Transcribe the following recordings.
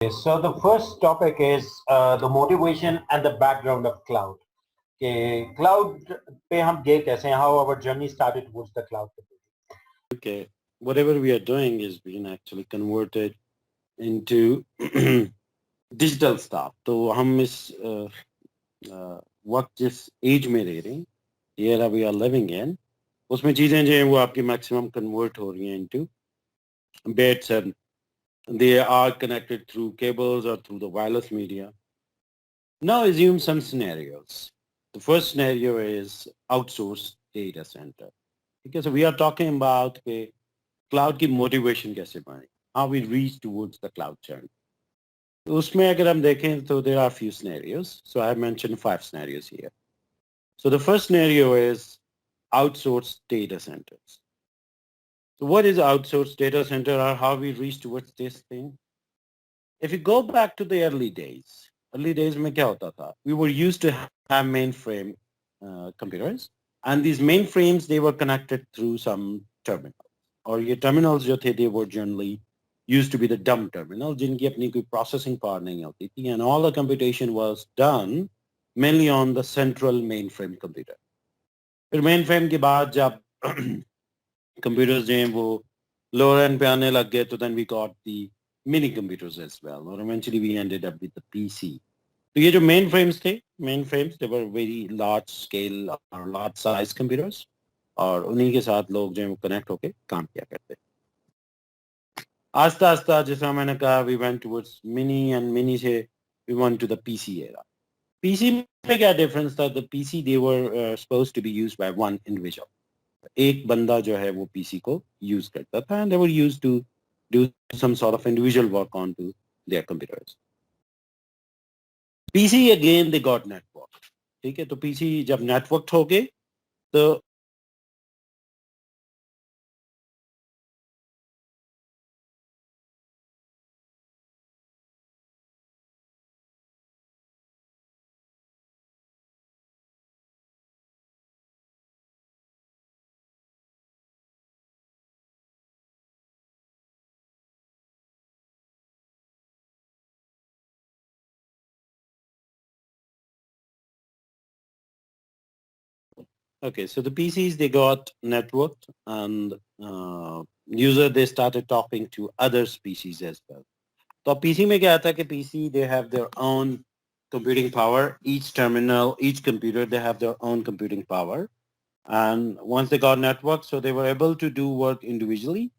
So the first topic is the motivation and the background of cloud. Okay, cloud पे हम गए कैसे हैं? How our journey started towards the cloud. Okay, whatever we are doing is being actually converted into digital stuff. तो हम इस वक्त जिस एज में रह रहे हैं, era we are living in, उसमें चीजें जो हैं वो आपकी मैक्सिमम कन्वर्ट हो रही हैं into bits and they are connected through cables or through the wireless media. Now assume some scenarios. The first scenario is outsourced data center. Okay, so we are talking about के cloud की motivation कैसे बने, how we reach towards the cloud journey. तो उसमें अगर हम देखें तो there are a few scenarios. So I have mentioned 5 scenarios here. So the first scenario is outsourced data centers. So what is outsourced data center or how we reach towards this thing? If you go back to the early days में क्या होता था? We were used to have mainframe computers, and these mainframes they were connected through some terminals. और ये terminals जो थे they were generally used to be the dumb terminal जिनकी अपनी कोई processing power नहीं होती थी, and all the computation was done mainly on the central mainframe computer. फिर mainframe के बाद जब computers जो हैं वो lower end पे आने लग गए, तो then we got the mini computers as well, or eventually we ended up with the PC. तो ये जो mainframes they were very large scale or large size computers, और उन्हीं के साथ लोग जो है वो connect होके काम किया करते. आस्ता आस्ता जैसा मैंने कहा we went towards mini, and mini से we went to the PC era. PC में क्या difference था? The PC they were supposed to be used by one individual. एक बंदा जो है वो पीसी को यूज करता था, and they were used to do some sort of individual work onto their computers. PC again they got network. ठीक है, तो पीसी जब नेटवर्क हो गए तो okay, so the PCs they got networked, and user they started talking to other species as well. तो PC में क्या आता है कि PC they have their own computing power. Each terminal, each computer, they have their own computing power. And once they got network, so they were able to do work individually,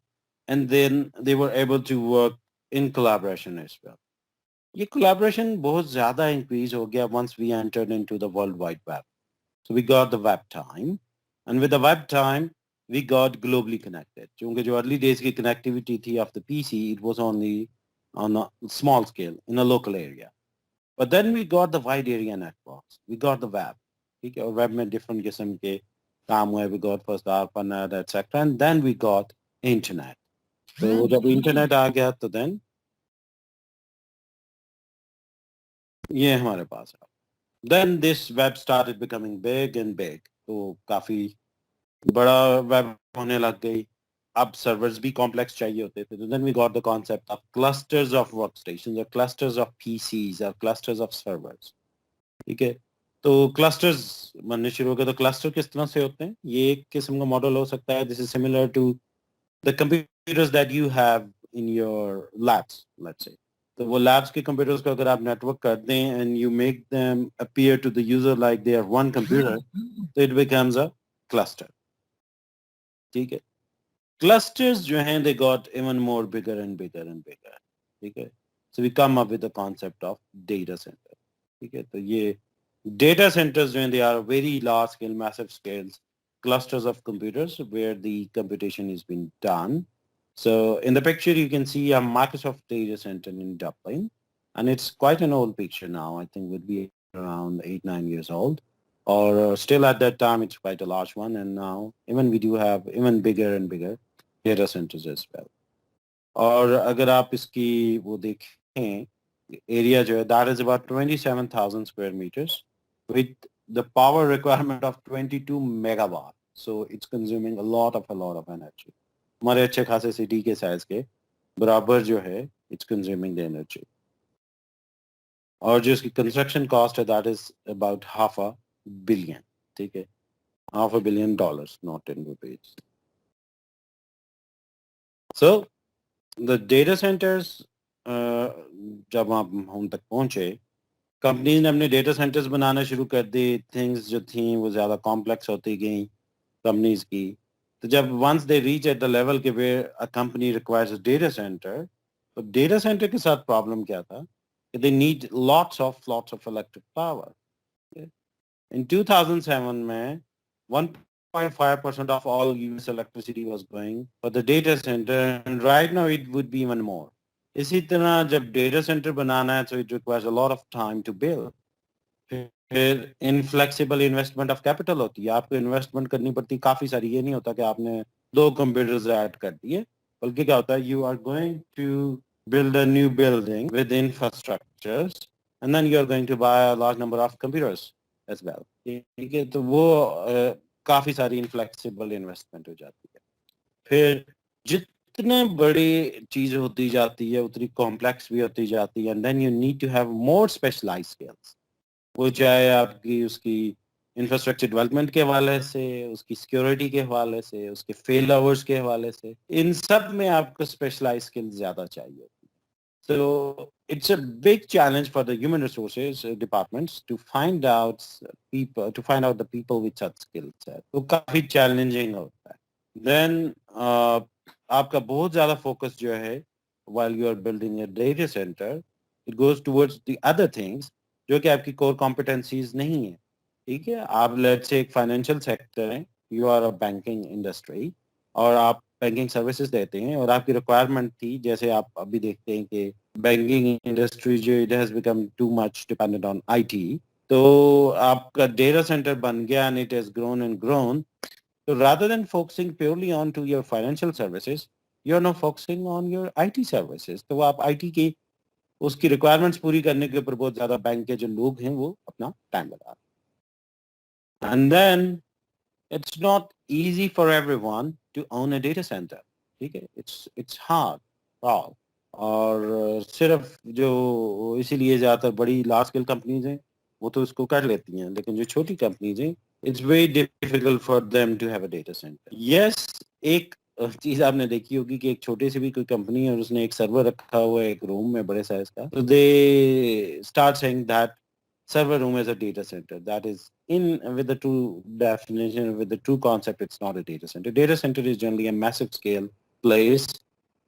and then they were able to work in collaboration as well. ये collaboration बहुत ज़्यादा increase हो गया once we entered into the World Wide Web. So we got the web time, and with the web time, we got globally connected. क्योंकि जो early days की connectivity थी of the PC, it was only on a small scale in a local area. But then we got the wide area networks. We got the web. ठीक है, और web में different किस्म के काम हुए. We got first ARPANET, etc. And then we got internet. तो जब internet आ गया तो then ये हमारे पास है. Then this web started becoming big and big. तो काफी बड़ा web होने लग गई. अब servers भी complex चाहिए होते थे. So then we got the concept of clusters of workstations or clusters of PCs or clusters of servers. ठीक है, तो क्लस्टर्स बनने शुरू हो गए. तो क्लस्टर किस तरह से होते हैं? ये एक किस्म का मॉडल हो सकता है. This is similar to the computers that you have in your labs, let's say. तो वो लैब्स के कंप्यूटर्स को अगर आप नेटवर्क कर दें and you make them appear to the user like they are one computer, तो इट बिकम्स अ क्लस्टर. ठीक है, क्लस्टर्स जो हैं they got even more bigger and bigger and bigger. ठीक है, so we come up with the concept of data centre. ठीक है, तो ये data centers when they are very large scale, massive scales, clusters of computers where the computation is being done. So in the picture, you can see a Microsoft data center in Dublin, and it's quite an old picture now. I think would be around 8, 9 years old, or still at that time, it's quite a large one. And now even we do have even bigger and bigger data centers as well. और अगर आप इसकी वो देखें area जो है, that is about 27,000 square meters with the power requirement of 22 megawatt. So it's consuming a lot of energy. हमारे अच्छे खासे सिटी के साइज के बराबर जो है it's consuming the energy. और जो इसकी कंस्ट्रक्शन कॉस्ट है दैट इज अबाउट $500 million, ठीक है, $500 million, not in rupees. So the data centers, जब आप हम तक पहुंचे, कंपनीज ने अपने डेटा सेंटर्स बनाना शुरू कर दी, थिंग्स जो थी वो ज़्यादा कॉम्प्लेक्स होती गई कंपनीज की. तो जब once they reach at the level के where a company requires a data centre, तो डेटा सेंटर के साथ प्रॉब्लम क्या था कि they need lots of electric power. In 2007 में 1.5% of all US electricity was going for the data center, and right now it would be even more. इसी तरह जब डेटा सेंटर बनाना है, so it requires a lot of time to build. फिर inflexible investment of capital होती है, आपको investment करनी पड़ती है काफी सारी. ये नहीं होता कि आपने 2 कंप्यूटर्स ऐड कर दिए, बल्कि क्या होता है, you are going to build a new building with infrastructures and then you are going to buy a large number of computers as well. ठीक है, तो वो काफी सारी इनफ्लेक्सिबल इन्वेस्टमेंट हो जाती है. फिर जितने बड़ी चीज होती जाती है उतनी कॉम्प्लेक्स भी होती जाती है, and then you need to have more specialised skills. वो चाहे आपकी उसकी इंफ्रास्ट्रक्चर डेवलपमेंट के हवाले से, उसकी सिक्योरिटी के हवाले से, उसके फेल आवर्स के हवाले से, इन सब में आपको स्पेशलाइज्ड स्किल्स ज्यादा चाहिए. So it's a big challenge for the human resources departments to find out the people with such skill set. तो काफी challenging होता है. Then आपका बहुत ज्यादा focus जो है while you are building a data center, it goes towards the other things जो कि आपकी core competencies नहीं है. ठीक है, आप let's say एक financial sector है, you are a banking industry और आप बैंकिंग सर्विसेज देते हैं और आपकी रिक्वायरमेंट थी, जैसे आप अभी देखते हैं कि बैंकिंग इंडस्ट्री जो it has become too much dependent on IT, तो आपका डेटा सेंटर बन गया and it has grown and grown. तो rather than focusing purely on to your financial services, you are not focusing on your IT services. तो वो आप IT की उसकी रिक्वायरमेंट्स पूरी करने के ऊपर बहुत ज्यादा बैंक के जो लोग हैं वो अपना टाइम लगा रहे हैं. And then it's not easy for everyone to own a data center. ठीक है, it's hard. Wow. और सिर्फ जो इसीलिए ज़्यादातर बड़ी लार्ज स्केल कंपनीज हैं वो तो इसको कर लेती हैं, लेकिन जो छोटी कंपनीज हैं it's very difficult for them to have a data centre. Yes, एक चीज आपने देखी होगी कि एक छोटे से भी कोई कंपनी है और उसने एक सर्वर रखा हुआ है एक रूम में बड़े साइज का, तो they start saying that server room as a data center. That is in with the true definition, with the true concept, it's not a data center. Data center is generally a massive scale place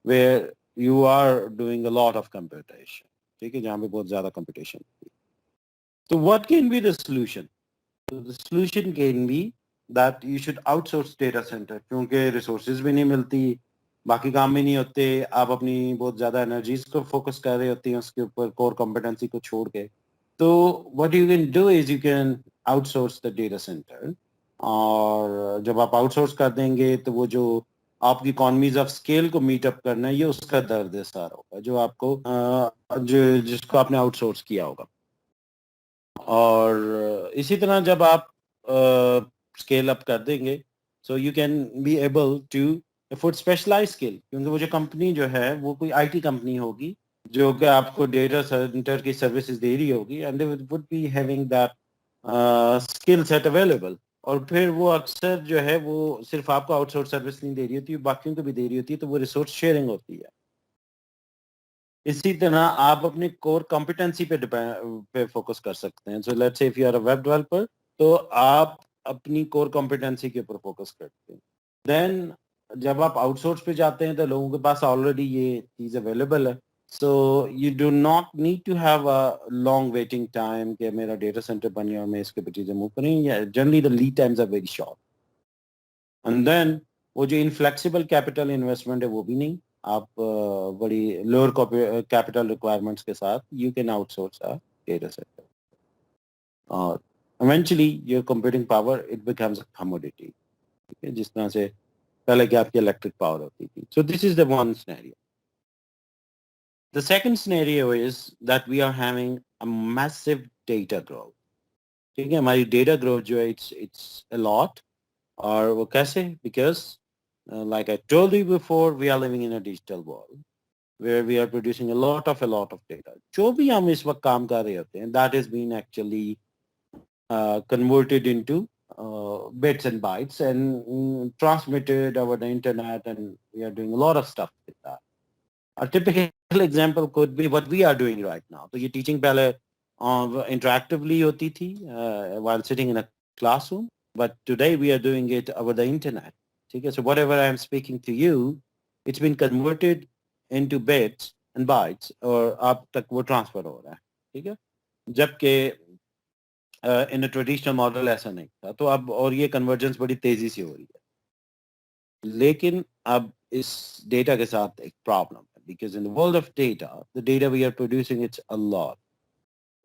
where you are doing a lot of computation. ठीक है, जहाँ पे बहुत ज़्यादा computation. So what can be the solution? So the solution can be that you should outsource data center, क्योंकि resources भी नहीं मिलती, बाकी काम भी नहीं होते, आप अपनी बहुत ज़्यादा energies को focus कर रहे होती हैं उसके ऊपर, core competency को छोड़ के. तो what you can do is you can outsource the data center. और जब आप आउटसोर्स कर देंगे तो वो जो आपकी इकोनॉमीज ऑफ स्केल को मीट अप करना है, ये उसका दर्द सार होगा जो आपको जो जिसको आपने आउटसोर्स किया होगा. और इसी तरह जब आप स्केल अप कर देंगे, so you can be able to afford specialise skill, क्योंकि वो जो कंपनी जो है वो कोई आईटी कंपनी होगी जो कि आपको डेटा सेंटर की सर्विसेज दे रही होगी, and they would be having that skill set available. और फिर वो अक्सर जो है वो सिर्फ आपको आउटसोर्स सर्विस नहीं दे रही होती, बाकियों को भी दे रही होती है, तो वो रिसोर्स शेयरिंग होती है. इसी तरह आप अपने कोर कॉम्पिटेंसी पे फोकस कर सकते हैं. So let's say if you are a web developer, तो आप अपनी कोर कॉम्पिटेंसी के ऊपर फोकस करते हैं. देन जब आप आउटसोर्स पे जाते हैं तो लोगों के पास ऑलरेडी ये चीज अवेलेबल है, so you do not need to have a long waiting time कि मेरा डेटा सेंटर बने और मैं इसके ऊपर चीजें मूव करें. Generally the lead times are very short. And then वो जो इनफ्लेक्सिबल कैपिटल इन्वेस्टमेंट है वो भी नहीं, आप बड़ी लोअर कैपिटल रिक्वायरमेंट्स के साथ you can outsource a data centre. और eventually your computing power it becomes a commodity. ठीक है, जिस तरह से पहले की आपकी इलेक्ट्रिक पावर होती थी. So this is the one scenario. The second scenario is that we are having a massive data growth. ठीक है, हमारी डेटा ग्रोथ जो है इट्स अ लॉट. और वो कैसे? Because like I told you before, we are living in a digital world. where we are producing a lot of data. जो भी हम इस वक्त काम कर रहे होते हैं, that has been actually converted into bits and bytes and transmitted over the internet, and we are doing a lot of stuff with that. A typical example could be what we are doing right now. So ये teaching पहले interactively होती थी while sitting in a classroom, but today we are doing it over the internet. ठीक है? So whatever I am speaking to you, it's been converted into bits and bytes और आप तक वो transfer हो रहा है. ठीक है? जबकि इन ट्रेडिशनल मॉडल ऐसा नहीं था, तो अब और ये कन्वर्जेंस बड़ी तेजी से हो रही है, लेकिन अब इस डेटा के साथ एक प्रॉब्लम है, because in the world of data, the data we are producing it's a lot.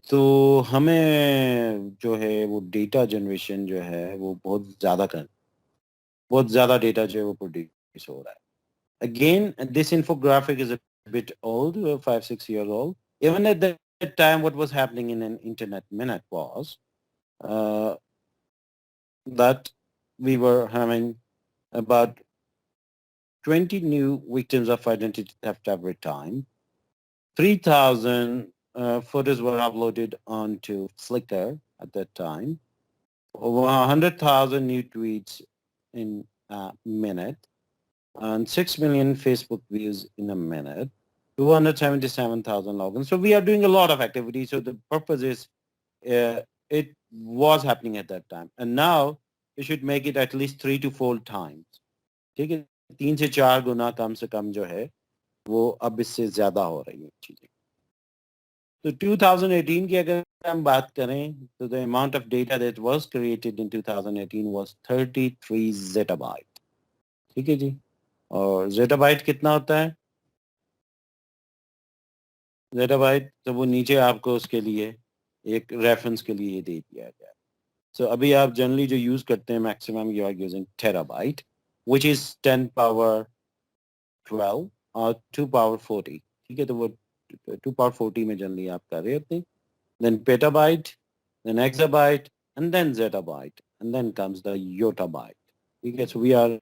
तो हमें जो है वो डेटा जनरेशन जो है वो बहुत ज़्यादा डेटा जो है वो प्रोड्यूस हो रहा है. Again this infographic is a bit old, 5-6 years old. Even at that time, what was happening in an internet minute was that we were having about 20 new victims of identity theft every time. 3,000 photos were uploaded onto Flickr at that time. Over 100,000 new tweets in a minute, and 6 million Facebook views in a minute, 277,000 logins. So we are doing a lot of activity. So the purpose is it was happening at that time. And now you should make it at least 3 to 4 times. ठीक है, 3 से 4 गुना कम से कम जो है वो अब इससे ज्यादा हो रही है चीजें. तो 2018 की अगर हम बात करें तो the amount of data that was created in 2018 was 33 zettabyte. ठीक है जी. और zettabyte कितना होता है? zettabyte तो वो नीचे आपको उसके लिए एक रेफरेंस के लिए दे दिया गया. So अभी आप जनरली जो यूज करते हैं maximum you are using terabyte, which is 10 power 12 और 2 power 40. ठीक है, तो वो 2 power 40 में जनरली आप कर रहे होते हैं. Then petabyte, then exabyte, and then zettabyte, and then comes the yottabyte. ठीक है, so we are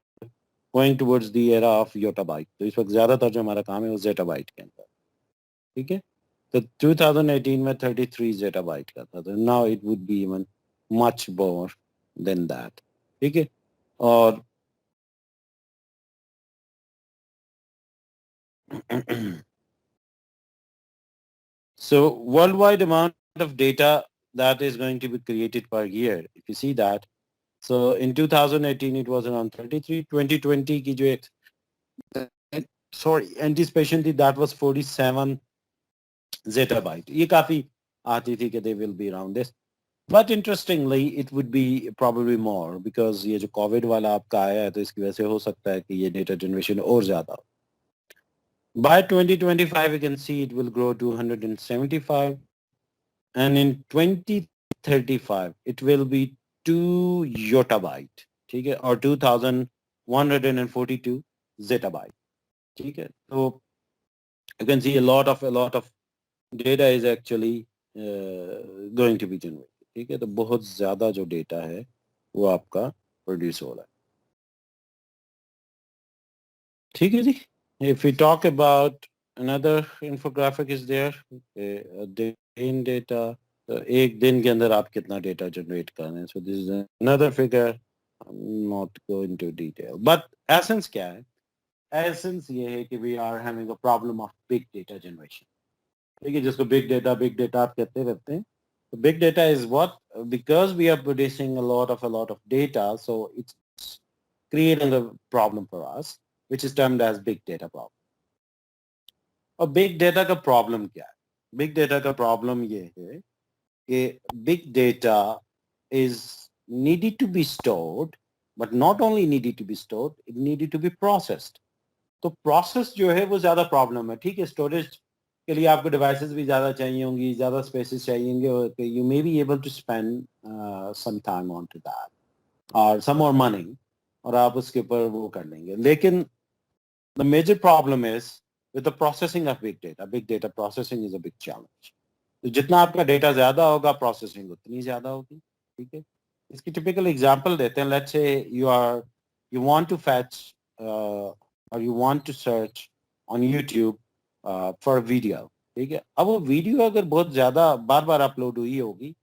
going towards the era of yottabyte. तो इस वक्त ज्यादातर जो हमारा काम है वो zettabyte के अंदर. ठीक है, तो 2018 में 33 zettabyte का था, तो now it would be even much more than that. ठीक है, और so worldwide amount of data that is going to be created per year, if you see that, so in 2018 it was around 33. 2020 की जो anticipation थी, that was 47 zettabyte. ये काफी आती थी कि they will be around this. But interestingly, it would be probably more because ये जो COVID वाला आपका आया है, तो इसकी वजह से हो सकता है कि ये data generation और ज्यादा हो. By 2025, you can see it will grow to 175. And in 2035, it will be 2 yottabyte. ठीक है, और 2,142 zettabyte. ठीक है, तो you can see a lot of data is actually going to be generated. ठीक है, तो बहुत ज्यादा जो डेटा है वो आपका प्रोड्यूस हो रहा है. ठीक है जी. If we talk about another infographic is there, day in data, तो एक दिन के अंदर आप कितना डेटा जनरेट कर रहे हैं. So this is another figure. I'm not go into detail, but essence क्या है? Essence ये है कि we are having a problem of big data generation. ठीक है, जिसको big data आप कहते रहते हैं. So big data is what? Because we are producing a lot of data, so it's creating a problem for us, which is termed as big data problem. और big data का problem क्या है? Big data का problem ये है कि big data is needed to be stored, but not only needed to be stored, it needed to be processed. तो process जो है वो ज्यादा प्रॉब्लम है. ठीक है, स्टोरेज के लिए आपको डिवाइसेस भी ज्यादा चाहिए होंगी, ज्यादा स्पेसेस चाहिए होंगे. You may be able to spend some time on to that और सम मोर मनी, और आप उसके ऊपर वो कर लेंगे. लेकिन the major problem is with the processing of big data. Big data processing is a big challenge. तो जितना आपका डेटा ज्यादा होगा, प्रोसेसिंग उतनी ज्यादा होगी. ठीक है, इसकी टिपिकल एग्जांपल देते हैं. Let's say you want to fetch or you want to search on YouTube for video, ठीक है। अब वो वीडियो अगर बहुत ज़्यादा बार बार अपलोड हुई होगी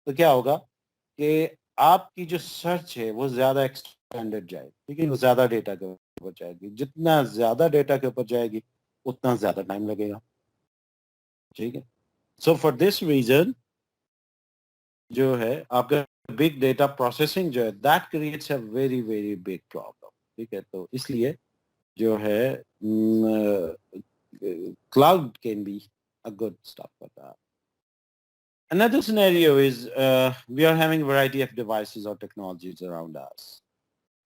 तो क्या होगा कि आपकी जो सर्च है वो ज़्यादा एक्सटेंडेड जाए, ठीक है, वो ज़्यादा डेटा के ऊपर जाएगी, जितना ज़्यादा डेटा के ऊपर जाएगी उतना ज़्यादा टाइम लगेगा, ठीक है। सो फॉर दिस रीज़न जो है आपका बिग डेटा प्रोसेसिंग जो है that creates a very very big problem, ठीक है। तो इसलिए जो है cloud can be a good stuff for that. Another scenario is we are having a variety of devices or technologies around us.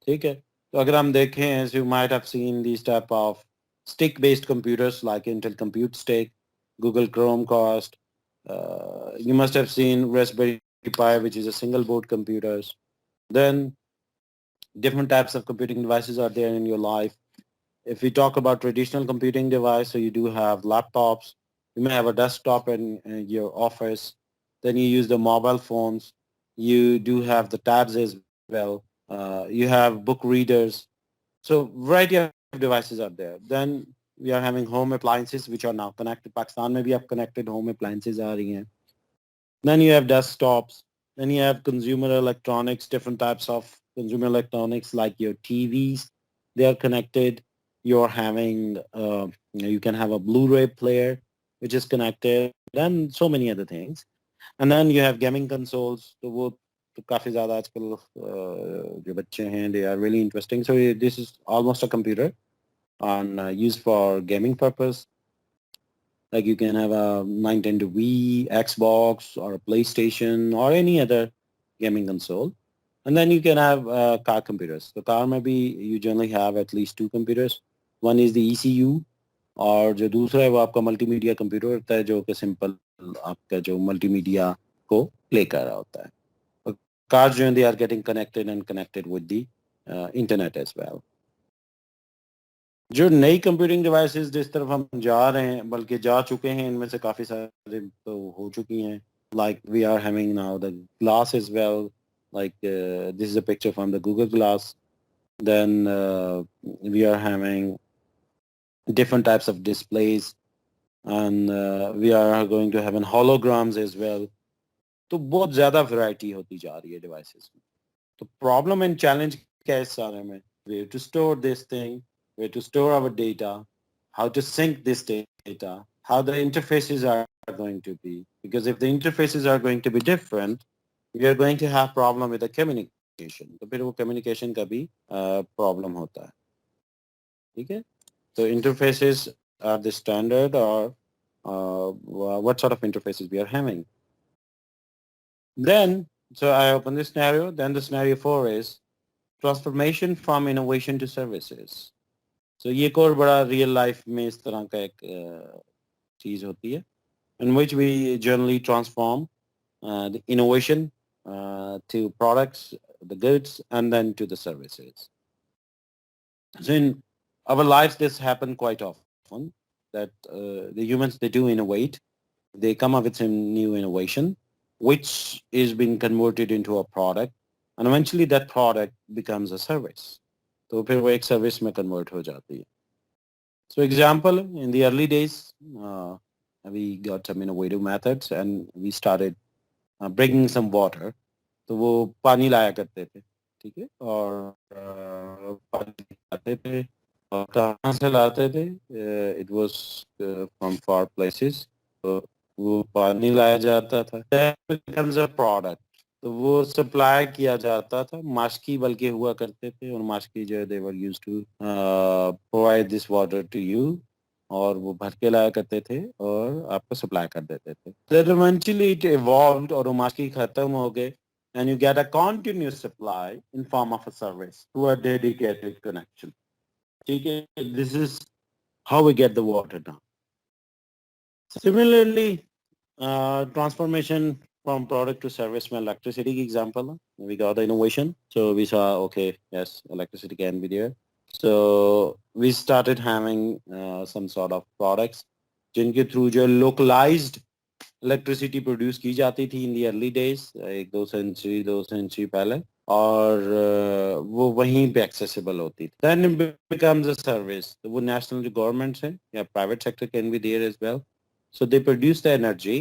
ठीक है, तो अगर हम देखें, as you might have seen these type of stick-based computers like Intel Compute Stick, Google Chromecast. You must have seen Raspberry Pi, which is a single board computers. Then different types of computing devices are there in your life. If we talk about traditional computing device, so you do have laptops, you may have a desktop in your office, then you use the mobile phones, you do have the tabs as well, you have book readers, so variety of devices are there. Then we are having home appliances which are now connected. Pakistan mein bhi ab connected home appliances aa rahi hain. Then you have desktops, then you have consumer electronics, different types of consumer electronics like your TVs, they are connected. You're having, you can have a Blu-ray player which is connected, and so many other things. And then you have gaming consoles. तो वो तो काफी ज़्यादा आजकल जो बच्चे हैं, they are really interesting. So this is almost a computer on used for gaming purpose. Like you can have a Nintendo Wii, Xbox, or a PlayStation, or any other gaming console. And then you can have car computers. The car maybe you generally have at least two computers. One is the ECU, और जो दूसरा है वो आपका multimedia computer होता है, जो कि सिंपल आपका जो मल्टीमीडिया को प्ले कर रहा होता है. और कार्स जो हैं, they are getting connected and connected with the internet as well. जो नई कंप्यूटिंग डिवाइसेस जिस तरफ हम जा रहे हैं, बल्कि जा चुके हैं, इनमें से काफ़ी सारे तो हो चुकी हैं. Like we are having now the glass as well. Like this is a picture from the Google Glass. Then we are having different types of displays, and we are going to have an holograms as well. तो बहुत ज़्यादा variety होती जा रही है devices में. तो problem and challenge क्या है इस सारे में? We have to store this thing, we have to store our data, how to sync this data, how the interfaces are going to be. Because if the interfaces are going to be different, we are going to have problem with the communication. तो फिर वो communication का भी problem होता है. ठीक है? So interfaces are the standard, or what sort of interfaces we are having. Then, so I open this scenario. Then the scenario 4 is transformation from innovation to services. So ये एक और बड़ा real life में इस तरह का एक चीज होती है, in which we generally transform the innovation to products, the goods, and then to the services. So in our lives, this happen quite often, that the humans, they do innovate, they come up with some new innovation, which is being converted into a product, and eventually that product becomes a service. तो फिर वो एक service में convert हो जाती है. So example, in the early days, we got some innovative methods and we started bringing some water. तो वो पानी लाया करते थे, ठीक है, और पानी लाते थे, और कहाँ से लाते थे? It was from far places. तो वो पानी लाया जाता था. That becomes a product. तो वो सप्लाई किया जाता था, मास्की बल्कि हुआ करते थे, और मास्की जो है they were used to provide this water to you, और वो भर के लाया करते थे और आपको सप्लाई कर देते थे. Then eventually it evolved, और वो मास्की खत्म हो गए, and you get a continuous supply in form of a service to a dedicated connection. ठीक है, this is how we get the water now. Similarly, transformation from product to service में electricity example, we got the innovation. So we saw, okay, yes, electricity can be there. So we started having some sort of products जिनके through जो localized electricity produce की जाती थी in the early days, एक दो century पहले. और वो वहीं पे एक्सेसिबल होती थी। Then it becomes a service. तो वो नेशनल जो गवर्नमेंट्स है या private sector can be there as well. So they produce the energy,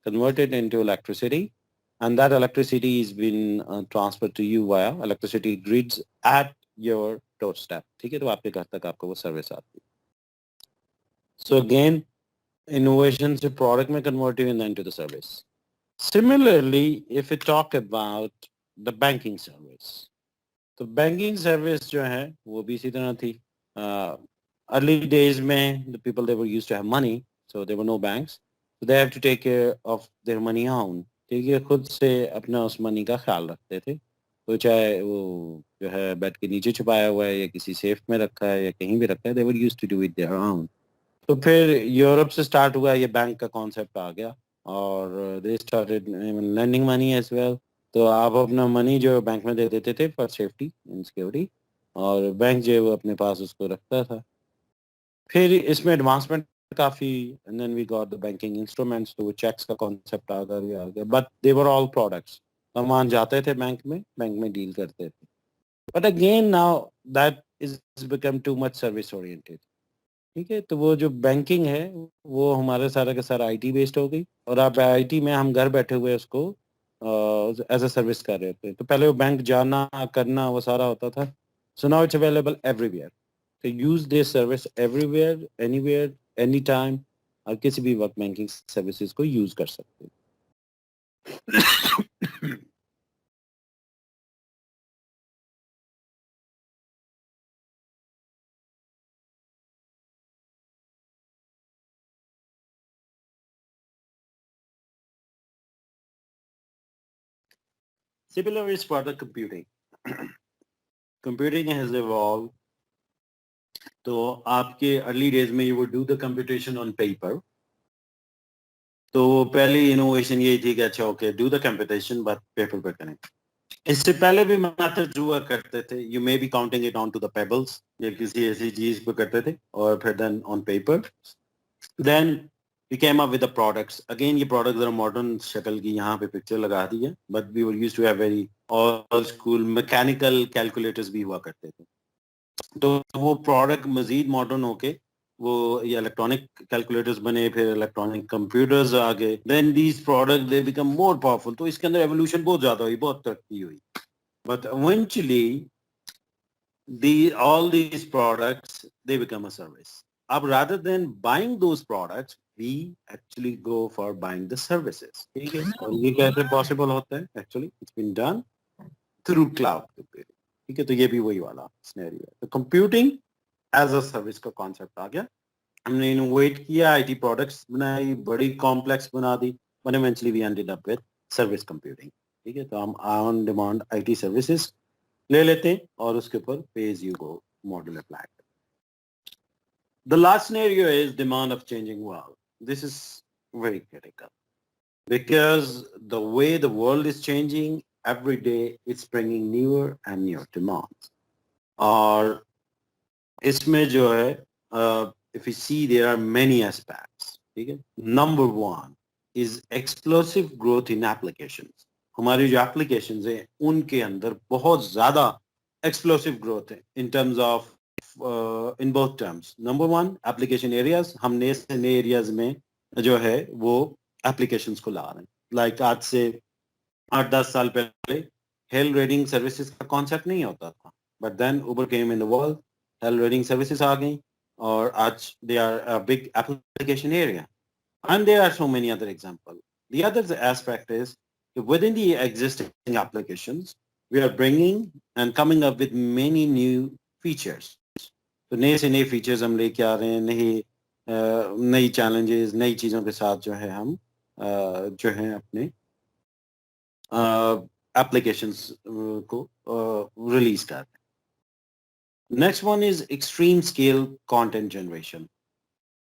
convert it into electricity, and that electricity is been transferred to you via electricity grids at your doorstep. ठीक है, तो आपके घर तक आपको वो सर्विस आती है. So again, innovation से product में converting and then to the service. Similarly, if we talk about the banking service, तो बैंकिंग सर्विस जो है वो भी इसी तरह थी. अर्ली डेज में the people they were used to have money, so there were no banks, so they have to take care of their money own. ठीक है, खुद से अपना उस मनी का ख्याल रखते थे. तो चाहे वो जो है बेड के नीचे छुपाया हुआ है या किसी सेफ में रखा है या कहीं भी रखा है, they were used to do it their own. तो फिर यूरोप से स्टार्ट हुआ, ये बैंक का कॉन्सेप्ट आ गया और they started lending money as well. तो आप अपना मनी जो बैंक में दे देते थे फॉर सेफ्टी एंड सिक्योरिटी, और बैंक जो है वो अपने पास उसको रखता था. फिर इसमें एडवांसमेंट काफ़ी, and then we got the banking instruments. तो वो चेक्स का कॉन्सेप्ट आ गया, but they were all products. सामान जाते थे बैंक में डील करते थे. But again now that is become too much service oriented. ठीक है, तो वो जो बैंकिंग है वो हमारे सारा का सारा आईटी बेस्ड हो गई, और आप आईटी में हम घर बैठे हुए उसको एज अ सर्विस कर रहे थे. तो पहले वो बैंक जाना करना वो सारा होता था. So now it's available everywhere. तो use this service everywhere, anywhere, any time. और किसी भी वक्त बैंकिंग सर्विसेज को यूज कर सकते हैं. Similar is for the computing. Computing has evolved. तो आपके अर्ली डेज में you would do the computation on paper. तो पहली इनोवेशन यही थी कि अच्छा okay do the computation but paper पे करें. इससे पहले भी मेथड्स हुआ करते थे. You may be counting it on to the pebbles या किसी ऐसी चीज पे करते थे, और फिर then on paper. Then we came up with the products. Again ये प्रोडक्ट्स जरा मॉडर्न शक्ल की यहाँ पे पिक्चर लगा दी है, but we were used to have very old school mechanical calculators भी हुआ करते थे. तो वो प्रोडक्ट मजीद मॉडर्न होके वो ये इलेक्ट्रॉनिक कैलकुलेटर्स बने, फिर इलेक्ट्रॉनिक कंप्यूटर्स आ गए. Then these product they become more powerful. तो इसके अंदर एवोल्यूशन बहुत ज्यादा हुई, बहुत तरक्की हुई. But eventually all these products they become a service. अब rather than buying those products we actually go for buying the services. ठीक है, और ये कैसे पॉसिबल होता है? Actually it's been done through cloud computing. ठीक है, तो ये भी वही वाला सिनेरियो है. तो कंप्यूटिंग एज अ सर्विस का कॉन्सेप्ट आ गया. हमने इनोवेट किया, आईटी प्रोडक्ट्स बनाई, बड़ी कॉम्प्लेक्स बना दी, but eventually we ended up with service computing. ठीक है, तो हम ऑन डिमांड आईटी सर्विसेज ले लेते हैं और उसके ऊपर pay as you go model apply. The last scenario is demand of changing world. This is very critical because the way the world is changing every day, it's bringing newer and newer demands. और इसमें जो है if you see there are many aspects. ठीक है, number one is explosive growth in applications. हमारी जो applications है उनके अंदर बहुत ज्यादा explosive growth है in terms of in both terms. Number one, application areas. हम नए areas में जो है वो applications को ला रहे हैं. Like आज से 8-10 साल पहले हेल्थ रेटिंग सर्विसेज का कॉन्सेप्ट नहीं होता था, but then Uber came in the world, health rating services आ गई, और आज they are a big application area. And there are so many other example. The other aspect is within the existing applications we are bringing and coming up with many new features. तो नए से नए features हम लेके आ रहे हैं, नई challenges, नई चीजों के साथ जो है हम जो है अपने एप्लीकेशंस को रिलीज कर रहे हैं. Next one is extreme scale content generation.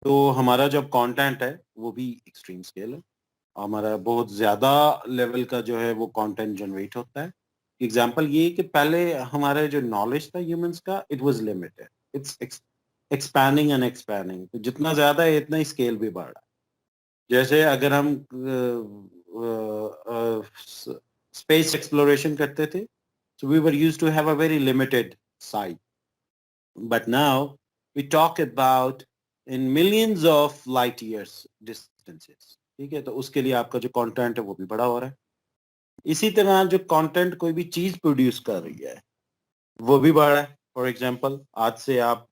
तो हमारा जो कंटेंट है वो भी एक्सट्रीम स्केल है. हमारा बहुत ज्यादा लेवल का जो है वो कंटेंट जनरेट होता है. एग्जांपल ये कि पहले हमारा जो नॉलेज था ह्यूमंस का, it was limited. It's expanding and expanding. तो जितना ज्यादा है इतना ही स्केल भी बढ़ रहा है. जैसे अगर हम स्पेस एक्सप्लोरेशन करते थे So we were used to have a very limited site. But now we talk about in millions of light years distances. ठीक है, तो उसके लिए आपका जो कंटेंट है वो भी बड़ा हो रहा है. इसी तरह जो कंटेंट कोई भी चीज प्रोड्यूस कर रही है वो भी बढ़ रहा है. फॉर एग्जांपल, आज से आप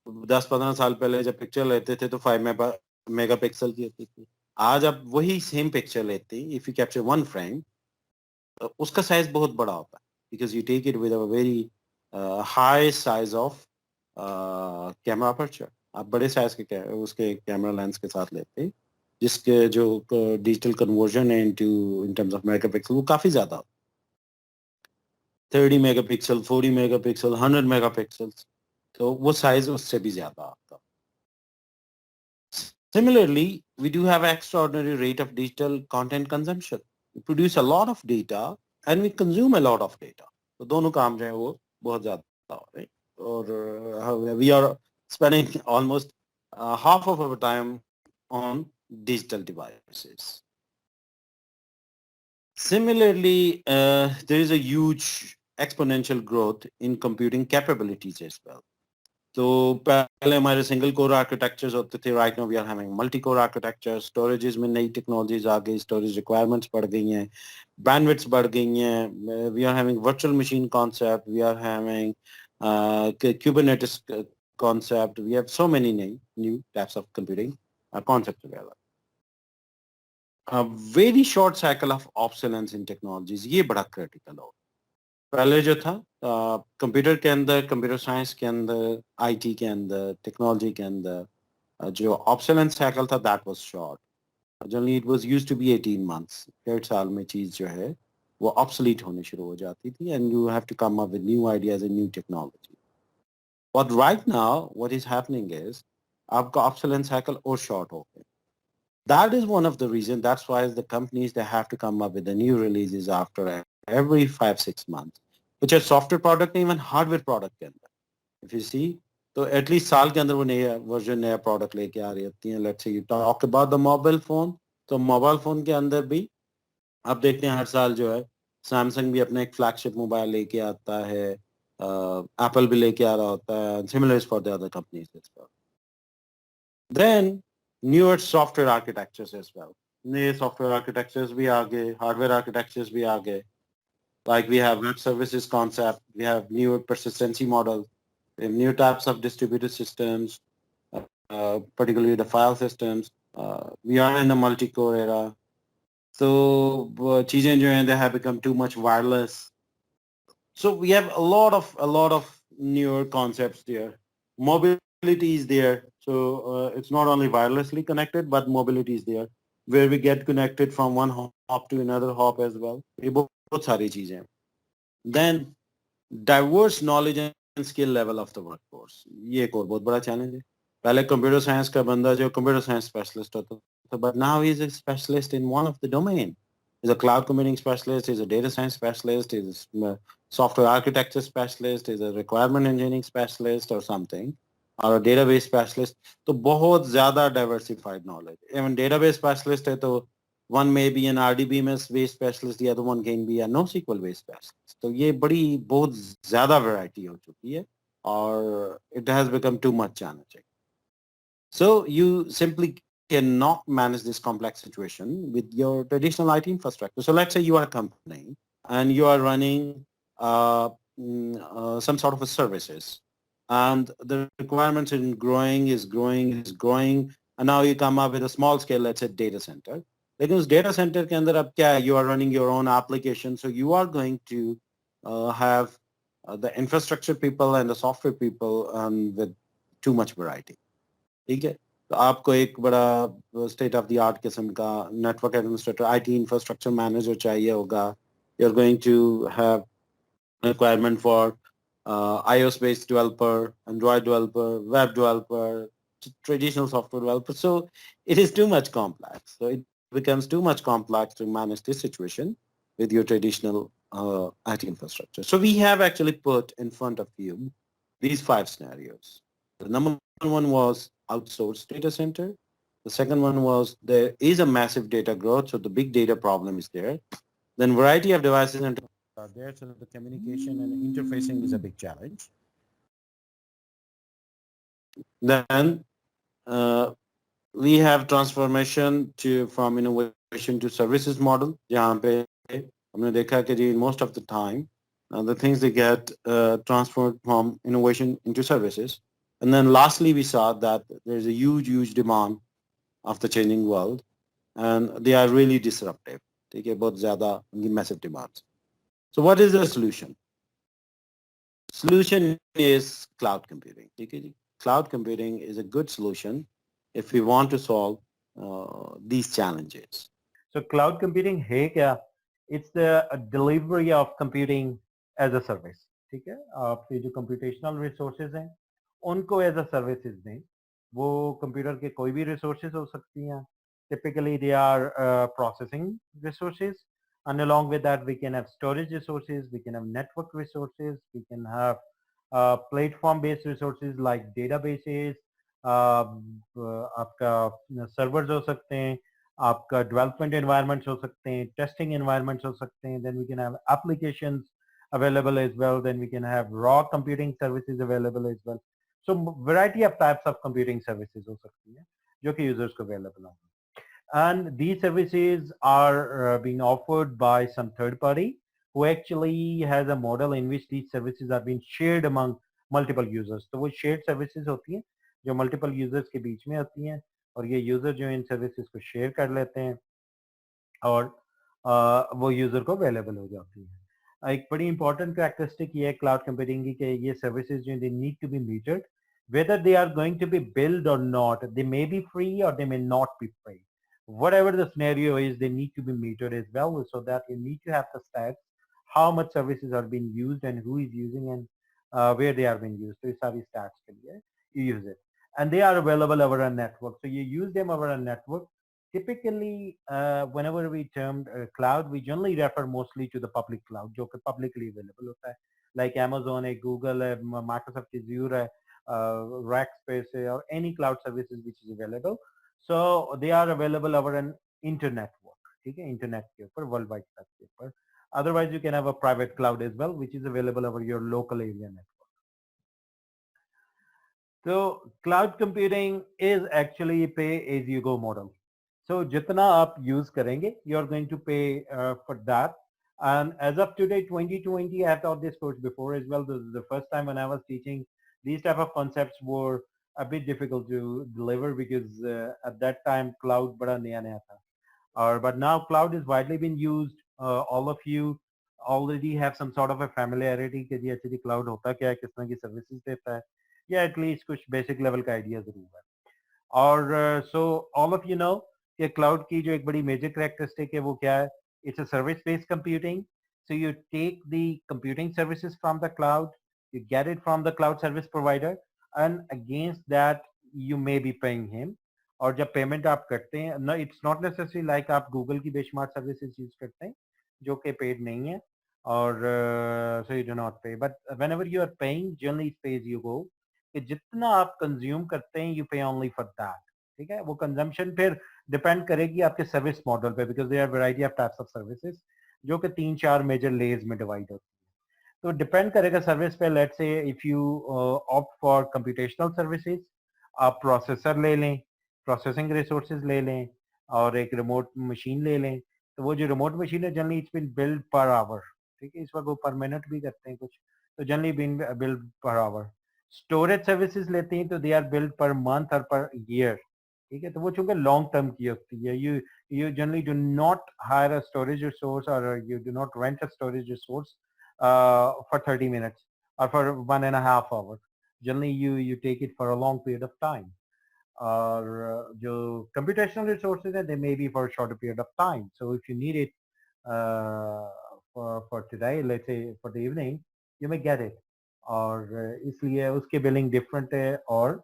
10-15 साल पहले जब पिक्चर लेते थे तो 5 मेगापिक्सल की होती थी. आज आप वही सेम पिक्चर लेते हैं, if you capture one frame, उसका साइज बहुत बड़ा होता है, because you take it with a very high size of camera aperture. आप बड़े साइज के उसके कैमरा लेंस के साथ लेते हैं, जिसके जो डिजिटल कन्वर्जन है into in terms of megapixel वो काफी ज्यादा होता है. 30 मेगापिक्सल, 40 मेगापिक्सल, 100 मेगापिक्सल्स, तो वो साइज उससे भी ज्यादा आता है. Similarly, we do have extraordinary rate of digital content consumption. We produce a lot of data and we consume a lot of data. तो दोनों काम जो है वो बहुत ज्यादा हो रहे हैं. और we are spending almost half of our time on digital devices. Similarly, there is a huge exponential growth in computing capabilities as well. तो पहले हमारे सिंगल कोर आर्किटेक्चर्स होते थे. Right now we are having multi core architecture. Storages में नई technologies आ गई, storage requirements बढ़ गई हैं, बैंडविड्थ्स बढ़ गई हैं. We are having virtual machine concept, we are having Kubernetes concept, we have so many new types of computing concepts available. A very short cycle of obsolescence in technologies, ये बड़ा critical हो. पहले जो था कंप्यूटर के अंदर, computer science के अंदर, आईटी के अंदर, टेक्नोलॉजी के अंदर जो ऑब्सोलेंस साइकिल था that was short. Generally it was used to be 18 months. 1.5 साल में चीज जो है वो ऑब्सोलीट होने शुरू हो जाती थी and you have to come up with new ideas and new technology. But right now what is happening is आपका ऑब्सोलेंस साइकिल और शॉर्ट हो गया. That is one of the reasons. That's why the companies, they have to come up with the new releases after every 5-6 months, which are software product, even hardware product के अंदर. If you see, तो at least साल के अंदर वो नया version, नया product लेके आ रही होती हैं. Let's say you talk about the mobile phone, तो मोबाइल फोन के अंदर भी आप देखते हैं हर साल जो है सैमसंग भी अपना एक फ्लैगशिप मोबाइल लेके आता है, एप्पल भी लेके आ रहा होता है. Similar is for the other companies as well. Then newer software architectures as well. नए software architectures भी आ गए, hardware architectures भी आ गए. Like we have web services concept, we have newer persistency models, we have new types of distributed systems, particularly the file systems. We are in the multi-core era. So चीजें जो हैं, they have become too much wireless. So we have a lot of newer concepts there. Mobility is there. So it's not only wirelessly connected, but mobility is there, where we get connected from one hop to another hop as well. ये बहुत सारी चीजें. Then diverse knowledge and skill level of the workforce. ये एक और बहुत बड़ा challenge है. पहले कंप्यूटर साइंस का बंदा जो कंप्यूटर साइंस स्पेशलिस्ट होता था, but now he is a specialist in one of the domain. He's a cloud computing specialist, he's a data science specialist, he's a software architecture specialist, he's a requirement engineering specialist or something, or a database specialist. तो बहुत ज़्यादा diversified knowledge. Even database specialist है तो one may be an RDBMS based specialist, the other one can be a NoSQL based specialist. तो ये बड़ी बहुत ज़्यादा variety हो चुकी है और it has become too much challenging. So you simply cannot manage this complex situation with your traditional IT infrastructure. So let's say you are a company and you are running some sort of a services, and the requirements is growing, and now you come up with a small scale, let's say data center. लेकिन उस data center के अंदर अब क्या है, you are running your own application, so you are going to have the infrastructure people and the software people with too much variety. ठीक है, तो आपको एक बड़ा स्टेट ऑफ द आर्ट किस्म का network administrator, IT infrastructure manager चाहिए होगा. You are going to have requirement for iOS based developer, Android developer, web developer, traditional software developer. So it is too much complex. So it becomes too much complex to manage this situation with your traditional IT infrastructure. So we have actually put in front of you these 5 scenarios. The number one was outsourced data center. The second one was there is a massive data growth, so the big data problem is there. Then variety of devices and are there, so the communication and interfacing is a big challenge. Then we have transformation from innovation to services model, जहाँ पे हमने देखा कि जी most of the time the things they get transferred from innovation into services. And then lastly, we saw that there's a huge demand of the changing world, and they are really disruptive. ठीक है, बहुत ज़्यादा उनकी massive demands. So what is the solution? Solution is cloud computing. ठीक है जी, cloud computing is a good solution if we want to solve these challenges. So cloud computing है क्या? It's the delivery of computing as a service. ठीक है, आपके जो computational resources हैं उनको as a services दें. वो कंप्यूटर के कोई भी resources हो सकती हैं. Typically they are processing resources, and along with that we can have storage resources, we can have network resources, we can have platform based resources like databases, आपका servers हो सकते हैं, आपका डेवलपमेंट एनवायरनमेंट्स हो सकते हैं, टेस्टिंग एनवायरनमेंट्स हो सकते हैं, then we can have applications available as well, then we can have raw computing services available as well. So variety of types of computing services हो सकती हैं जो कि users को available होंगी, and these services are being offered by some third party who actually has a model in which these services are being shared among multiple users. तो वो shared services होती हैं जो multiple users के बीच में होती हैं, और ये यूजर जो इन सर्विसेज को शेयर कर लेते हैं और वो यूजर को अवेलेबल हो जाती है. एक बड़ी इंपॉर्टेंट कैरेक्टरिस्टिक ये है क्लाउड कंप्यूटिंग की कि ये सर्विसेज जो they need to be metered, whether they are going to be billed or not. They may be free or they may not be free. Whatever the scenario is, they need to be metered as well, so that you need to have the stats, how much services are being used and who is using and where they are being used. So ये सारी stats के लिए you use it. And they are available over a network. So you use them over a network. Typically, whenever we termed cloud, we generally refer mostly to the public cloud, जो कि publicly available होता है, like Amazon है, Google है, Microsoft Azure है, Rackspace है, or any cloud services which is available. So they are available over an internet network. ठीक है, internet के ऊपर, worldwide के ऊपर. Otherwise, you can have a private cloud as well, which is available over your local area network. So cloud computing is actually a pay as you go model. So जितना आप use करेंगे, you are going to pay for that. And as of today, 2020, I have taught this course before as well. This is the first time when I was teaching. These type of concepts were a bit difficult to deliver because at that time cloud बड़ा नया नया था. But now cloud is widely being used. All of you already have some sort of a familiarity कि जी actually cloud होता क्या है, किस तरह की services देता है, या एटलीस्ट कुछ बेसिक लेवल का आइडिया जरूर है. और so all of you know कि क्लाउड की जो एक बड़ी मेजर कैरेक्टरिस्टिक है वो क्या है, it's a service based computing. So you take the computing services from the cloud, you get it from the cloud service provider, and against that you may be paying him. और जब payment आप करते हैं, no, it's not necessarily like आप Google की बेशुमार services use करते हैं जो कि पेड नहीं है, और so you do not pay, but whenever you are paying, generally it pays you go कि जितना आप कंज्यूम करते हैं, यू पे ओनली फॉर दैट. ठीक है, वो कंजम्पशन फिर डिपेंड करेगी आपके सर्विस मॉडल पे, because there are variety of types of services जो कि 3-4 मेजर लेयर्स में डिवाइड होती है. तो डिपेंड करेगा सर्विस पे. Let's say if you opt for computational services, आप प्रोसेसर ले लें, प्रोसेसिंग रिसोर्सेज ले लें, और एक रिमोट मशीन ले लें. तो वो जो रिमोट मशीन है generally it's been billed per hour. ठीक है, इस वक्त वो पर मिनट भी करते हैं कुछ, तो generally been billed per hour. Storage services लेते हैं तो they are billed per month और पर ईयर. ठीक है, तो वो चूंकि लॉन्ग टर्म की होती है. You generally do not hire a storage resource, और you do not rent a storage resource for 30 minutes or for 1.5 hours. Generally you take it for a long period of time. और जो computational resources हैं, they may be for a shorter period of time. So if you need it for today, let's say for the evening, you may get it. और इसलिए उसकी billing different है, और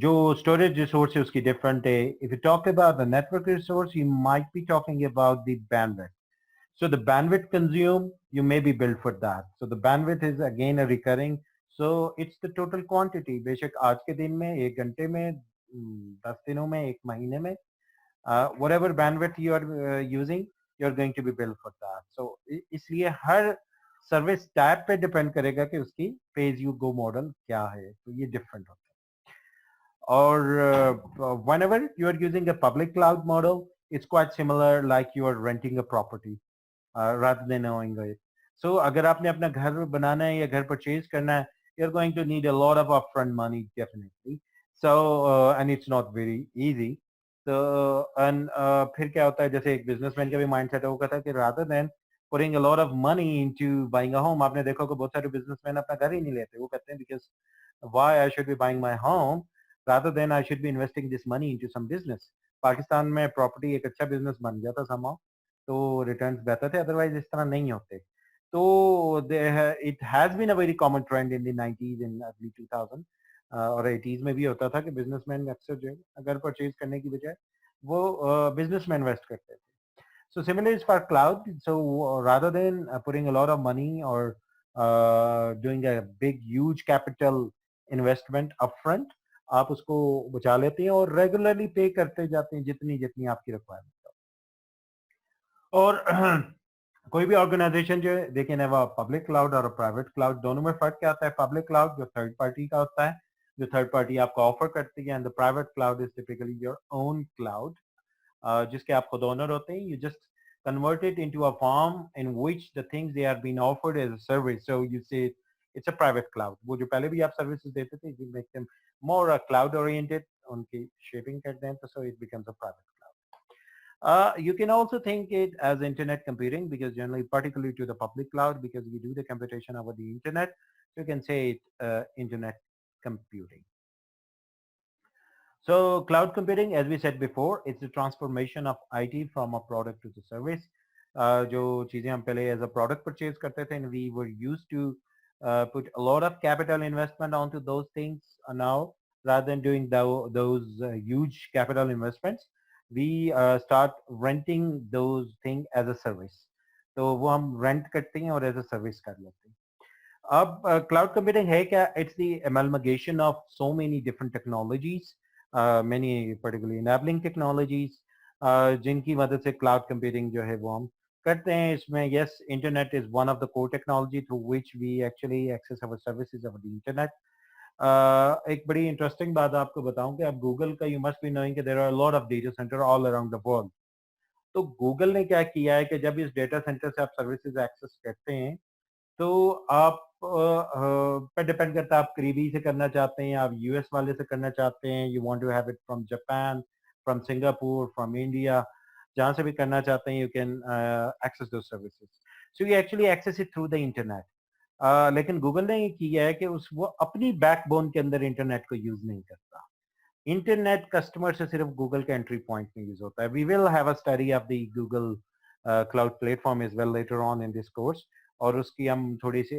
जो storage resource है उसकी different है. If you talk about the network resource, you might be talking about the bandwidth. So the bandwidth consumed, you may be billed for that. So the bandwidth is again a recurring. So it's the total quantity. बेशक आज के दिन में, एक घंटे में, 10 दिनों में, एक महीने में, whatever bandwidth you are using, you're going to be billed for that. So इसलिए हर सर्विस टाइप पे डिपेंड करेगा कि उसकी पे एज यू गो मॉडल क्या है, तो ये डिफरेंट होता है. Or whenever you are using a public cloud model, it's quite similar like you are renting a property rather than owning it. So अगर आपने अपना घर बनाना है या घर परचेज करना है, you're going to need a lot of upfront money definitely. So and it's not very easy. So and फिर क्या होता है, जैसे एक बिजनेसमैन का भी माइंडसेट होगा था कि rather than putting a lot of money into buying a home, आपने देखा कि बहुत सारे बिजनेसमैन अपना घर ही नहीं लेते, वो कहते हैं because why I should be buying my home rather than I should be investing this money into some business. Pakistan में प्रॉपर्टी एक अच्छा बिजनेस बन गया था somehow, तो रिटर्न्स बेहतर थे, अदरवाइज इस तरह नहीं होते. तो it has been a very common trend in the 90s in early 2000 और 80s में भी होता था कि बिजनेसमैन अक्सर जो है अगर परचेज करने की बजाय वो बिजनेस में इन्वेस्ट करते थे. So similar is for cloud. So rather than putting a lot of money or doing a big huge capital investment upfront, आप उसको बचा लेते हैं और रेगुलरली पे करते जाते हैं जितनी जितनी आपकी रिक्वायरमेंट. और कोई भी ऑर्गेनाइजेशन जो है, they can have a public cloud और प्राइवेट क्लाउड. दोनों में फर्क क्या आता है? पब्लिक क्लाउड जो थर्ड पार्टी का होता है, जो थर्ड पार्टी आपको ऑफर करती है, and the private cloud is typically your own cloud, जिसके आप खुद ओनर होते हैं. You just convert it into a form in which the things they are being offered as a service. So you say it's a private cloud. वो जो पहले भी आप सर्विसेज देते थे, you make them more cloud oriented, उनकी shaping करते हैं, तो so it becomes a private cloud. You can also think it as internet computing, because generally, particularly to the public cloud, because we do the computation over the internet, so you can say it internet computing. So cloud computing, as we said before, it's the transformation of IT from a product to the service. जो चीजें हम पहले as a product purchase करते थे, and we were used to put a lot of capital investment onto those things. Now, rather than doing those huge capital investments, we start renting those things as a service. तो वो हम rent करते हैं और as a service कर लेते हैं. अब cloud computing है क्या? It's the amalgamation of so many different technologies. Many particularly enabling technologies जिनकी मदद से cloud computing जो है वो हम करते हैं. इसमें yes, internet is one of the core technology through which we actually access our services over the internet. एक बड़ी interesting बात आपको बताऊं कि आप Google का you must be knowing कि there are a lot of data center all around the world. तो Google ने क्या किया है कि जब इस data center से आप services access करते हैं, तो आप पे डिपेंड करता है आप करीबी से करना चाहते हैं, आप यूएस वाले से करना चाहते हैं, you want to have it from Japan, from Singapore, from India, जहां से भी करना चाहते हैं, you can access those services. So you actually access it through the internet. लेकिन गूगल ने ये किया है कि वो अपनी बैकबोन के अंदर इंटरनेट को यूज नहीं करता. इंटरनेट कस्टमर से सिर्फ गूगल के एंट्री पॉइंट में यूज होता है. We will have a study of the Google cloud platform is well later on in this course, और उसकी हम थोड़ी सी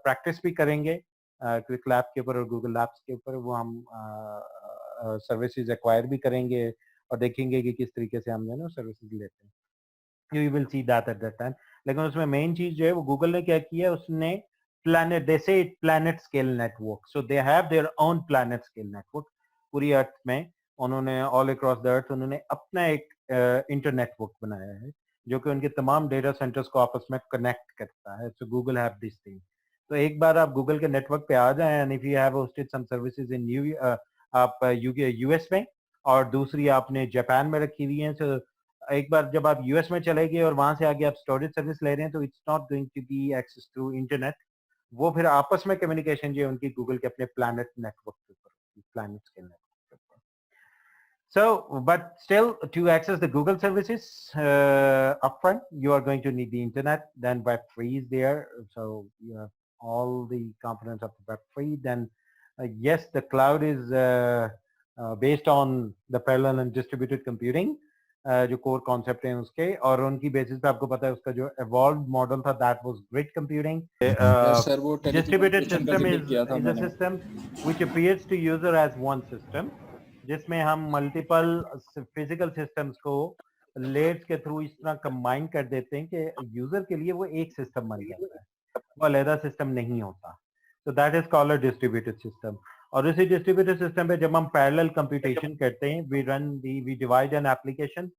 प्रैक्टिस भी करेंगे क्विक लैब के ऊपर और गूगल लैब्स के ऊपर. वो हम सर्विसेज एक्वायर भी करेंगे और देखेंगे कि किस तरीके से हम जो है ना सर्विसेज लेते हैं. You will see that at that time. लेकिन उसमें मेन चीज जो है वो गूगल ने क्या किया, उसने प्लैनेट, दे से planet scale network. So they have their own planet scale network. पूरी अर्थ में उन्होंने ऑल अक्रॉस द अर्थ उन्होंने अपना एक इंटरनेटवर्क बनाया है जो कि उनके तमाम डेटा सेंटर्स को आपस में कनेक्ट करता है. सो गूगल हैव दिस थिंग. तो एक बार आप गूगल के नेटवर्क पे आ जाएं, and if you have hosted some services in आप यूएस में, और दूसरी आपने जापान में रखी हुई है, तो एक बार जब आप यूएस में चले गए और वहां से आगे आप स्टोरेज सर्विस ले रहे हैं, तो it's not going to be access through internet. वो फिर आपस में कम्युनिकेशन जो है उनकी गूगल के अपने प्लैनेट नेटवर्क के ऊपर, planet scale network. So, but still, to access the Google services upfront, you are going to need the internet. Then Web3 is there, so you have all the components of Web3. Then, yes, the cloud is based on the parallel and distributed computing, जो core concept है उसके, और उनकी basis पे आपको पता है उसका जो evolved model था, that was grid computing. Sir वो Distributed telecommunication का system जिक्र किया था is a मैंने. system which appears to user as one system, जिसमें हम मल्टीपल फिजिकल सिस्टम्स को लेयर्स के थ्रू इस तरह कंबाइन कर देते हैं कि यूजर के लिए वो एक सिस्टम बन जाता है, वो अलग सिस्टम नहीं होता. सो that is called a distributed system. और इसी डिस्ट्रीब्यूटेड सिस्टम पे जब हम पैरेलल कंप्यूटेशन करते हैं, वी डिवाइड एन एप्लीकेशन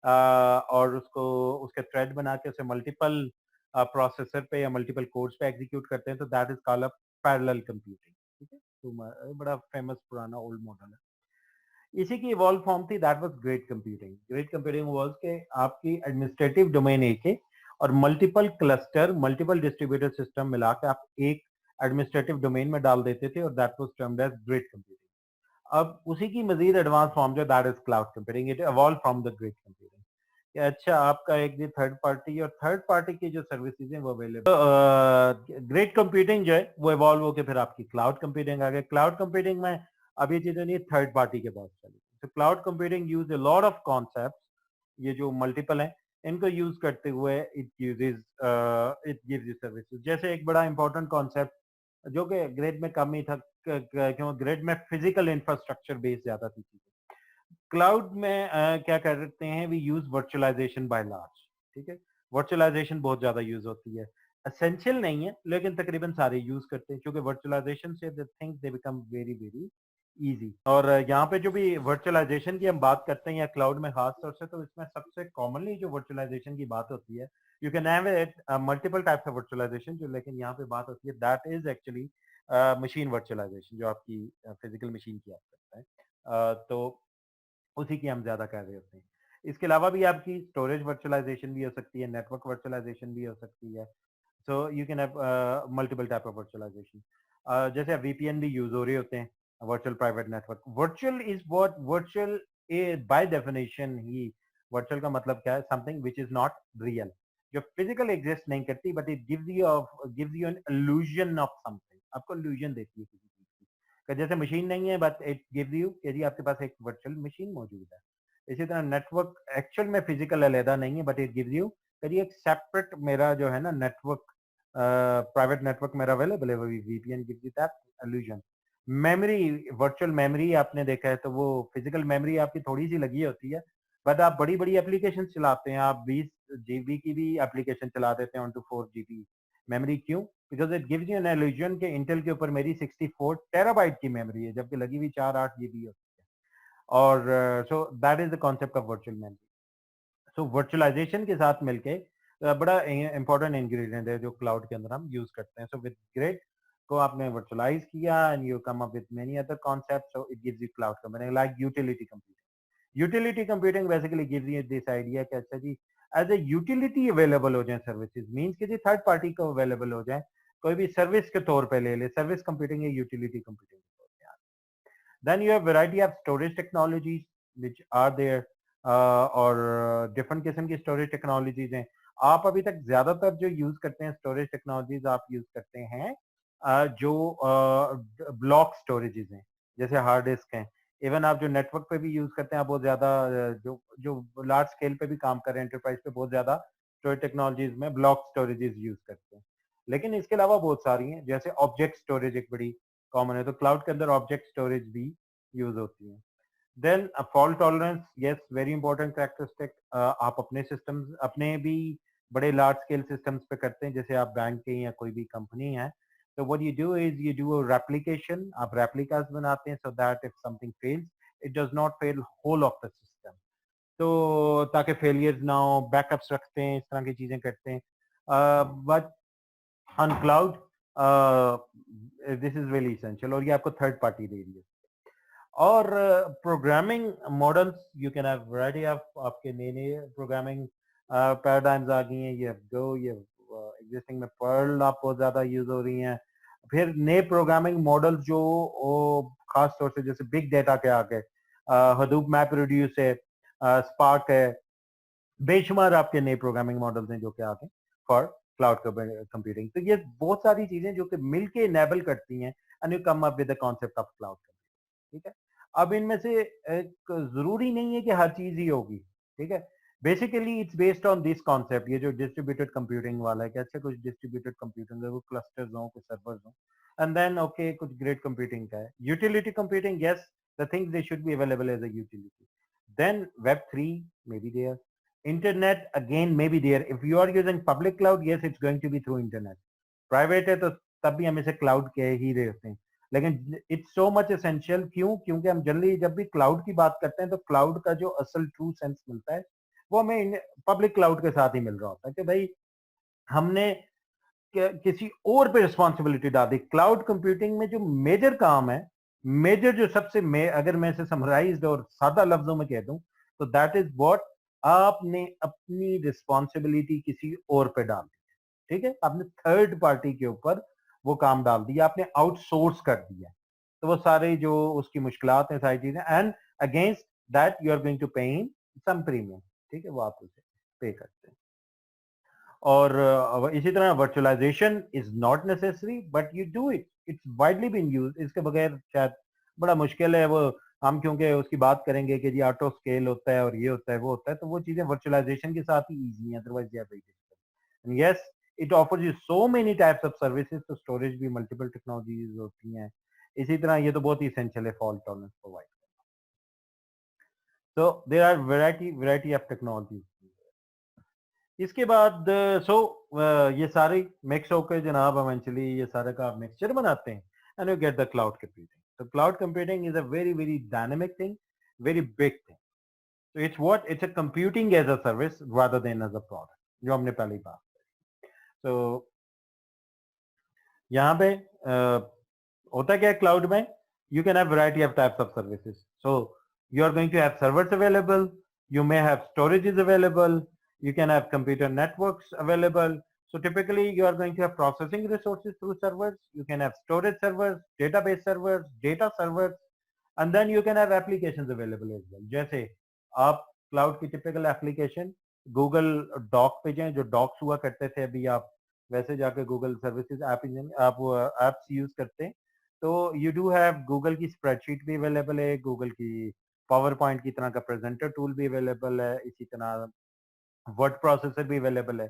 और उसको उसके थ्रेड बना के उसे मल्टीपल प्रोसेसर पे या मल्टीपल कोर्स पे एग्जीक्यूट करते हैं, तो that is called a parallel computing. ठीक है, तो बड़ा फेमस पुराना ओल्ड मॉडल है। इसी की इवॉल्व फॉर्म थी, that was great computing. Great computing was के आपकी एडमिनिस्ट्रेटिव डोमेन एक है और multiple cluster, multiple distributed system मिला के आप एक एडमिनिस्ट्रेटिव डोमेन में डाल देते थे और that was termed as great computing. अब उसी की मजीद एडवांस फॉर्म जो that is cloud computing, it evolve from the great computing. कि अच्छा आपका एक ये थर्ड पार्टी और थर्ड पार्टी की जो सर्विसेज हैं वो अवेलेबल, ग्रेट कंप्यूटिंग जो है वो इवॉल्व होकर फिर आपकी क्लाउड कंप्यूटिंग आ गई। क्लाउड कंप्यूटिंग में अभी चीजें नहीं, थर्ड पार्टी के पास चली। तो cloud computing use a lot of concept, ये जो मल्टीपल हैं इनको यूज करते हुए it uses it gives you services. जैसे एक बड़ा इंपॉर्टेंट कॉन्सेप्ट जो कि ग्रेड में कम ही था, क्यों ग्रेड में फिजिकल इंफ्रास्ट्रक्चर बेस ज्यादा थी चीजें। क्लाउड में क्या करते हैं, we use virtualization by large. ठीक है, वर्चुअलाइजेशन बहुत ज्यादा यूज होती है, एसेंशियल नहीं है लेकिन तकरीबन सारे यूज करते हैं, क्योंकि वर्चुअलाइजेशन से the things they become very very easy. और यहाँ पे जो भी वर्चुअलाइजेशन की हम बात करते हैं या क्लाउड में खास तौर से, तो इसमें सबसे कॉमनली जो वर्चुअलाइजेशन की बात होती है, you can have it multiple types of virtualization, जो लेकिन यहाँ पे बात होती है that is actually machine virtualization, जो आपकी फिजिकल मशीन की आप करते हैं। तो उसी की हम ज्यादा कर रहे होते हैं। इसके अलावा भी आपकी स्टोरेज वर्चुअलाइजेशन भी हो सकती है, नेटवर्क वर्चुअलाइजेशन भी हो सकती है। So you can have multiple type of virtualization. जैसे वीपीएन भी यूज हो रहे होते हैं, virtual private network. Virtual is what virtual by definition ही, वर्चुअल का मतलब क्या है, something which is not real, जो फिजिकल एग्जिस्ट नहीं करती, but it gives you an illusion of something, आपको इल्यूजन देती है किसी चीज की। जैसे मशीन नहीं है बट इट गिव्स यू, यदि आपके पास एक वर्चुअल मशीन मौजूद है। इसी तरह नेटवर्क एक्चुअल में फिजिकल अलहदा नहीं है, बट इट गिव्स यू, यदि एक सेपरेट मेरा जो है ना नेटवर्क, प्राइवेट नेटवर्क मेरा अवेलेबल है, VPN gives you that illusion. Memory, virtual memory आपने देखा है, तो वो फिजिकल मेमोरी आपकी थोड़ी सी लगी होती है, बट आप बड़ी बड़ी एप्लीकेशन चलाते हैं, आप 20 जीबी की भी एप्लीकेशन चला देते हैं ऑन टू 4 जीबी मेमोरी। क्यों? Because it gives you an illusion के इंटेल के ऊपर मेरी 64 टेराबाइट की मेमोरी है, जबकि लगी हुई 4-8 जीबी होती है। और so that is the concept of virtual memory. So virtualization के साथ मिलके बड़ा इंपॉर्टेंट इंग्रेडिएंट है जो क्लाउड के अंदर हम यूज करते हैं। सो विद ग्रेट को आपने वर्चुअलाइज किया and you come up with many other concepts, so it gives you cloud computing like utility computing. Utility computing basically gives you this idea कि अच्छा जी एज ए यूटिलिटी अवेलेबल हो जाए services, means कि जी third party को available हो जाए, कोई भी सर्विस के तौर पे ले ले, सर्विस कंप्यूटिंग या यूटिलिटी कंप्यूटिंग के तौर पे। Then you have variety of storage technologies which are there, और डिफरेंट किस्म की स्टोरेज टेक्नोलॉजीज हैं। आप अभी तक ज्यादातर जो यूज करते हैं स्टोरेज टेक्नोलॉजीज, आप यूज करते हैं जो ब्लॉक स्टोरेजेस हैं, जैसे हार्ड डिस्क हैं। इवन आप जो नेटवर्क पे भी यूज करते हैं, आप बहुत ज्यादा जो जो लार्ज स्केल पे भी काम कर रहे हैं एंटरप्राइज पे, बहुत ज्यादा स्टोरेज टेक्नोलॉजीज में ब्लॉक स्टोरेजेस यूज करते हैं। लेकिन इसके अलावा बहुत सारी हैं, जैसे ऑब्जेक्ट स्टोरेज एक बड़ी कॉमन है, तो क्लाउड के अंदर ऑब्जेक्ट स्टोरेज भी यूज होती है। Then fault tolerance, yes very important characteristic. आप अपने सिस्टम्स, अपने भी बड़े लार्ज स्केल सिस्टम्स पे करते हैं, जैसे आप बैंक के या कोई भी कंपनी है, तो what you do is you do a replication, आप रेप्लिकास बनाते हैं, so that if something fails it does not fail whole of the system, तो ताकि फेलियर्स ना हो, बैकअप्स रखते हैं, इस तरह की चीजें करते हैं। But on cloud this is really essential, और ये आपको थर्ड पार्टी दे रही है। और programming models, you can have variety of, आपके नए नए प्रोग्रामिंग पैराडाइम्स आ गई हैं, ये गो, ये एग्जिस्टिंग में पर्ल आप बहुत ज्यादा यूज हो रही हैं। फिर नए प्रोग्रामिंग मॉडल्स जो खास तौर से जैसे बिग डेटा के आगे, हडूप मैप रिड्यूस है, स्पार्क है, बेशुमार आपके नए प्रोग्रामिंग मॉडल्स हैं जो कि आते हैं फॉर क्लाउड कंप्यूटिंग। तो ये बहुत सारी चीजें जो कि मिलके इनेबल करती हैं and you come up with the concept of cloud. ठीक है, अब इनमें से एक जरूरी नहीं है कि हर चीज ही होगी। ठीक है, basically it's based on this concept, ये जो डिस्ट्रीब्यूटेड कंप्यूटिंग वाला है, कैसे कुछ डिस्ट्रीब्यूटेड कंप्यूटिंग है, वो क्लस्टर्स हों, कुछ सर्वर्स हों, एंड देन ओके कुछ ग्रेट कंप्यूटिंग का है। Utility computing, yes the things they should be available as a utility. Then web 3 may be there, internet again may be there, if you are using public cloud, yes it's going to be through internet, private है तो तब भी हम इसे cloud कह ही रहे होते हैं, लेकिन इट्स सो मच एसेंशियल। क्यों? क्योंकि हम जनरली जब भी क्लाउड की बात करते हैं तो क्लाउड का जो असल ट्रू सेंस मिलता है वो हमें पब्लिक क्लाउड के साथ ही मिल रहा होता है कि भाई हमने किसी और पे रिस्पॉन्सिबिलिटी डाल दी। क्लाउड कंप्यूटिंग में जो मेजर काम है, मेजर जो सबसे अगर मैं इसे समराइज्ड और सादा लफ्जों में कह दूं तो दैट इज व्हाट, आपने अपनी रिस्पॉन्सिबिलिटी किसी और पे डाल दी। ठीक है, आपने थर्ड पार्टी के ऊपर वो काम डाल दिया, आपने आउटसोर्स कर दिया। तो वो सारे जो उसकी मुश्किलात हैं, सारी चीजें, and against that you are going to pay in some premium. ठीक है, वो आप उसे पे करते हैं। और इसी तरह virtualization is not necessary but you do it, it's widely been use. इसके बगैर शायद बड़ा मुश्किल है। वो हम क्योंकि उसकी बात करेंगे कि जी ऑटो स्केल होता है और ये होता है वो होता है, तो वो चीजें वर्चुअलाइजेशन के साथ ही इजी है, otherwise they are very difficult. And yes, it offers you so many types of services. तो स्टोरेज भी मल्टीपल टेक्नोलॉजीज होती हैं। इसी तरह ये तो बहुत ही इसेंशियल है फॉल्ट टॉलरेंस प्रोवाइड। तो there are variety of technologies. इसके बाद ये सारे मिक्स होकर जनाब इवेंचुअली ये सारे का मिक्सचर बनाते हैं and you get the cloud computing. तो cloud computing is a very very dynamic thing, very big thing. तो it's a computing as a service rather than as a product, जो हमने पहले ही बात करी। तो यहाँ पे होता क्या है क्लाउड में, you can have variety of types of services. So you are going to have servers available, you may have storages available, you can have computer networks available. So typically you are going to have processing resources through servers, you can have storage servers, database servers, data servers, and then you can have applications available as well. जैसे आप cloud की typical application Google dock पे जाएं, जो docs हुआ करते थे, अभी आप वैसे जाके गूगल सर्विसेज ऐप आप एप्स यूज करते हैं। तो यू डू हैव गूगल की स्प्रेडशीट भी अवेलेबल है, गूगल की पावर पॉइंट की तरह का प्रेजेंटर टूल भी अवेलेबल है, इसी तरह वर्ड प्रोसेसर भी अवेलेबल है।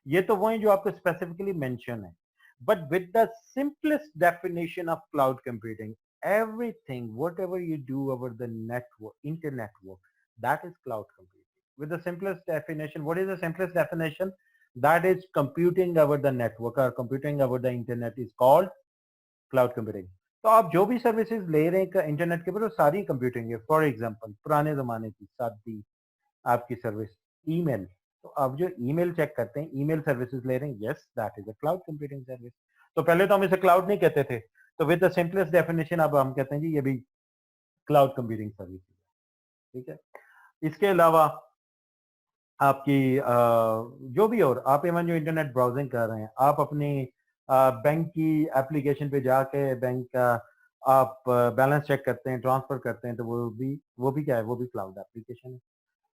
ये तो वो है जो आपको स्पेसिफिकली मेंशन है। But with the simplest definition of cloud computing, everything whatever you do over the network, internet work, that is cloud computing with the simplest definition. What is the simplest definition? That is computing over the network or computing over the internet is called cloud computing. तो आप जो भी services ले रहे हैं internet के ऊपर, वो सारी कंप्यूटिंग है। फॉर एग्जांपल पुराने जमाने की सादी आपकी सर्विस ईमेल, तो आप जो ईमेल चेक करते हैं, ईमेल सर्विसेज ले रहे हैं, yes that is a cloud computing service. तो पहले तो हम इसे क्लाउड नहीं कहते थे, तो विद द सिंपलेस्ट डेफिनेशन अब हम कहते हैं जी ये भी क्लाउड कंप्यूटिंग सर्विस है। ठीक है, इसके अलावा आपकी जो भी और आप इवन जो इंटरनेट ब्राउजिंग कर रहे हैं, आप अपनी बैंक की एप्लीकेशन पे जाके बैंक का आप बैलेंस चेक करते हैं, ट्रांसफर करते हैं, तो वो भी क्या है, वो भी क्लाउड एप्लीकेशन है।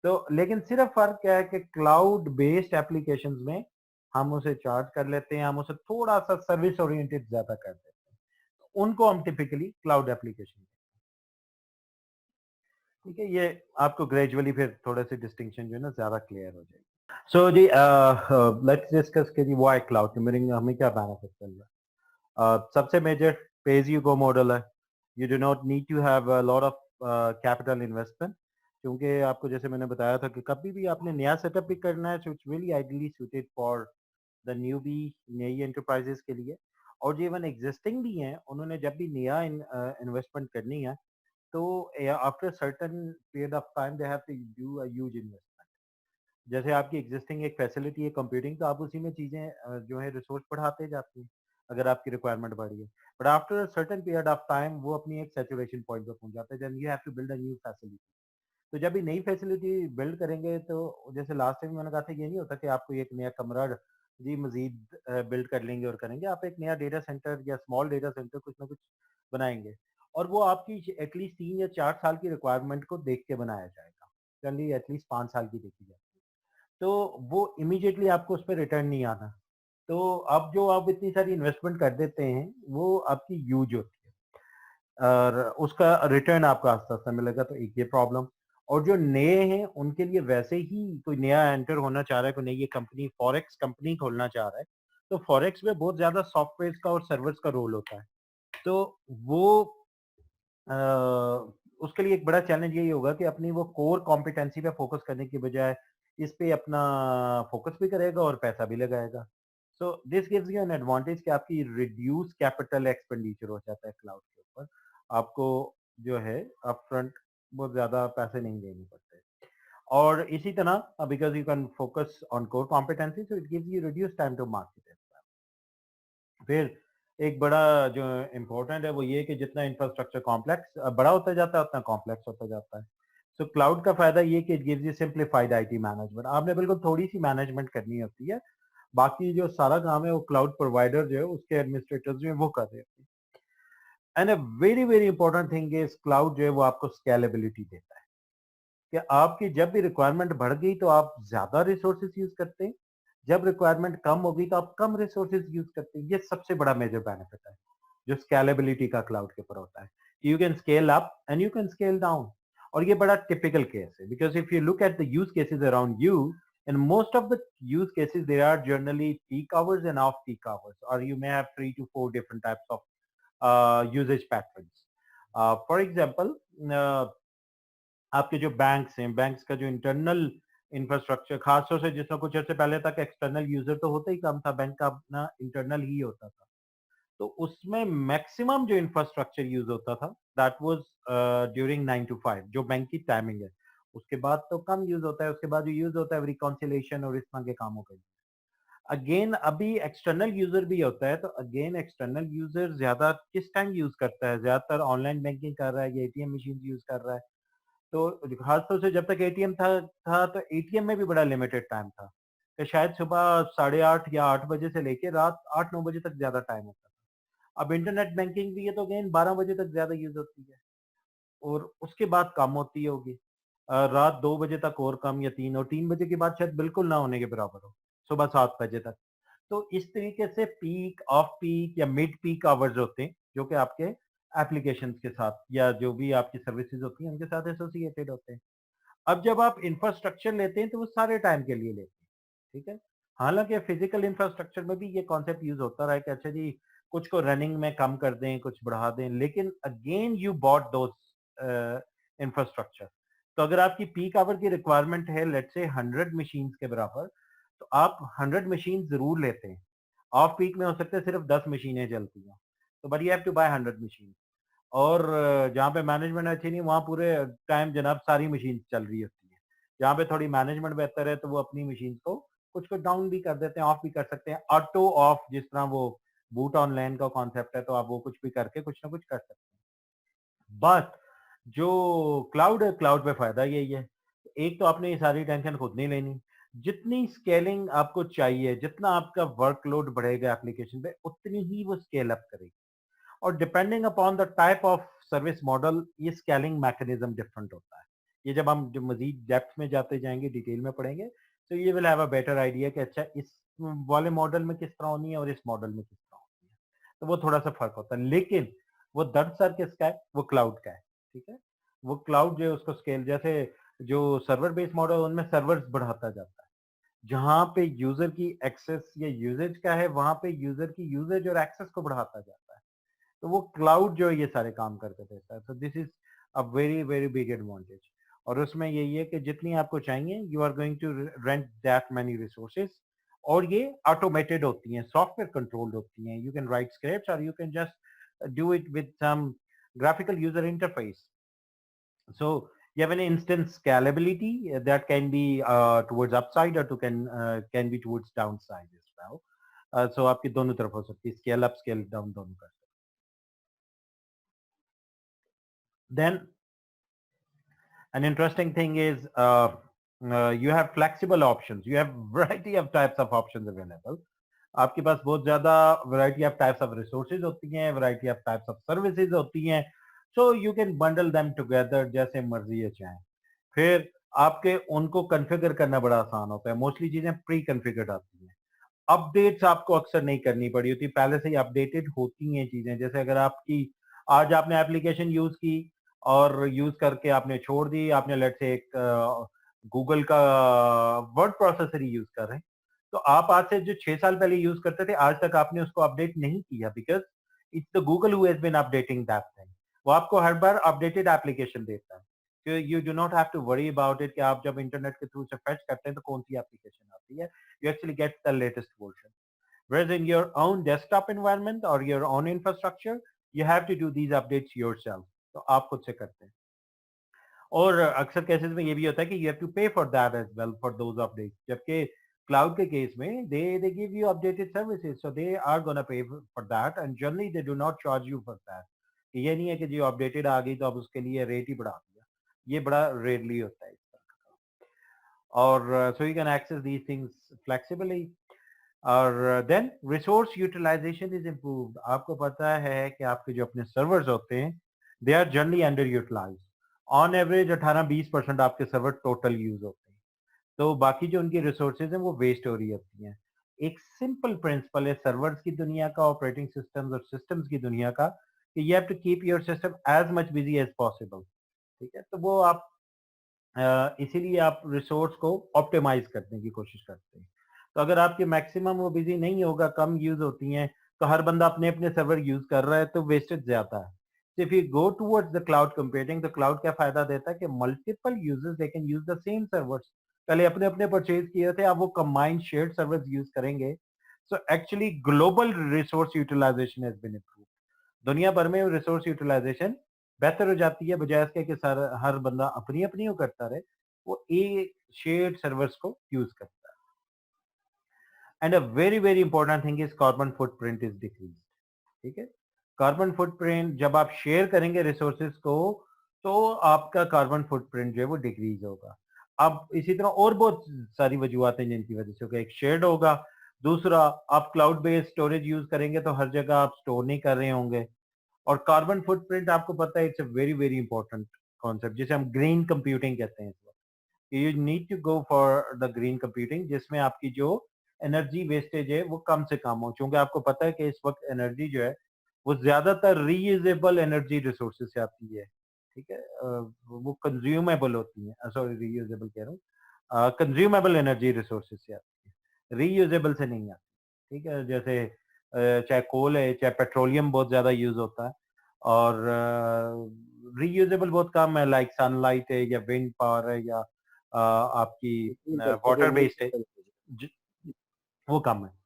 तो लेकिन सिर्फ फर्क क्या है कि क्लाउड बेस्ड एप्लीकेशंस में हम उसे चार्ज कर लेते हैं, हम उसे थोड़ा सा सर्विस ओरिएंटेड ज्यादा कर देते हैं, उनको हम टिपिकली क्लाउड एप्लीकेशन। ठीक है, ये आपको ग्रेजुअली फिर थोड़े से डिस्टिंक्शन जो है ना ज्यादा क्लियर हो जाएगी। सो जी लेट्स डिस्कस कि जी व्हाई क्लाउड कंप्यूटिंग हमें क्या बेनिफिट मिल रहा है। सबसे major pay as you go model है। You do not need to have a lot of capital investment, क्योंकि आपको जैसे मैंने बताया था कि कभी भी आपने नया सेटअप भी करना है, so it's really ideally suited for the newbie, नई एंटरप्राइजेस के लिए। और जो इवन एग्जिस्टिंग भी हैं, उन्होंने जब भी नया इन्वेस्टमेंट करनी है, तो after certain period of time they have to do a huge investment. जैसे आपकी एग्जिस्टिंग एक फैसिलिटी है कंप्यूटिंग, तो आप उसी में चीजें जो है रिसोर्स बढ़ाते जाते हैं अगर आपकी रिक्वायरमेंट बढ़ी है। But after certain period of time वो अपनी एक सैचुरेशन पॉइंट पर पहुंच जाता है, then you have to build a new facility. तो जब भी नई फैसिलिटी बिल्ड करेंगे, तो जैसे लास्ट टाइम मैंने कहा था, ये नहीं होता कि आपको एक नया कमरा जी मजीद बिल्ड कर लेंगे और करेंगे। आप एक नया डेटा सेंटर या स्मॉल डेटा सेंटर कुछ ना कुछ बनाएंगे, और वो आपकी एटलीस्ट 3 या 4 साल की रिक्वायरमेंट को देख के बनाया जाएगा, चलिए एटलीस्ट 5 साल की देखी जाए, तो वो इमीडिएटली आपको उस पर रिटर्न नहीं आना। तो अब जो आप इतनी सारी इन्वेस्टमेंट कर देते हैं, वो आपकी यूज होती है और उसका रिटर्न आपको आस्ते आस्ते मिलेगा। तो एक ये प्रॉब्लम। और जो नए हैं उनके लिए वैसे ही कोई नया एंटर होना चाह रहा है, कोई नई ये कंपनी फॉरेक्स कंपनी खोलना चाह रहा है, तो फॉरेक्स में बहुत ज्यादा सॉफ्टवेयर का और सर्वर्स का रोल होता है। तो वो अ, उसके लिए एक बड़ा चैलेंज यही होगा कि अपनी वो कोर कॉम्पिटेंसी पे फोकस करने की बजाय इस पे अपना फोकस भी करेगा और पैसा भी लगाएगा। So this gives you an advantage कि आपकी रिड्यूस कैपिटल एक्सपेंडिचर हो जाता है क्लाउड के ऊपर। आपको जो है अपफ्रंट बहुत ज्यादा पैसे नहीं देने पड़ते। और इसी तरह because you can focus on core competency so it gives you reduce time to market. फिर एक बड़ा जो इम्पोर्टेंट है वो ये कि जितना इंफ्रास्ट्रक्चर कॉम्प्लेक्स बड़ा होता जाता है उतना कॉम्प्लेक्स होता जाता है। सो क्लाउड का फायदा ये कि it gives you simplified IT management. आपने बिल्कुल थोड़ी सी मैनेजमेंट करनी होती है, बाकी जो सारा काम है वो क्लाउड प्रोवाइडर जो है उसके एडमिनिस्ट्रेटर्स जो है वो कर रहे हैं। And a very very important thing is cloud जो है वो आपको स्केलेबिलिटी देता है कि आपकी जब भी रिक्वायरमेंट बढ़ गई तो आप ज्यादा रिसोर्सेज यूज करते हैं, जब रिक्वायरमेंट कम होगी तो आप कम रिसोर्सेज यूज करते हैं। ये सबसे बड़ा मेजर बेनिफिट है जो स्केलेबिलिटी का क्लाउड के ऊपर होता है। You can scale up and you can scale down. और ये बड़ा टिपिकल केस है because if you look at the use cases around you, in most of the use cases there are generally peak hours and off peak hours, or you may have 3 to 4 different types of usage patterns. For example, uh, आपके जो banks हैं, banks का जो internal infrastructure खासतौर से जिसमें कुछ अर्से पहले तक एक्सटर्नल यूजर तो होता ही कम था, बैंक का अपना इंटरनल ही होता था। तो उसमें मैक्सिमम जो इंफ्रास्ट्रक्चर यूज होता था दैट वाज ड्यूरिंग 9 to 5 जो बैंक की टाइमिंग है। उसके बाद तो कम यूज होता है, उसके बाद जो यूज होता है रिकॉन्सिलेशन और इस तरह के कामों के लिए। अगेन अभी एक्सटर्नल यूजर भी होता है, तो अगेन एक्सटर्नल यूजर ज्यादा किस टाइम यूज करता है, ज्यादातर ऑनलाइन बैंकिंग कर रहा है या एटीएम मशीन यूज कर रहा है। तो खासतौर से जब तक एटीएम था तो एटीएम में भी बड़ा लिमिटेड टाइम था कि शायद सुबह 8:30 या 8 बजे से लेके रात 8-9 बजे तक ज्यादा टाइम होता था। अब इंटरनेट बैंकिंग भी है तो अगेन 12 बजे तक ज्यादा यूज होती है और उसके बाद कम होती होगी। रात 2 बजे तक और कम या 3, और 3 बजे के बाद शायद बिल्कुल ना होने के बराबर हो, सुबह 7 बजे तक। तो इस तरीके से पीक, ऑफ पीक या मिड पीक आवर्स होते हैं जो कि आपके एप्लीकेशंस के साथ या जो भी आपकी सर्विसेज होती हैं उनके साथ एसोसिएटेड होते हैं। अब जब आप इंफ्रास्ट्रक्चर लेते हैं तो वो सारे टाइम के लिए लेते हैं, ठीक है। हालांकि फिजिकल इंफ्रास्ट्रक्चर में भी ये कॉन्सेप्ट यूज होता रहा है कि अच्छा जी कुछ को रनिंग में कम कर दें, कुछ बढ़ा दें, लेकिन again you bought those infrastructure. तो अगर आपकी पीक आवर की रिक्वायरमेंट है लेट्स से 100 मशीन्स के बराबर, तो आप 100 मशीन जरूर लेते हैं। ऑफ पीक में हो सकता है सिर्फ 10 मशीनें चलती हैं, तो but you have to buy 100 machine. और जहाँ पे मैनेजमेंट अच्छी नहीं वहाँ पूरे टाइम जनाब सारी मशीन चल रही होती है। जहाँ पे थोड़ी मैनेजमेंट बेहतर है तो वो अपनी मशीन को कुछ को डाउन भी कर देते हैं, ऑफ भी कर सकते हैं, ऑटो ऑफ जिस तरह वो बूट ऑनलाइन का कॉन्सेप्ट है, तो आप वो कुछ भी करके कुछ ना कुछ कर सकते हैं। बट जो क्लाउड है, क्लाउड पे फायदा यही है, एक तो आपने ये सारी टेंशन खुद नहीं लेनी। जितनी स्केलिंग आपको चाहिए, जितना आपका वर्कलोड बढ़ेगा एप्लीकेशन पे उतनी ही वो स्केल अप करेगी। और depending upon the type of service model ये स्केलिंग मैकेनिज्म डिफरेंट होता है। ये जब हम जो मजीद डेप्थ में जाते जाएंगे, डिटेल में पढ़ेंगे, तो ये will have a better idea कि अच्छा इस वाले मॉडल में किस तरह होनी है और इस मॉडल में किस तरह होनी है। तो वो थोड़ा सा फर्क होता है, लेकिन वो दर्द सर किसका है, वो क्लाउड का है, ठीक है। वो क्लाउड जो है उसको स्केल जैसे जो सर्वर बेस्ड मॉडल उनमें सर्वर्स बढ़ाता जाता है, जहां पे यूजर की एक्सेस या यूजेज का है वहां पे यूजर की यूजेज और एक्सेस को बढ़ाता जाता है। तो वो क्लाउड जो है ये सारे काम करके देता है। तो this is a very very big advantage. और उसमें यही है कि जितनी आपको चाहिए you are going to rent that many resources, और ये ऑटोमेटेड होती हैं, सॉफ्टवेयर कंट्रोल्ड होती हैं। यू कैन राइट स्क्रिप्ट्स और you can just do it with some graphical user interface. So you have an instant scalability that can be towards upside or can be towards downside as well. So आपकी दोनों तरफ हो सकती है, scale up scale down दोनों कर सकते हैं। Then an interesting thing is you have flexible options. You have variety of types of options available. आपके पास बहुत ज्यादा variety of types of resources होती हैं, variety of types of services होती हैं। सो you can bundle them together जैसे मर्जी है चाहें। फिर आपके उनको कॉन्फ़िगर करना बड़ा आसान होता है, मोस्टली चीजें प्री कॉन्फ़िगर्ड आती हैं। अपडेट्स आपको अक्सर नहीं करनी पड़ी होती, पहले से ही अपडेटेड होती हैं चीजें। जैसे अगर आपकी आज आपने एप्लीकेशन यूज की और यूज करके आपने छोड़ दी, आपने लेट से एक गूगल का वर्ड प्रोसेसर ही यूज कर रहे हैं, तो आप आज से जो 6 साल पहले यूज करते थे आज तक आपने उसको अपडेट नहीं किया, because it's the Google who has been updating that thing. वो आपको हर बार अपडेटेड एप्लीकेशन देता है, तो you do not have to worry about it कि आप जब इंटरनेट के थ्रू से फेच करते हैं तो कौन सी एप्लीकेशन आती है। You actually get the latest version. Whereas in your own desktop environment or your own infrastructure, you have to do these updates yourself. तो आप खुद से करते हैं। और अक्सर केसेस में ये भी होता है कि you have to pay for that as well for those updates, जबकि क्लाउड के केस में they give you updated services, so they are gonna pay for that and generally they do not charge you for that. ये नहीं है कि जो updated आ गई तो अब उसके लिए रेट ही बढ़ा दिया, ये बड़ा रेयरली होता है इस तरह का। और so you can access these things flexibly. और then resource utilisation is improved. आपको पता है कि आपके जो अपने सर्वर्स होते हैं they are generally under utilized. On average 18-20% आपके सर्वर टोटल यूज होते हैं, तो बाकी जो उनकी रिसोर्सेज हैं वो वेस्ट हो रही होती हैं। एक सिंपल प्रिंसिपल है सर्वर्स की दुनिया का, ऑपरेटिंग सिस्टम्स और सिस्टम्स की दुनिया का, कि you have to keep your system as much busy as possible. ठीक है, तो वो आप इसीलिए आप रिसोर्स को ऑप्टिमाइज करने की कोशिश करते हैं। तो अगर आपके मैक्सिमम वो बिजी नहीं होगा, कम यूज होती हैं, तो हर बंदा अपने अपने सर्वर यूज कर रहा है तो वेस्टेज ज्यादा है। If you go towards the cloud computing, तो क्लाउड क्या फायदा देता है कि multiple users they can use the same servers. पहले अपने अपने परचेज किए थे, अब वो कंबाइंड शेयर्ड सर्वर्स यूज करेंगे। So actually global resource utilization has been improved. दुनिया भर में रिसोर्स यूटिलाइजेशन बेहतर हो जाती है, बजाय इसके कि हर बंदा अपनी अपनी वो करता रहे, वो एक शेयर्ड सर्वर्स को यूज करता है। And a very very important thing is carbon footprint is decrease. ठीक है, कार्बन फुटप्रिंट जब आप शेयर करेंगे रिसोर्सेज को, तो आपका कार्बन फुटप्रिंट जो है वो डिक्रीज होगा। अब इसी तरह और बहुत सारी वजूहत हैं जिनकी वजह से होगा। एक शेयर्ड होगा, दूसरा आप क्लाउड बेस्ड स्टोरेज यूज करेंगे तो हर जगह आप स्टोर नहीं कर रहे होंगे। और कार्बन फुटप्रिंट आपको पता है it's a very very important concept, जिसे हम ग्रीन कंप्यूटिंग कहते हैं। You need to go for the green computing, जिसमें आपकी जो एनर्जी वेस्टेज है वो कम से कम हो, क्योंकि आपको पता है कि इस वक्त एनर्जी जो है वो ज्यादातर रीयूजेबल एनर्जी रिसोर्सेज से आती है। ठीक है, वो कंज्यूमेबल होती है, सॉरी रीयूजेबल कह रहा हूँ, कंज्यूमेबल एनर्जी रिसोर्सेज से आती है, रीयूजेबल से नहीं आती। ठीक है, जैसे चाहे कोल है, चाहे पेट्रोलियम बहुत ज्यादा यूज होता है, और रीयूजेबल बहुत कम है, लाइक सनलाइट है या विंड पावर है या आपकी वाटर बेस्ड है, ज- वो कम है।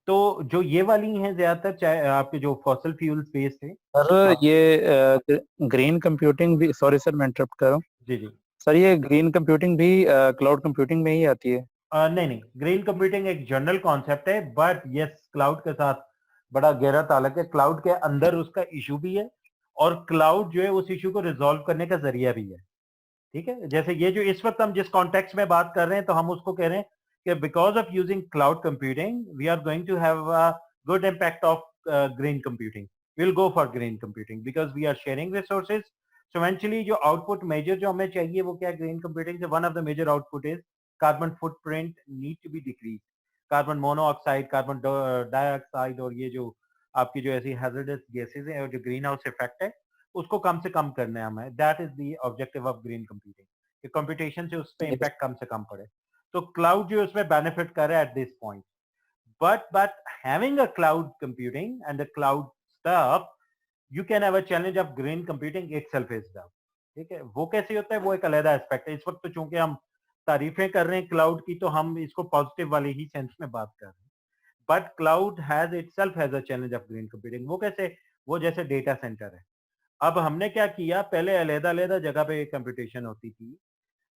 तो जो ये वाली हैं ज्यादातर, चाहे आपके जो फॉसिल फ्यूल्स बेस्ड है। सर आप ये ग्रीन कंप्यूटिंग भी, सॉरी सर मैं इंटरप्ट कर रहा हूँ। जी जी, सर ये ग्रीन कंप्यूटिंग भी क्लाउड कंप्यूटिंग में ही आती है? नहीं नहीं, ग्रीन कंप्यूटिंग एक जनरल कॉन्सेप्ट है, बट यस क्लाउड के साथ बड़ा गहरा ताल्लुक है। क्लाउड के अंदर उसका इशू भी है, और क्लाउड जो है उस इशू को रिजॉल्व करने का जरिया भी है। ठीक है, जैसे ये जो इस वक्त हम जिस कॉन्टेक्स्ट में बात कर रहे हैं, तो हम उसको कह रहे हैं कि because of using cloud computing we are going to have a good impact of green computing. Will go for green computing because we are sharing resources. So eventually जो आउटपुट मेजर जो हमें चाहिए वो क्या, ग्रीन कंप्यूटिंग से one of the major output is carbon footprint need to be decrease. Carbon monoxide, carbon dioxide, और ये जो आपकी जो ऐसी हैजर्डस गैसेज हैं और जो ग्रीन हाउस इफेक्ट है, उसको कम से कम करना है हमें। That is the objective of green computing, कि कंप्यूटेशन से उस पर Yes. इम्पैक्ट कम से कम पड़े। तो क्लाउड जो है उसमें बेनिफिट कर रहा है at this point. but having a cloud computing and a cloud stuff, you can have a challenge of green computing itself is down। ठीक है, वो कैसे होता है वो एक अलग एस्पेक्ट है। इस वक्त तो चूंकि हम तारीफें कर रहे हैं क्लाउड की, तो हम इसको पॉजिटिव वाली ही सेंस में बात कर रहे हैं। But cloud has itself has a challenge of green computing. वो कैसे, वो जैसे डेटा सेंटर है। अब हमने क्या किया, पहले अलग-अलग जगह पे कंप्यूटेशन होती थी,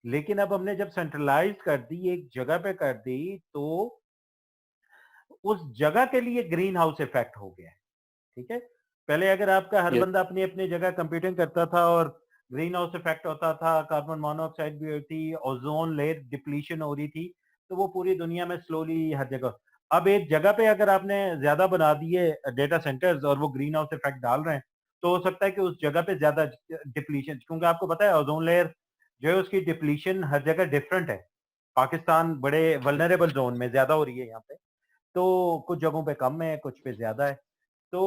लेकिन अब हमने जब सेंट्रलाइज कर दी, एक जगह पे कर दी, तो उस जगह के लिए ग्रीन हाउस इफेक्ट हो गया है। ठीक है, पहले अगर आपका हर Yes. बंदा अपनी अपनी जगह कंप्यूटिंग करता था और ग्रीन हाउस इफेक्ट होता था, कार्बन मोनोऑक्साइड भी होती, ओजोन लेयर डिप्लीशन हो रही थी, तो वो पूरी दुनिया में स्लोली हर जगह। अब एक जगह पे अगर आपने ज्यादा बना दिए डेटा सेंटर्स और वो ग्रीन हाउस इफेक्ट डाल रहे हैं, तो हो सकता है कि उस जगह पे ज्यादा डिप्लीशन, क्योंकि आपको पता है ओजोन लेयर जो है उसकी डिप्लीशन हर जगह डिफरेंट है। पाकिस्तान बड़े वल्नरेबल जोन में ज्यादा हो रही है यहाँ पे, तो कुछ जगहों पे कम है, कुछ पे ज्यादा है। तो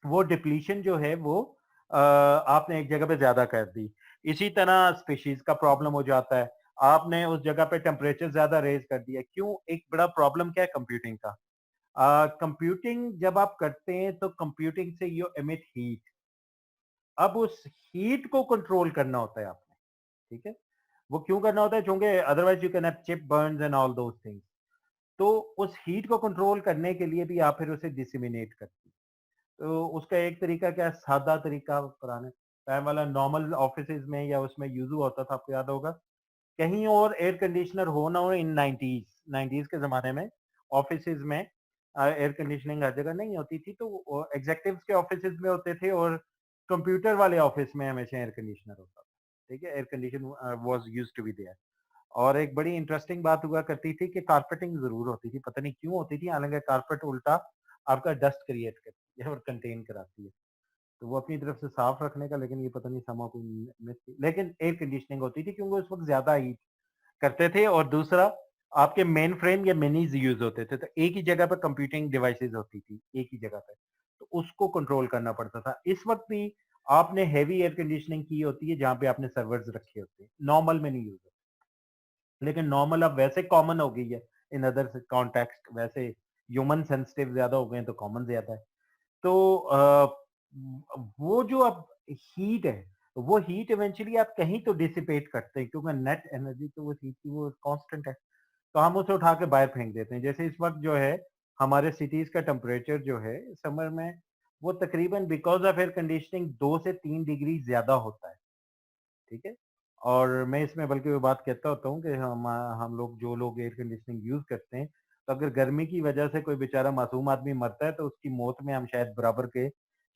वो डिप्लीशन जो है वो आपने एक जगह पे ज्यादा कर दी। इसी तरह स्पीशीज का प्रॉब्लम हो जाता है, आपने उस जगह पे टेम्परेचर ज्यादा रेज कर दिया। क्यों, एक बड़ा प्रॉब्लम क्या है कंप्यूटिंग का, कंप्यूटिंग जब आप करते हैं तो कंप्यूटिंग से यू एमिट हीट। अब उस हीट को कंट्रोल करना होता है आपने। ठीक है, वो क्यों करना होता है, क्योंकि otherwise you can have chip Burns and all those things. तो उस हीट को कंट्रोल करने के लिए भी आप फिर उसे डिसिमिनेट करते हैं। तो उसका एक तरीका क्या है, सादा तरीका पुराने, फैन वाला नॉर्मल ऑफिसेज में या उसमें यूज हुआ होता था, आपको याद होगा। कहीं और एयर कंडीशनर हो ना हो, इन 90s के ज़माने में ऑफिसेज में एयर कंडीशनिंग हर जगह नहीं होती थी, तो एग्जीक्यूटिव्स के ऑफिसेज में होते थे और कंप्यूटर वाले ऑफिस में हमेशा एयर कंडीशनर होता था। ठीक है, air condition was used to be there. और एक बड़ी इंटरेस्टिंग बात हुआ करती थी कि कारपेटिंग ज़रूर होती थी, पता नहीं क्यों होती थी, हालाँकि कारपेट उल्टा आपका डस्ट क्रिएट करती है और कंटेन कराती है। तो वो अपनी तरफ से साफ रखने का, लेकिन ये पता नहीं समा कोई मिस थी। लेकिन एयर कंडीशनिंग होती थी क्योंकि उस वक़्त ज़्यादा हीट करते थे। और दूसरा, आपके मेन फ्रेम या मिनीज़ यूज़ होते थे, तो एक ही जगह पे कंप्यूटिंग डिवाइसेज़ होती थी, एक ही जगह पे। तो उसको कंट्रोल करना पड़ता था। इस वक़्त भी आपने हेवी एयर कंडीशनिंग की होती है जहाँ पे आपने सर्वर्स रखे होते हैं, नॉर्मल में नहीं यूज़ होते। लेकिन नॉर्मल अब वैसे कॉमन हो गई है इन अदर कॉन्टेक्स्ट, वैसे ह्यूमन सेंसिटिव ज़्यादा हो गए हैं तो कॉमन ज़्यादा है। तो वो जो अब हीट है, वो हीट इवेंचुअली आप कहीं तो डिसिपेट करते हैं, क्योंकि नेट एनर्जी तो वो हीट की वो कांस्टेंट है, तो हम उसे उठा के बाहर फेंक देते हैं। जैसे इस वक्त जो है हमारे सिटीज का टेम्परेचर जो है समर में, वो तकरीबन बिकॉज ऑफ एयर कंडीशनिंग 2 से 3 डिग्री ज्यादा होता है। ठीक है, और मैं इसमें बल्कि वो बात कहता होता हूँ कि हम लोग जो लोग एयर कंडीशनिंग यूज करते हैं, तो अगर गर्मी की वजह से कोई बेचारा मासूम आदमी मरता है तो उसकी मौत में हम शायद बराबर के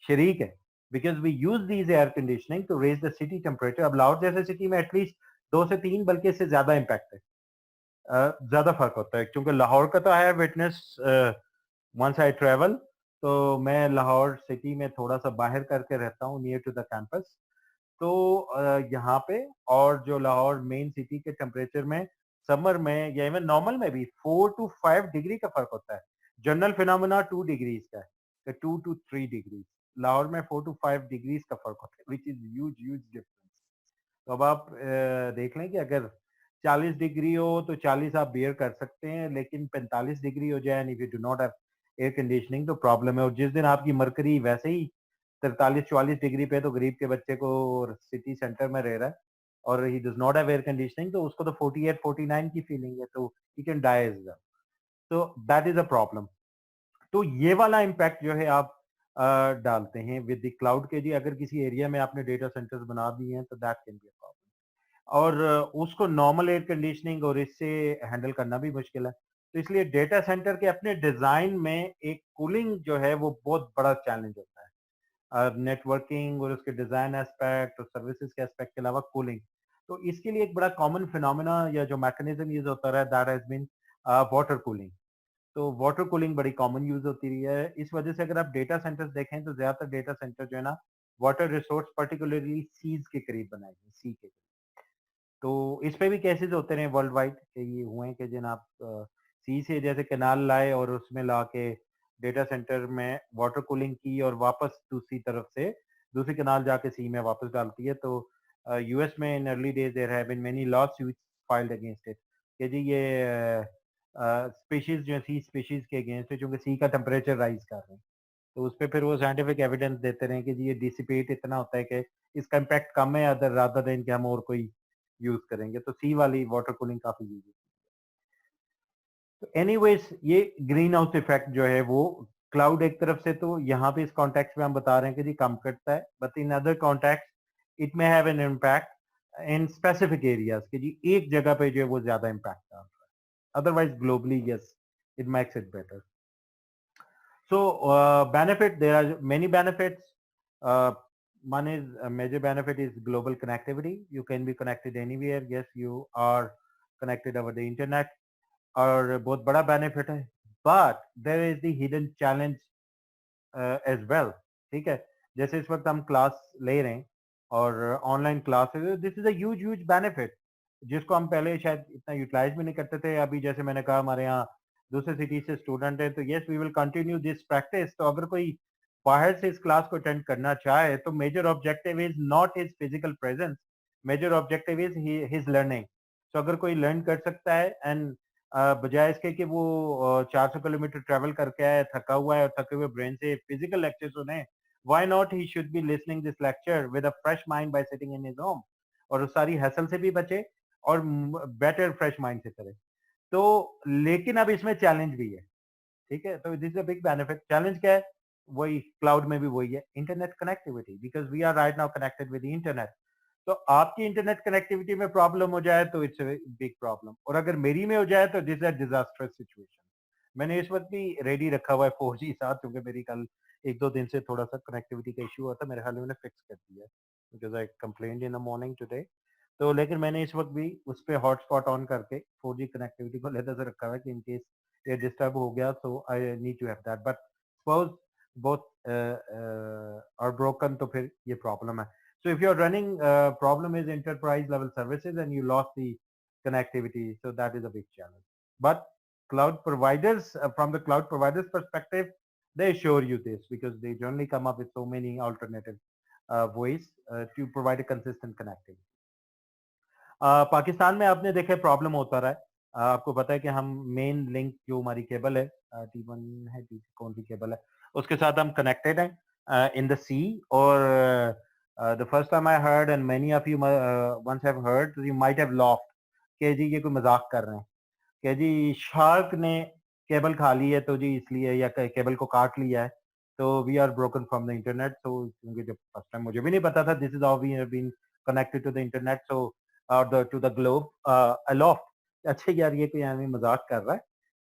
शरीक है, because we use these air conditioning to raise the city temperature. अब लाहौर जैसे सिटी में एटलीस्ट 2 से 3, बल्कि इससे ज्यादा इम्पैक्ट है, ज्यादा फर्क होता है, क्योंकि लाहौर का तो I have witness once I travel. तो मैं लाहौर सिटी में थोड़ा सा बाहर करके रहता हूँ, नियर टू द कैंपस। तो यहाँ पे और जो लाहौर मेन सिटी के टेम्परेचर में समर में या इवन नॉर्मल में भी 4 to 5 डिग्री का फर्क होता है। जनरल फिनोमेना 2 डिग्रीज का है, 2 to 3 डिग्री। लाहौर में 4 to 5 डिग्रीज का फर्क होता है, which is huge huge difference. तो अब आप देख लें कि अगर 40 डिग्री हो तो 40 आप बियर कर सकते हैं, लेकिन 45 डिग्री हो जाए, if you do not have air conditioning तो प्रॉब्लम है। और जिस दिन आपकी मरकरी वैसे ही 43-44 डिग्री पे, तो गरीब के बच्चे को सिटी सेंटर में रह रहा है और he does not have air conditioning, तो उसको तो 48-49 की फीलिंग है, तो he can die as well. तो दैट इज अ प्रॉब्लम। तो ये वाला इम्पैक्ट जो है आप डालते हैं विद द क्लाउड के जी। अगर किसी एरिया में आपने डेटा सेंटर्स बना दिए हैं तो that can be a problem. और उसको नॉर्मल एयर कंडीशनिंग और इससे हैंडल करना भी मुश्किल है। तो इसलिए डेटा सेंटर के अपने डिजाइन में एक कूलिंग जो है वो बहुत बड़ा चैलेंज होता है। नेटवर्किंग और उसके डिजाइन एस्पेक्ट और सर्विसेज के एस्पेक्ट के अलावा कूलिंग, तो इसके लिए एक बड़ा कॉमन फिनोमेना या जो मैकेनिज्म यूज होता रहा है, that has been water cooling. तो वाटर कूलिंग बड़ी कॉमन यूज होती रही है। इस वजह से अगर आप डेटा सेंटर्स देखें तो ज्यादातर डेटा सेंटर जो है ना, वाटर रिसोर्स पर्टिकुलरली सीज के करीब बनाए गए, सी के। तो इस पे भी केसेस होते रहे वर्ल्ड वाइड कि ये हुए हैं कि जिन आप सी से जैसे कैनाल लाए और उसमें ला के डेटा सेंटर में वाटर कूलिंग की और वापस दूसरी तरफ से दूसरी कैनाल जाके सी में वापस डालती है। तो यूएस में in early days there have been many law suits filed against it कि जी ये स्पीशीज जो सी स्पीशीज के अगेंस्ट है, क्योंकि सी का टेम्परेचर राइज कर रहे हैं। तो उस पर फिर वो साइंटिफिक एविडेंस देते रहे कि जी ये डिसिपेट इतना होता है कि इसका इम्पैक्ट कम है अदर रादर देन कि हम और कोई यूज करेंगे। तो सी वाली वाटर कूलिंग काफी यूज होती है। तो एनीवेज ये ग्रीन हाउस इफेक्ट जो है वो क्लाउड एक तरफ से तो यहाँ पे इस कॉन्टेक्स्ट में हम बता रहे हैं कि जी कम करता है, but in other context it may have an impact in specific areas कि जी एक जगह पे जो है वो ज्यादा इम्पैक्ट डाल रहा है। Otherwise globally yes, it makes it better. So benefit, there are many benefits. One is a major benefit is global connectivity. You can be connected anywhere. Yes, you are connected over the internet. और बहुत बड़ा benefit है. But there is the hidden challenge as well. ठीक है, जैसे इस वक्त हम क्लास ले रहे हैं और online class, this is a huge huge benefit जिसको हम पहले शायद इतना यूटिलाइज भी नहीं करते थे। अभी जैसे मैंने कहा हमारे यहाँ दूसरे सिटी से स्टूडेंट है, तो yes we will continue this practice. तो अगर कोई बाहर से इस क्लास को अटेंड करना चाहे तो major objective is not his physical presence, major objective is his learning. तो अगर कोई लर्न कर सकता है एंड बजाय इसके कि वो 400 किलोमीटर ट्रेवल करके आए, थका हुआ है और थके हुए ब्रेन से फिजिकल लेक्चर सुने, why not he should be listening this lecture with a fresh mind bye sitting in his home, और उस सारी हसल से भी बचे और बेटर फ्रेश माइंड से करे। तो लेकिन अब इसमें चैलेंज भी है। ठीक है, तो this is a big benefit. Challenge क्या है? वही क्लाउड में भी वही है, internet connectivity, because we are right now connected with internet. तो आपकी इंटरनेट कनेक्टिविटी में प्रॉब्लम हो जाए तो इट्स बिग प्रॉब्लम, और अगर मेरी में हो जाए तो दिस इज डिजास्टर्स सिचुएशन। मैंने इस वक्त भी रेडी रखा हुआ है 4G साथ, क्योंकि मेरी कल 1-2 दिन से थोड़ा सा कनेक्टिविटी का इशू हुआ था, मेरे ख्याल में मैंने फिक्स कर दिया है, because I complained in the morning today. तो लेकिन मैंने इस वक्त भी उस पर हॉटस्पॉट ऑन करके 4G कनेक्टिविटी को लेकर से रखा हुआ है कि इन केस ये डिस्टर्ब हो गया तो I need to have that, but suppose both are broken तो फिर ये प्रॉब्लम है। So if you're running problem is enterprise level services and you lost the connectivity, so that is a big challenge. But cloud providers, from the cloud providers perspective, they assure you this because they generally come up with so many alternative ways to provide a consistent connectivity. Pakistan में आपने देखे problem होता रहा है। आपको पता है कि हम मेन लिंक जो हमारी केबल है T1 है, कौन सी केबल है, उसके साथ हम कनेक्टेड हैं इन द सी। और the first time I heard and many of you once have heard, you might have laughed कि जी ये कोई मजाक कर रहे हैं कि जी शार्क ने केबल खा ली है तो जी इसलिए, या केबल को काट लिया है तो we are broken from the internet. So क्योंकि जब फर्स्ट टाइम मुझे भी नहीं पता था, this is how we have been connected to the internet, so to the globe aloft. अच्छा यार ये कोई हमें मजाक कर रहा है,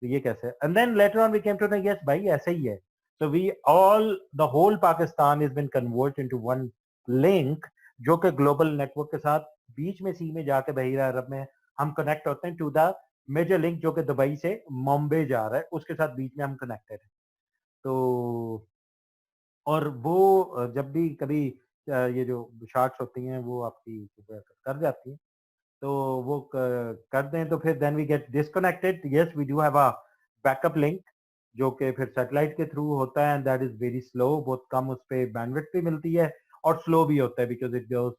तो ये कैसे? And then later on we came to know yes भाई ऐसे ही है। So we all the whole Pakistan is been convert into one link, जो कि ग्लोबल नेटवर्क के साथ बीच में सी में जाके बहिरा अरब में हम कनेक्ट होते हैं टू द मेजर लिंक, जो कि दुबई से मुंबई जा रहा है, उसके साथ बीच में हम कनेक्टेड हैं। तो और वो जब भी कभी ये जो शार्ट्स होती हैं वो आपकी कर जाती हैं, तो वो कर दें तो फिर then we get disconnected. Yes we do have a backup link जो कि फिर सैटेलाइट के थ्रू होता है and that is very slow, बहुत कम उस पर बैंडविड्थ भी मिलती है और स्लो भी होता है बिकॉज इट गोज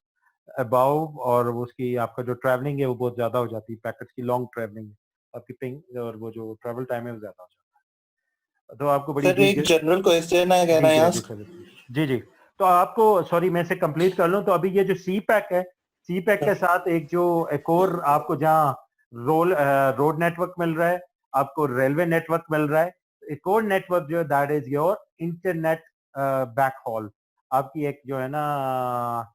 अबाउ, और उसकी आपका जो ट्रैवलिंग है वो बहुत ज्यादा हो जाती है, पैकेट्स की लॉन्ग ट्रैवलिंग आपकी पिंग और वो जो ट्रैवल टाइम है वो ज्यादा हो जाता है, तो आपको बड़ी सर एक जनरल क्वेश्चन है, कैन आई आस्क? जी जी। तो आपको सॉरी मैं से कंप्लीट कर लूं, तो अभी ये जो सी पैक है, सी पैक के साथ एक और आपको जहाँ रोड नेटवर्क मिल रहा है, आपको रेलवे नेटवर्क मिल रहा है, एक और नेटवर्क जो that is your internet backhaul. आपकी एक जो है ना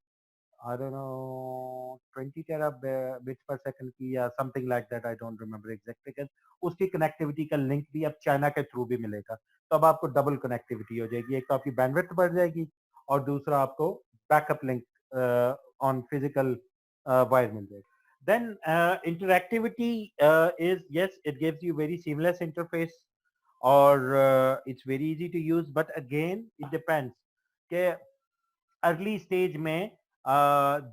I don't know 20 terabits per second की या something like that, I don't remember exactly, because उसकी कनेक्टिविटी का लिंक भी अब चाइना के थ्रू भी मिलेगा, तो अब आपको डबल कनेक्टिविटी हो जाएगी, एक तो आपकी बैंडविड्थ बढ़ जाएगी और दूसरा आपको backup link on physical wire मिल जाएगी। Then interactivity is yes, it gives you very seamless interface or it's very easy to use, but again it depends कि अर्ली स्टेज में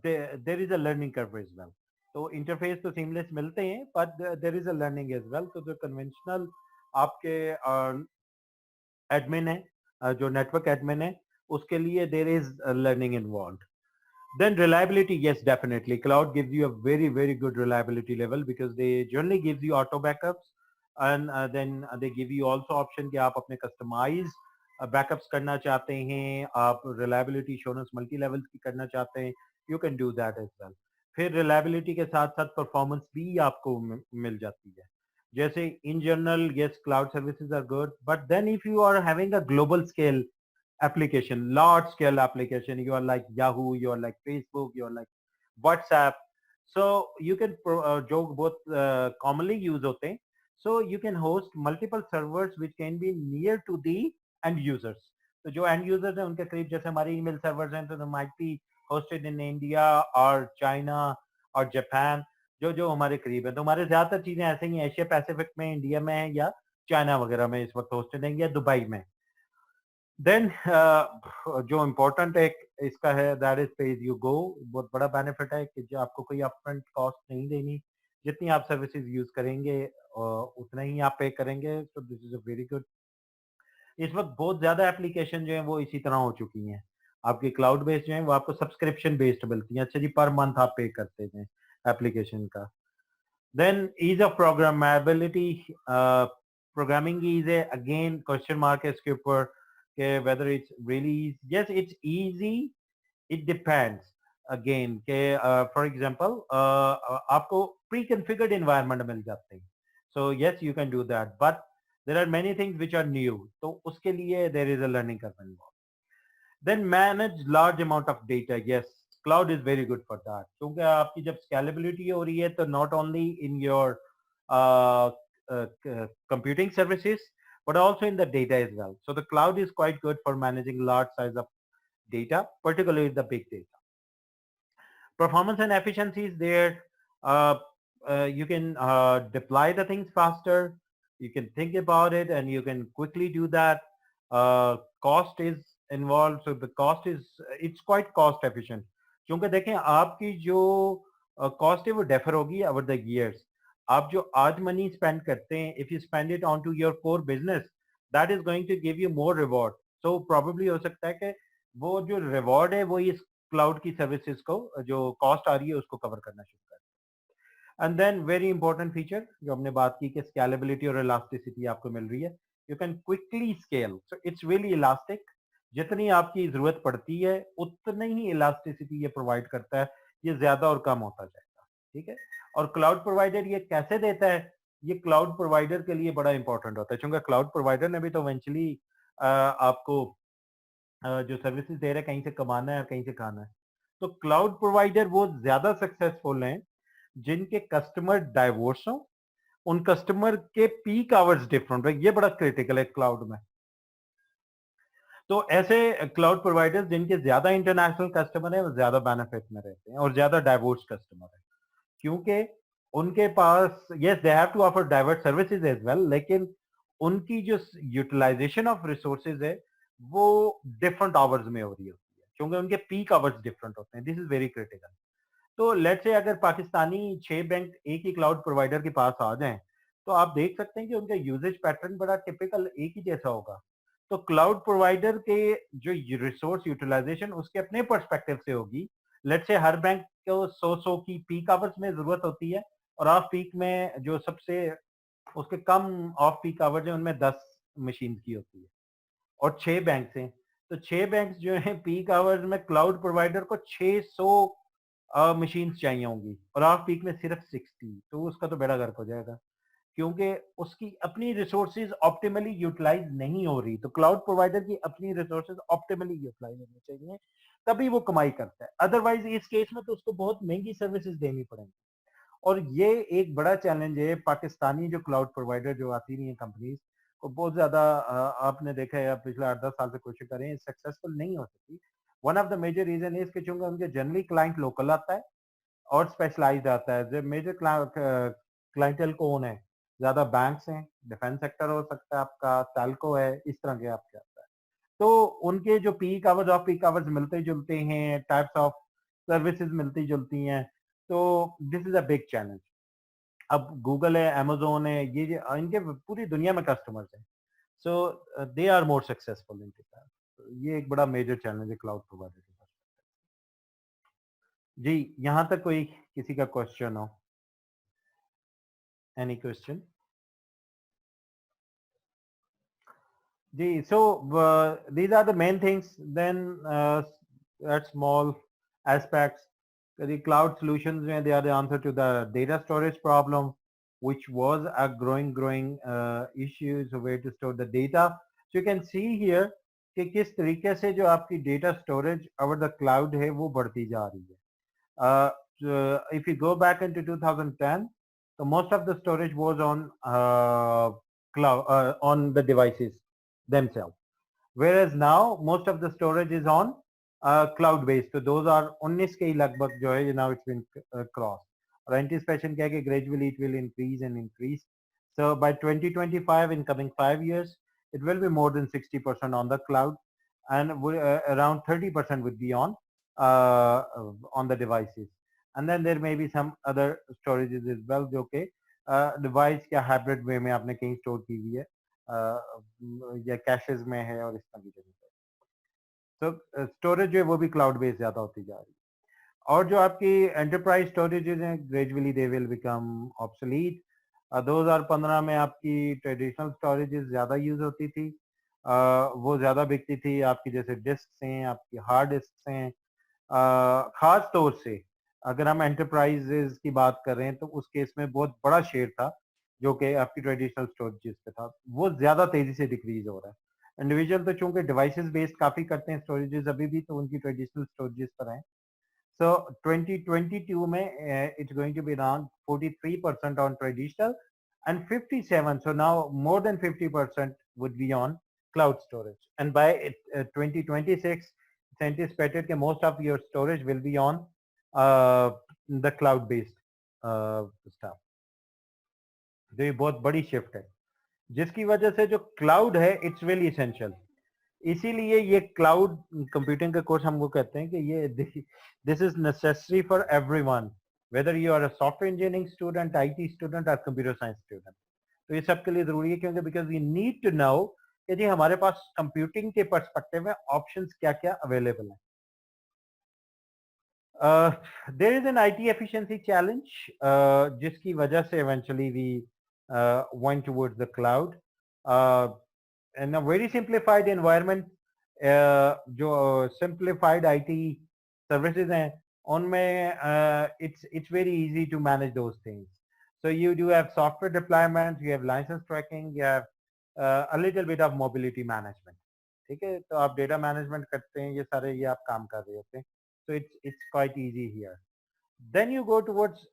there is a learning curve as well. तो interface तो seamless मिलते हैं but there is a learning as well. तो जो conventional आपके admin है, जो नेटवर्क एडमिन है, उसके लिए there is learning involve. Then reliability, yes, definitely. Cloud gives you a very, very good reliability level because they generally gives you auto backups, and then they give you also option कि आप अपने customize backups करना चाहते हैं, आप reliability assurance multi levels की करना चाहते हैं, you can do that as well. फिर reliability के साथ साथ performance भी आपको मिल जाती है। जैसे in general, yes, cloud services are good, but then if you are having a global scale application, large scale application, you are like Yahoo, you are like Facebook, you are like WhatsApp, so you can जो बहुत commonly use होते हैं, so you can host multiple servers which can be near to the end users. तो जो end users हैं उनके करीब, जैसे हमारे email servers हैं तो they might be hosted in India और China और Japan, जो जो हमारे करीब है। तो हमारे ज्यादातर चीजें ऐसे ही एशिया पैसिफिक में, इंडिया में है या चाइना वगैरह में इस वक्त होस्टेड हैं या दुबई में। देन जो इम्पोर्टेंट एक इसका है that is pay as you go. बहुत बड़ा बेनिफिट है कि जो आपको कोई अपफ्रंट कॉस्ट नहीं देनी, जितनी आप सर्विसेज यूज करेंगे उतना ही आप पे करेंगे। तो this is a very good. इस वक्त बहुत ज्यादा एप्लीकेशन जो है वो इसी तरह हो चुकी हैं, आपकी क्लाउड बेस्ड जो है वो आपको सब्सक्रिप्शन बेस्ड मिलती हैं। अच्छा जी, पर मंथ आप पे करते हैं एप्लीकेशन का। Then ease of programmability, programming ease है, अगेन क्वेश्चन मार्क है इसके ऊपर कि whether it's really easy. Yes, it's easy. It depends. Again, के for example, आपको pre-configured environment मिल जाते हैं. So yes, you can do that. But There are many things which are new. तो उसके लिए there is a learning curve involved. Then manage large amount of data. Yes, cloud is very good for that. क्योंकि आपकी जब scalability हो रही है तो not only in your uh, computing services but also in the data as well. So the cloud is quite good for managing large size of data, particularly the big data. Performance and efficiency is there. You can deploy the things faster. You can think about it and you can quickly do that. Cost is involved, so the cost is it's quite cost efficient. क्योंकि देखें आपकी जो cost है वो differ होगी over the years. आप जो आज money spend करते हैं, if you spend it onto your core business, that is going to give you more reward. So probably हो सकता है कि वो जो reward है वो इस क्लाउड की सर्विसेज को जो कॉस्ट आ रही है उसको कवर करना शुरू कर and then very important feature जो हमने बात की कि स्केलेबिलिटी और इलास्टिसिटी आपको मिल रही है you can quickly scale so it's really elastic जितनी आपकी जरूरत पड़ती है उतनी ही इलास्टिसिटी ये प्रोवाइड करता है ये ज्यादा और कम होता जाएगा ठीक है और क्लाउड प्रोवाइडर ये कैसे देता है ये क्लाउड प्रोवाइडर के लिए बड़ा इंपॉर्टेंट होता है क्योंकि क्लाउड प्रोवाइडर ने भी तो इवेंचुअली आपको जो सर्विसेज दे रहे हैं कहीं से कमाना है और कहीं से खाना है तो क्लाउड प्रोवाइडर वो ज्यादा सक्सेसफुल हैं जिनके कस्टमर डाइवोर्स हो उन कस्टमर के पीक आवर्स डिफरेंट है ये बड़ा क्रिटिकल है क्लाउड में तो ऐसे क्लाउड प्रोवाइडर्स जिनके ज्यादा इंटरनेशनल कस्टमर है वो ज्यादा बेनिफिट में रहते हैं और ज्यादा डाइवोर्स कस्टमर है क्योंकि उनके पास yes they have to offer diverse services as well लेकिन उनकी जो यूटिलाइजेशन ऑफ रिसोर्सेज है वो डिफरेंट आवर्स में हो रही होती है क्योंकि उनके पीक आवर्स डिफरेंट होते हैं दिस इज वेरी क्रिटिकल तो लेट्स से अगर पाकिस्तानी 6 बैंक एक ही क्लाउड प्रोवाइडर के पास आ जाएं तो आप देख सकते हैं कि उनका यूजेज पैटर्न बड़ा टिपिकल एक ही जैसा होगा तो क्लाउड प्रोवाइडर के जो रिसोर्स यूटिलाइजेशन उसके अपने पर्सपेक्टिव से होगी लेट्स से हर बैंक को 100 की पीक आवर्स में जरूरत होती है और ऑफ पीक में जो सबसे उसके कम ऑफ पीक आवर्स है उनमें 10 मशीन की होती है और 6 बैंक हैं तो 6 बैंक जो है पीक आवर्स में क्लाउड प्रोवाइडर को 600 मशीन चाहिए होंगी और ऑफ पीक में सिर्फ 60 तो उसका तो बेड़ा गर्क हो जाएगा क्योंकि उसकी अपनी रिसोर्सेज ऑप्टिमली यूटिलाइज नहीं हो रही तो क्लाउड प्रोवाइडर की अपनी रिसोर्सेज ऑप्टिमली यूटिलाइज होनी चाहिए तभी वो कमाई करता है अदरवाइज इस केस में तो उसको बहुत महंगी सर्विसेज देनी पड़ेंगी और ये एक बड़ा चैलेंज है पाकिस्तानी जो क्लाउड प्रोवाइडर जो आती रही है कंपनीज को बहुत ज्यादा आपने देखा है पिछले 8-10 साल से कोशिश करें सक्सेसफुल नहीं हो सकी one of the major reason is कि चूंकि उनके जनरली क्लाइंट लोकल आता है और स्पेशलाइज्ड आता है जो मेजर क्लाइंटल कौन है ज्यादा बैंक्स हैं डिफेंस सेक्टर हो सकता है आपका टेल्को है इस तरह के आपके आता है तो उनके जो peak hours off peak hours मिलते जुलते हैं टाइप्स ऑफ सर्विसेज मिलती जुलती हैं तो this is a big challenge अब गूगल है अमेजोन है ये इनके पूरी दुनिया में कस्टमर्स हैं so they are more successful in ये एक बड़ा मेजर चैलेंज है क्लाउड प्रोवाइडर के पास जी यहां तक कोई किसी का क्वेश्चन हो एनी क्वेश्चन जी so these are the main things then at small aspects the cloud solutions they are the answer to the data storage problem which was a growing issue so where to store the data so you can see here कि किस तरीके से जो आपकी data storage over the cloud है वो बढ़ती जा रही है if you go back into 2010 so most of the storage was on cloud on the devices themselves whereas now most of the storage is on cloud based so those are 19 के लगभग जो है now it's been crossed और anticipation क्या है कि gradually it will increase and increase so by 2025 in coming 5 years it will be more than 60% on the cloud and around 30% would be on the devices and then there may be some other storages as well जो कि device या hybrid वे में आपने कहीं store की हुई है या कैशेज में है और इस तरह की जगह पे तो स्टोरेज जो है वो भी क्लाउड बेस्ड ज्यादा होती जा रही है और जो आपकी एंटरप्राइज स्टोरेजेस हैं gradually they will become obsolete 2015 में आपकी ट्रेडिशनल स्टोरेजेस ज्यादा यूज होती थी वो ज्यादा बिकती थी आपकी जैसे डिस्क हैं आपकी हार्ड डिस्क हैं खास तौर से अगर हम एंटरप्राइजेस की बात कर रहे हैं तो उस केस में बहुत बड़ा शेयर था जो कि आपकी ट्रेडिशनल स्टोरेजेस पे था, वो ज्यादा तेजी से डिक्रीज हो रहा है। इंडिविजुअल तो चूंकि डिवाइसेस बेस्ड काफी करते हैं स्टोरेजेस अभी भी, तो उनकी ट्रेडिशनल स्टोरेजेस पर हैं। So 2022 में it's going to be around 43% on traditional and 57. So now more than 50% would be on cloud storage. And by 2026, it's anticipated that most of your storage will be on the cloud-based stuff. तो ये बहुत बड़ी shift है, जिसकी वजह से जो cloud है इट्स रियली इसेंशियल। इसीलिए ये क्लाउड कंप्यूटिंग का कोर्स हमको कहते हैं कि ये this is necessary for everyone, whether you are a software engineering student, IT student और कंप्यूटर साइंस स्टूडेंट। तो ये सबके लिए जरूरी है, क्योंकि because we need to know कि जी हमारे पास कंप्यूटिंग के पर्सपेक्टिव में ऑप्शंस क्या क्या अवेलेबल है। There is an IT efficiency challenge, जिसकी वजह से eventually we went towards the cloud. In a very simplified environment, जो simplified IT services हैं उनमें it's very easy to manage those things. So you do have software deployment, you have license tracking, you have a little bit of mobility management. ठीक है, तो आप data management करते हैं, ये सारे ये आप काम कर रहे होते हैं, so it's quite easy here. Then you go towards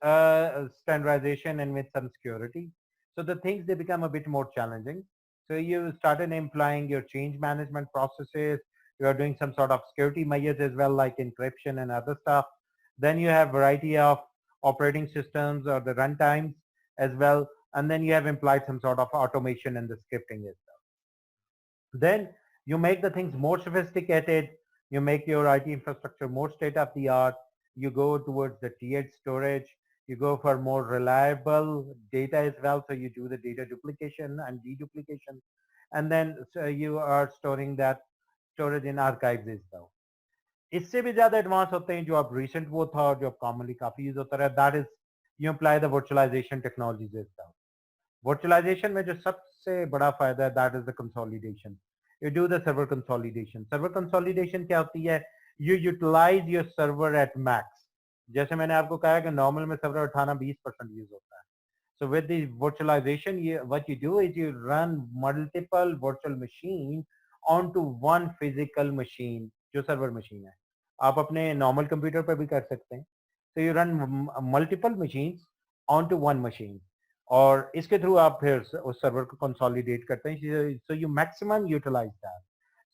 standardization and with some security. So the things, they become a bit more challenging. So you started implying your change management processes. You are doing some sort of security measures as well, like encryption and other stuff. Then you have variety of operating systems or the runtimes as well. And then you have implied some sort of automation and the scripting as well. Then you make the things more sophisticated. You make your IT infrastructure more state of the art. You go towards the tiered storage. You go for more reliable data as well. So you do the data duplication and deduplication. And then so you are storing that storage in archives as well. इससे भी ज्यादा advance होते हैं जो अब recent वो था और जो अब कॉमनली काफी यूज होता रहा, that is you apply the virtualization technologies as well. Virtualization में जो सबसे बड़ा फायदा है that is the consolidation. You do the server consolidation. Server consolidation क्या होती है? You utilize your server at max. जैसे मैंने आपको कहा कि नॉर्मल में सर्वर उठाना 20% यूज होता है। So with the virtualization, what you do is you run multiple virtual machine onto one physical machine, जो सर्वर मशीन है। आप अपने नॉर्मल कंप्यूटर पर भी कर सकते हैं। So you run multiple machines onto one machine, और इसके थ्रू आप फिर उस सर्वर को कंसोलिडेट करते हैं। So you maximum utilize that.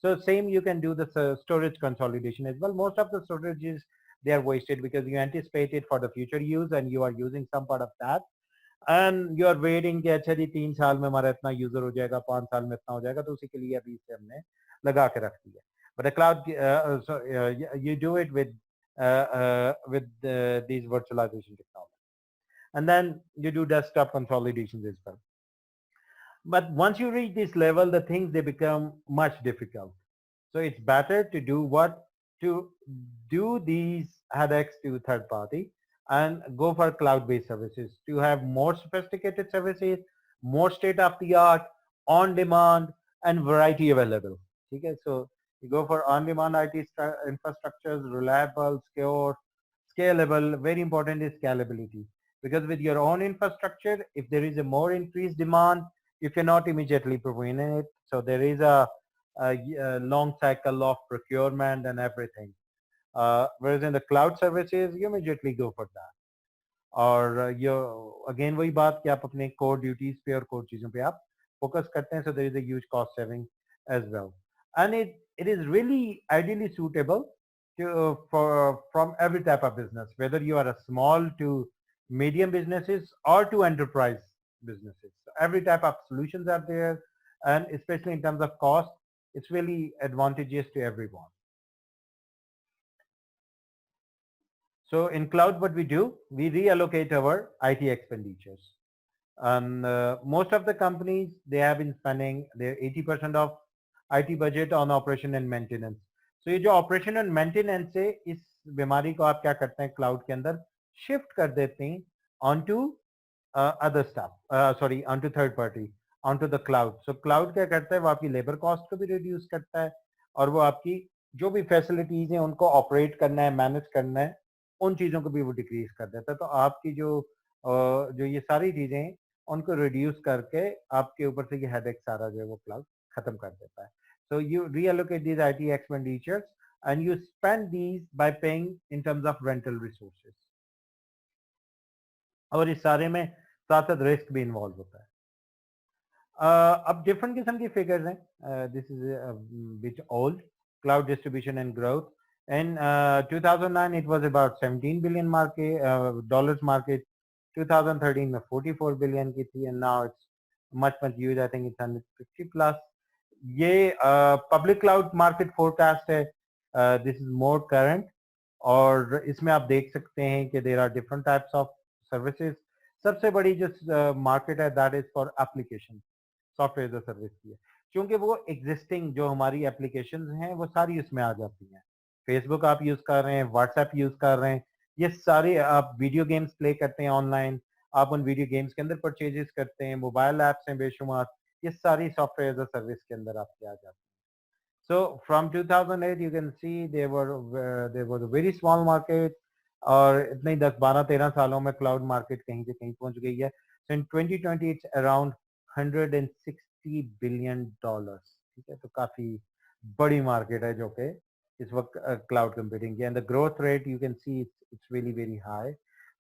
So same you can do the storage consolidation as well. Most of the storages, they are wasted because you anticipate it for the future use and you are using some part of that. And you are waiting कि अच्छा जी 3 साल में हमारा इतना user हो जाएगा, 5 साल में इतना हो जाएगा, तो उसी के लिए अभी से हमने लगा के रख दिया। But cloud you do it with these virtualization technology, and then you do desktop consolidations as well. But once you reach this level, the things, they become much difficult. So it's better to do what? To do these headaches to third party and go for cloud-based services to have more sophisticated services, more state-of-the-art, on-demand, and variety available. Okay, so you go for on-demand IT infrastructures, reliable, secure, scalable. Very important is scalability, because with your own infrastructure, if there is a more increased demand, you cannot immediately provide it. So there is a long cycle of procurement and everything. Whereas in the cloud services, you immediately go for that. और ये again वही बात कि आप अपने core duties पे और core चीजों पे आप फोकस करते हैं, so there is a huge cost saving as well, and it is really ideally suitable to from every type of business, whether you are a small to medium businesses or to enterprise businesses. So every type of solutions are there, and especially in terms of cost, it's really advantageous to everyone. So in cloud, what we do, we reallocate our IT expenditures. And most of the companies, they have been spending their 80% of IT budget on operation and maintenance. So ये जो operation and maintenance है, इस बीमारी को आप क्या करते हैं cloud के अंदर shift कर देते हैं onto other stuff, onto third party, onto the cloud. So cloud क्या करता है? वो आपकी labor cost को भी reduce करता है, और वो आपकी जो भी facilities हैं उनको operate करना है, manage करना है, उन चीजों को भी वो डिक्रीज कर देता है। तो आपकी जो ये सारी चीजें उनको रिड्यूस करके आपके ऊपर से ये हेडेक सारा जो है वो क्लाउड खत्म कर देता है. So you reallocate these IT expenditures and you spend these by paying in terms of rental resources. और इस सारे में साथ साथ रिस्क भी इन्वॉल्व होता है. अब डिफरेंट किस्म की फिगर्स हैं. This is bit old. Cloud distribution and growth. In 2009 it was about 17 billion market dollars market. 2013 में 44 billion की थी and now it's much huge. I think it's 150 plus. ये पब्लिक क्लाउड मार्केट फोरकास्ट है. This is more current और इसमें आप देख सकते हैं कि there are different types of services. सबसे बड़ी जो मार्केट है that is for application software as a service की है, क्योंकि वो एग्जिस्टिंग जो हमारी एप्लीकेशंस हैं वो सारी उसमें आ जाती हैं. फेसबुक आप यूज कर रहे हैं, व्हाट्सएप यूज कर रहे हैं, ये सारे आप वीडियो गेम्स प्ले करते हैं ऑनलाइन, आप उन वीडियो गेम्स के अंदर परचेजेस करते हैं, मोबाइल ऐप्स हैं बेशुमार, ये सारी सॉफ्टवेयर एज अ सर्विस के अंदर आपके आ जाती है. So from 2008 you can see there was a very small market और इतने ही 10-12-13 सालों में क्लाउड मार्केट कहीं से कहीं पहुंच गई है. So in 2020 it's around 160 billion dollars. ठीक है, तो काफी बड़ी मार्केट है जो कि इस वक्त क्लाउड कंप्यूटिंग की. And the growth rate you can see it's really very high.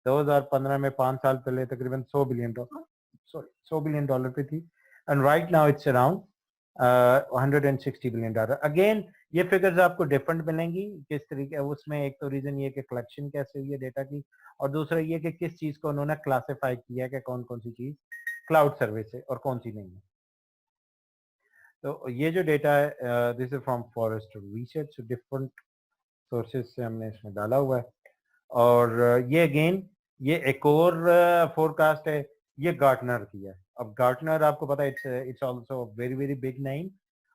2015 में 5 साल पहले तकरीबन 100 billion dollar, sorry 100 billion dollar पे थी and right now it's around 160 billion dollar. Again ये फिगर्स आपको डिफरेंट मिलेंगी किस तरीके. उसमें एक तो रीजन ये कि कलेक्शन कैसे हुई है डेटा की, और दूसरा ये कि किस चीज को उन्होंने क्लासिफाई किया कि कौन कौन सी चीज क्लाउड सर्विस है और कौन सी नहीं है. तो ये जो डेटा है this is from forest research, different sources से हमने इसमें डाला हुआ है. और ये अगेन ये एक और फोरकास्ट है, ये गार्टनर की है. अब गार्टनर आपको पता है it's also very very big name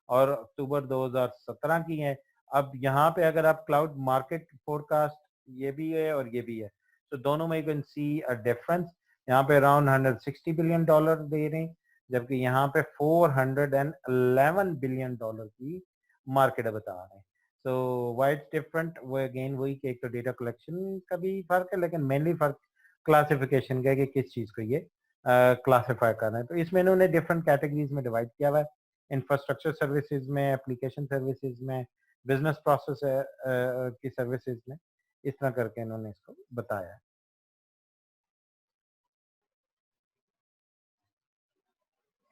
और अक्टूबर 2017 की है. अब यहाँ पे अगर आप क्लाउड मार्केट फोरकास्ट ये भी है और ये भी है, तो दोनों में you can see a difference. यहाँ पे अराउंड 160 बिलियन डॉलर दे रहे हैं, जबकि यहाँ पे 411 बिलियन डॉलर की मार्केट बता रहे हैं. सो व्हाई इट्स डिफरेंट, वो अगेन वही कि एक तो डेटा कलेक्शन का भी फर्क है, लेकिन मेनली फर्क क्लासिफिकेशन का है कि किस चीज को ये क्लासिफाई कर रहे हैं. तो इसमें इन्होंने डिफरेंट कैटेगरीज में डिवाइड किया हुआ है. इंफ्रास्ट्रक्चर सर्विसेज में, एप्लीकेशन सर्विसेज में, बिजनेस प्रोसेस की सर्विसेज में, इस तरह करके इन्होंने इसको बताया है.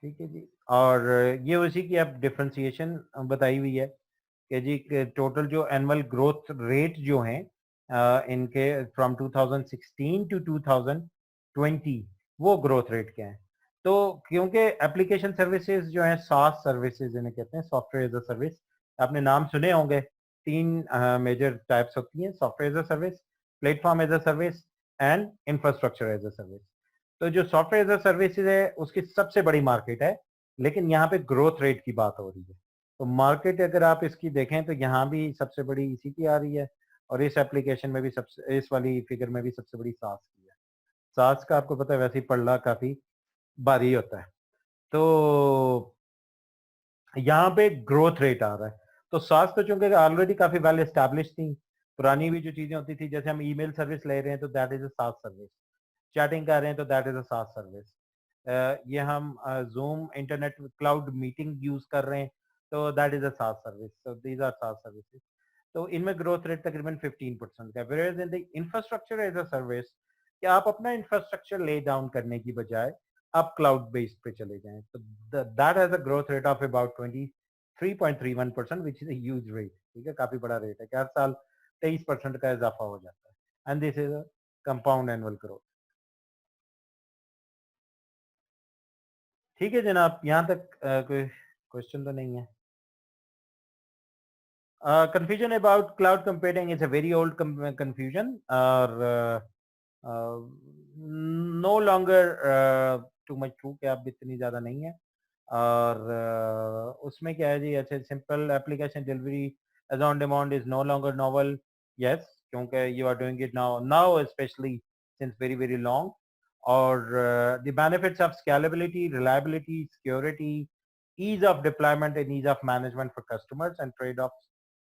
ठीक है जी. और ये उसी की अब डिफ्रेंसिएशन बताई हुई है कि जी टोटल जो एनुअल ग्रोथ रेट जो हैं इनके फ्रॉम 2016 टू 2020 वो ग्रोथ रेट क्या है. तो क्योंकि एप्लीकेशन सर्विसेज जो है सास सर्विसेज इन्हें कहते हैं, सॉफ्टवेयर एज अ सर्विस. आपने नाम सुने होंगे, 3 मेजर टाइप्स होती हैं, software as a service, platform as a service and infrastructure as a service. तो जो सॉफ्टवेयर एज अ सर्विसेज है उसकी सबसे बड़ी मार्केट है, लेकिन यहाँ पे ग्रोथ रेट की बात हो रही है. तो मार्केट अगर आप इसकी देखें तो यहाँ भी सबसे बड़ी इसी की आ रही है, और इस एप्लीकेशन में भी सबसे, इस वाली फिगर में भी सबसे बड़ी सास की है. सास का आपको पता है वैसे ही पढ़ना काफी भारी होता है. तो यहाँ पे ग्रोथ रेट आ रहा है. तो सास तो चूंकि ऑलरेडी काफी वेल एस्टैब्लिश थी, पुरानी भी जो चीजें होती थी, जैसे हम ईमेल सर्विस ले रहे हैं तो that is a SaaS service, chatting कर रहे हैं तो that is a SaaS service, ये हम Zoom internet cloud meeting use कर रहे हैं तो that is a SaaS service. So these are SaaS services. तो इनमें ग्रोथ रेट तकरीबन 15% का. Where in the infrastructure as a service, कि आप अपना इंफ्रास्ट्रक्चर ले डाउन करने की बजाय आप क्लाउड बेस्ड पे चले जाएं, तो that has a growth rate of about 23.31%, which is a huge rate. ठीक है, काफी बड़ा रेट है कि हर साल 23% का इजाफा हो जाता है. And this is a compound annual growth. ठीक है जनाब, यहाँ तक कोई क्वेश्चन तो नहीं है. Confusion about cloud computing is a very old confusion, और no longer too much true कि आप इतनी ज़्यादा नहीं है. और उसमें क्या है जी, अच्छा simple application delivery as on demand is no longer novel. Yes, क्योंकि you are doing it now specially since very very long. और the benefits of scalability, reliability, security, ease of deployment and ease of management for customers and trade-offs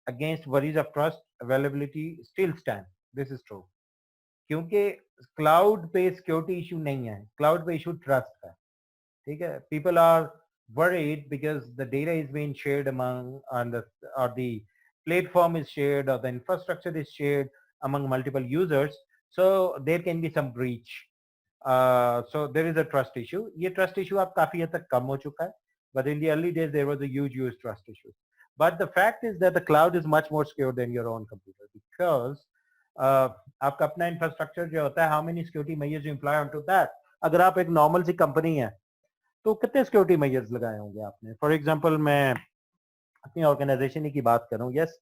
against worries of trust availability still stand. This is true. क्योंकि cloud पे security issue नहीं है, cloud पे issue trust है, ठीक है. People are worried because the data is being shared among or the platform is shared or the infrastructure is shared among multiple users, so there can be some breach. So there is a trust issue. ये trust issue अब काफी हद तक कम हो चुका है, but in the early days there was a huge trust issue. But the fact is that the cloud is much more secure than your own computer because आपका अपना infrastructure जो होता है, how many security measures you imply onto that. अगर आप एक normal सी company है तो कितने सिक्योरिटी मेजर्स लगाए होंगे आपने. फॉर एग्जांपल मैं अपनी ऑर्गेनाइजेशन की बात करूं, yes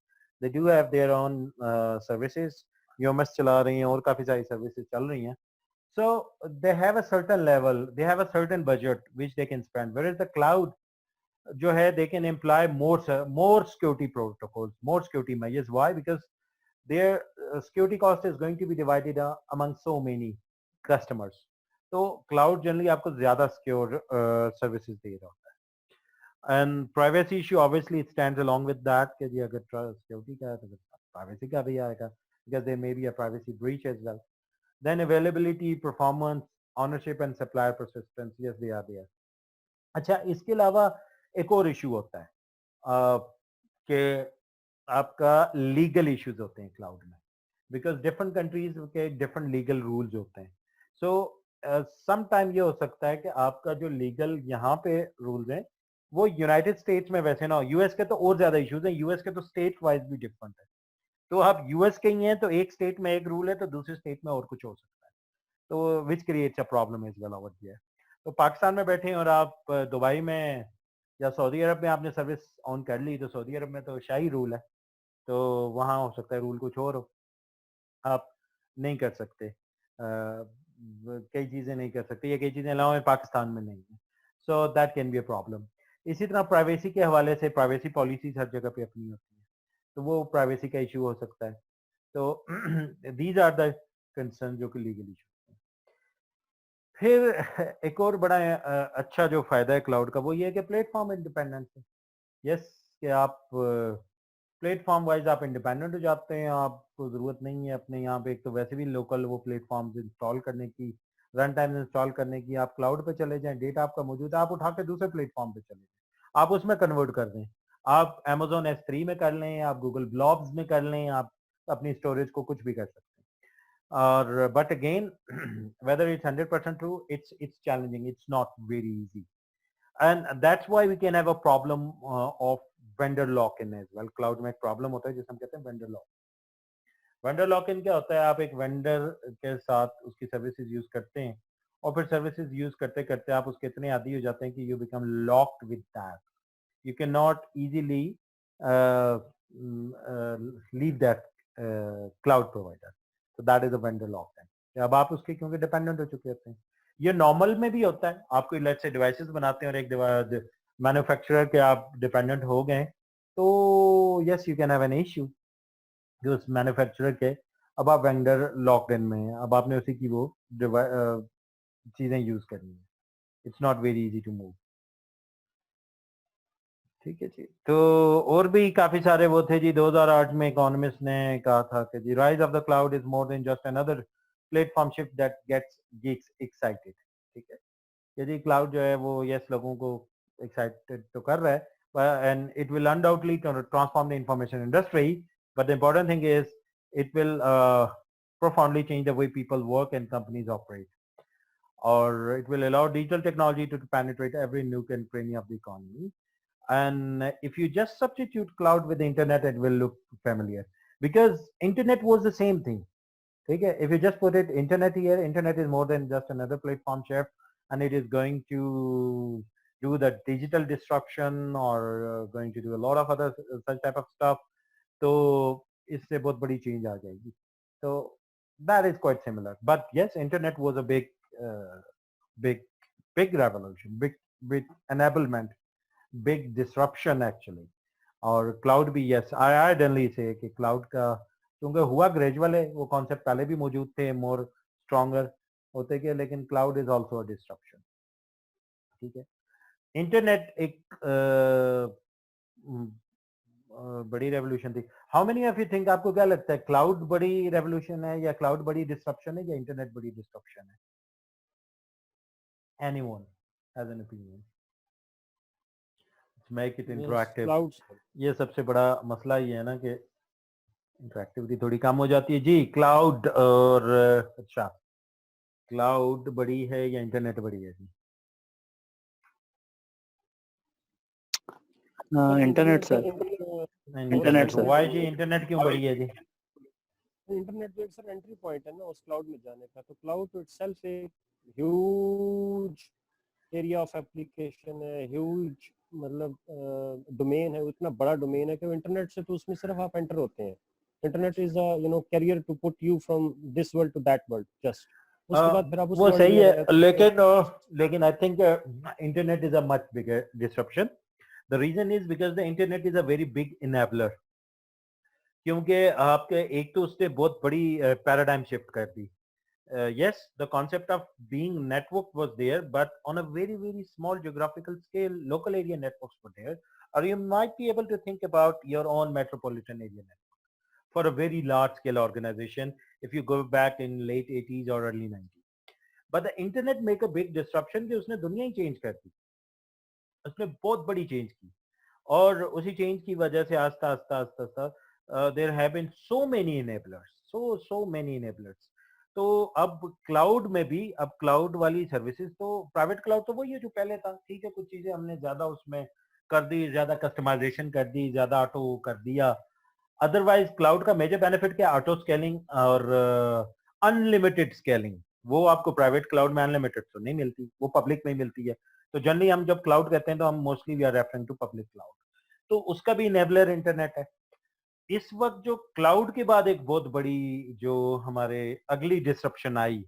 they do have their own services, UMS चला रही हैं और काफी सारी सर्विसेज चल रही हैं. So they have a certain level, they have a certain budget which they can spend, where is the cloud जो है they can employ more security protocols, more security measures. Why? Because their security cost is going to be divided among so many customers. तो cloud generally आपको ज्यादा secure services दे रहा होता है. And privacy issue obviously it stands along with that कि जी अगर security का है तो प्राइवेसी का भी आएगा, because there may be a privacy breach as well. Then availability, performance, ownership and supplier persistence, yes they are there. अच्छा, इसके अलावा एक और इशू होता है कि आपका लीगल इश्यूज होते हैं क्लाउड में, बिकॉज डिफरेंट कंट्रीज के डिफरेंट लीगल रूल्स होते हैं. सो सम टाइम ये हो सकता है कि आपका जो लीगल यहाँ पे रूल्स हैं वो यूनाइटेड स्टेट्स में वैसे ना हो. यूएस के तो और ज्यादा इश्यूज हैं, यूएस के तो स्टेट वाइज भी डिफरेंट है. तो आप यूएस के ही हैं तो एक स्टेट में एक रूल है तो दूसरे स्टेट में और कुछ हो सकता है, तो which creates a problem as well over here. तो पाकिस्तान में बैठे हैं और आप दुबई में या सऊदी अरब में आपने सर्विस ऑन कर ली, तो सऊदी अरब में तो शाही रूल है, तो वहाँ हो सकता है रूल कुछ और हो, आप नहीं कर सकते. कई चीजें नहीं कर सकते, या कई चीजें अलावा पाकिस्तान में नहीं है. So that can be a problem. इसी तरह प्राइवेसी के हवाले से प्राइवेसी पॉलिसीज हर जगह पे अपनी होती है, तो वो प्राइवेसी का इशू हो सकता है. तो दीज आर द कंसर्न जो कि लीगल इशू. फिर एक और बड़ा अच्छा जो फायदा है क्लाउड का वो ये है कि प्लेटफॉर्म इंडिपेंडेंस है. यस, कि आप प्लेटफॉर्म वाइज आप इंडिपेंडेंट हो जाते हैं, आपको जरूरत नहीं है अपने यहाँ पे एक तो वैसे भी लोकल वो प्लेटफॉर्म्स इंस्टॉल करने की, रन टाइम इंस्टॉल करने की. आप क्लाउड पे चले जाएं, डेटा आपका मौजूद है, आप उठा के दूसरे प्लेटफॉर्म पे चले जाएं, आप उसमें कन्वर्ट कर दें. आप Amazon S3 में कर लें, आप गूगल ब्लॉब्स में कर लें, आप अपनी स्टोरेज को कुछ भी कर सकते हैं. और but again whether it's 100% true, it's challenging, it's not very easy, and that's why we can have a problem of vendor lock-in as well. Cloud में एक प्रॉब्लम होता है जिसे हम कहते हैं वेंडर लॉक. वेंडर लॉक-इन क्या होता है? आप एक वेंडर के साथ उसकी सर्विसेज यूज करते हैं और फिर सर्विसेज यूज करते करते आप उसके इतने आदी हो जाते हैं कि you become locked with that. You can not easily leave that cloud provider. तो that is a vendor lock in. अब आप उसके क्योंकि डिपेंडेंट हो चुके होते हैं. ये नॉर्मल में भी होता है, आपको लेट्स से डिवाइसेस बनाते हैं और एक मैन्युफैक्चरर के आप डिपेंडेंट हो गए तो yes you can have an issue जो उस मैन्युफैक्चरर के. अब आप वेंडर लॉक्ड इन में हैं, अब आपने उसी की वो चीजें यूज करनी है. It's not very easy to move. ठीक है जी. तो और भी काफी सारे वो थे जी. 2008 में इकोनॉमिस्ट ने कहा था कि जी rise of the cloud is more than just another platform shift that gets excited. ठीक है, यदि क्लाउड जो है वो यस लोगों को एक्साइटेड तो कर रहा है, and it will undoubtedly transform the information industry, but the important thing is it will profoundly change the way people work and companies operate, or it will allow digital technology to penetrate every nook and cranny of the economy. And if you just substitute cloud with the internet, it will look familiar because internet was the same thing. Okay, if you just put it internet here, internet is more than just another platform shift, and it is going to do the digital disruption or going to do a lot of other such type of stuff. तो इससे बहुत बड़ी change आ जाएगी. तो that is quite similar, but yes, internet was a big revolution, big enablement, big disruption actually. और cloud भी yes, I generally say कि cloud का क्योंकि हुआ ग्रेजुअल है, वो कॉन्सेप्ट पहले भी मौजूद थे, मोर स्ट्रॉन्गर होते गए, लेकिन cloud is also a disruption. ठीक है, इंटरनेट एक बड़ी रेवोल्यूशन थी. How many of you think, आपको क्या लगता है क्लाउड बड़ी रेवोल्यूशन है या क्लाउड बड़ी डिस्ट्रप्शन है या इंटरनेट बड़ी डिस्ट्रप्शन है? Anyone has an opinion? Make it interactive. Clouds ये सबसे बड़ा मसला ये है ना कि इंटरैक्टिविटी थोड़ी कम हो जाती है. जी क्लाउड और अच्छा, क्लाउड बड़ी है या इंटरनेट बड़ी है? जी internet sir. Internet sir. Why जी, इंटरनेट क्यों बड़ी है जी? इंटरनेट जो एक सर एंट्री पॉइंट है ना उस क्लाउड में जाने का, तो क्लाउड तो इटसेल्फ एक ह्यूज एरिया ऑफ एप्लीकेशन है, ह्यूज मतलब डोमेन है, इतना बड़ा डोमेन है कि इंटरनेट से तो उसमें सिर्फ आप एंटर होते हैं. Internet is carrier to put you from this world to that world just. उसके बाद फिर आप उस वो world सही में है, रहते लेकिन I think internet is a much bigger disruption. The reason is because the internet is a very big enabler. क्योंकि आपके एक तो उसने बहुत बड़ी पैराडाइम शिफ्ट कर दी. Yes, the concept of being network was there, but on a very, very small geographical scale, local area networks were there, or you might be able to think about your own metropolitan area network for a very large scale organization if you go back in late 80s or early 90s. But the internet make a big disruption कि उसने दुनिया ही change कर दी. उसने बहुत बड़ी change की और उसी चेंज की वजह से आस्ता आस्ता आस्ता आस्ता there have been so many enablers, so many enablers. तो अब क्लाउड में भी, अब क्लाउड वाली सर्विसेज, तो प्राइवेट क्लाउड तो वही है जो पहले था. ठीक है, कुछ चीजें हमने ज्यादा उसमें कर दी, ज्यादा कस्टमाइजेशन कर दी, ज्यादा ऑटो कर दिया. अदरवाइज क्लाउड का मेजर बेनिफिट क्या, ऑटो स्केलिंग और अनलिमिटेड स्केलिंग. वो आपको प्राइवेट क्लाउड में अनलिमिटेड तो नहीं मिलती, वो पब्लिक में ही मिलती है. तो जनरली हम जब क्लाउड कहते हैं तो हम mostly we are referring to public cloud. तो उसका भी इनेबलर इंटरनेट है. इस वक्त जो क्लाउड के बाद एक बहुत बड़ी जो हमारे अगली डिसरप्शन आई,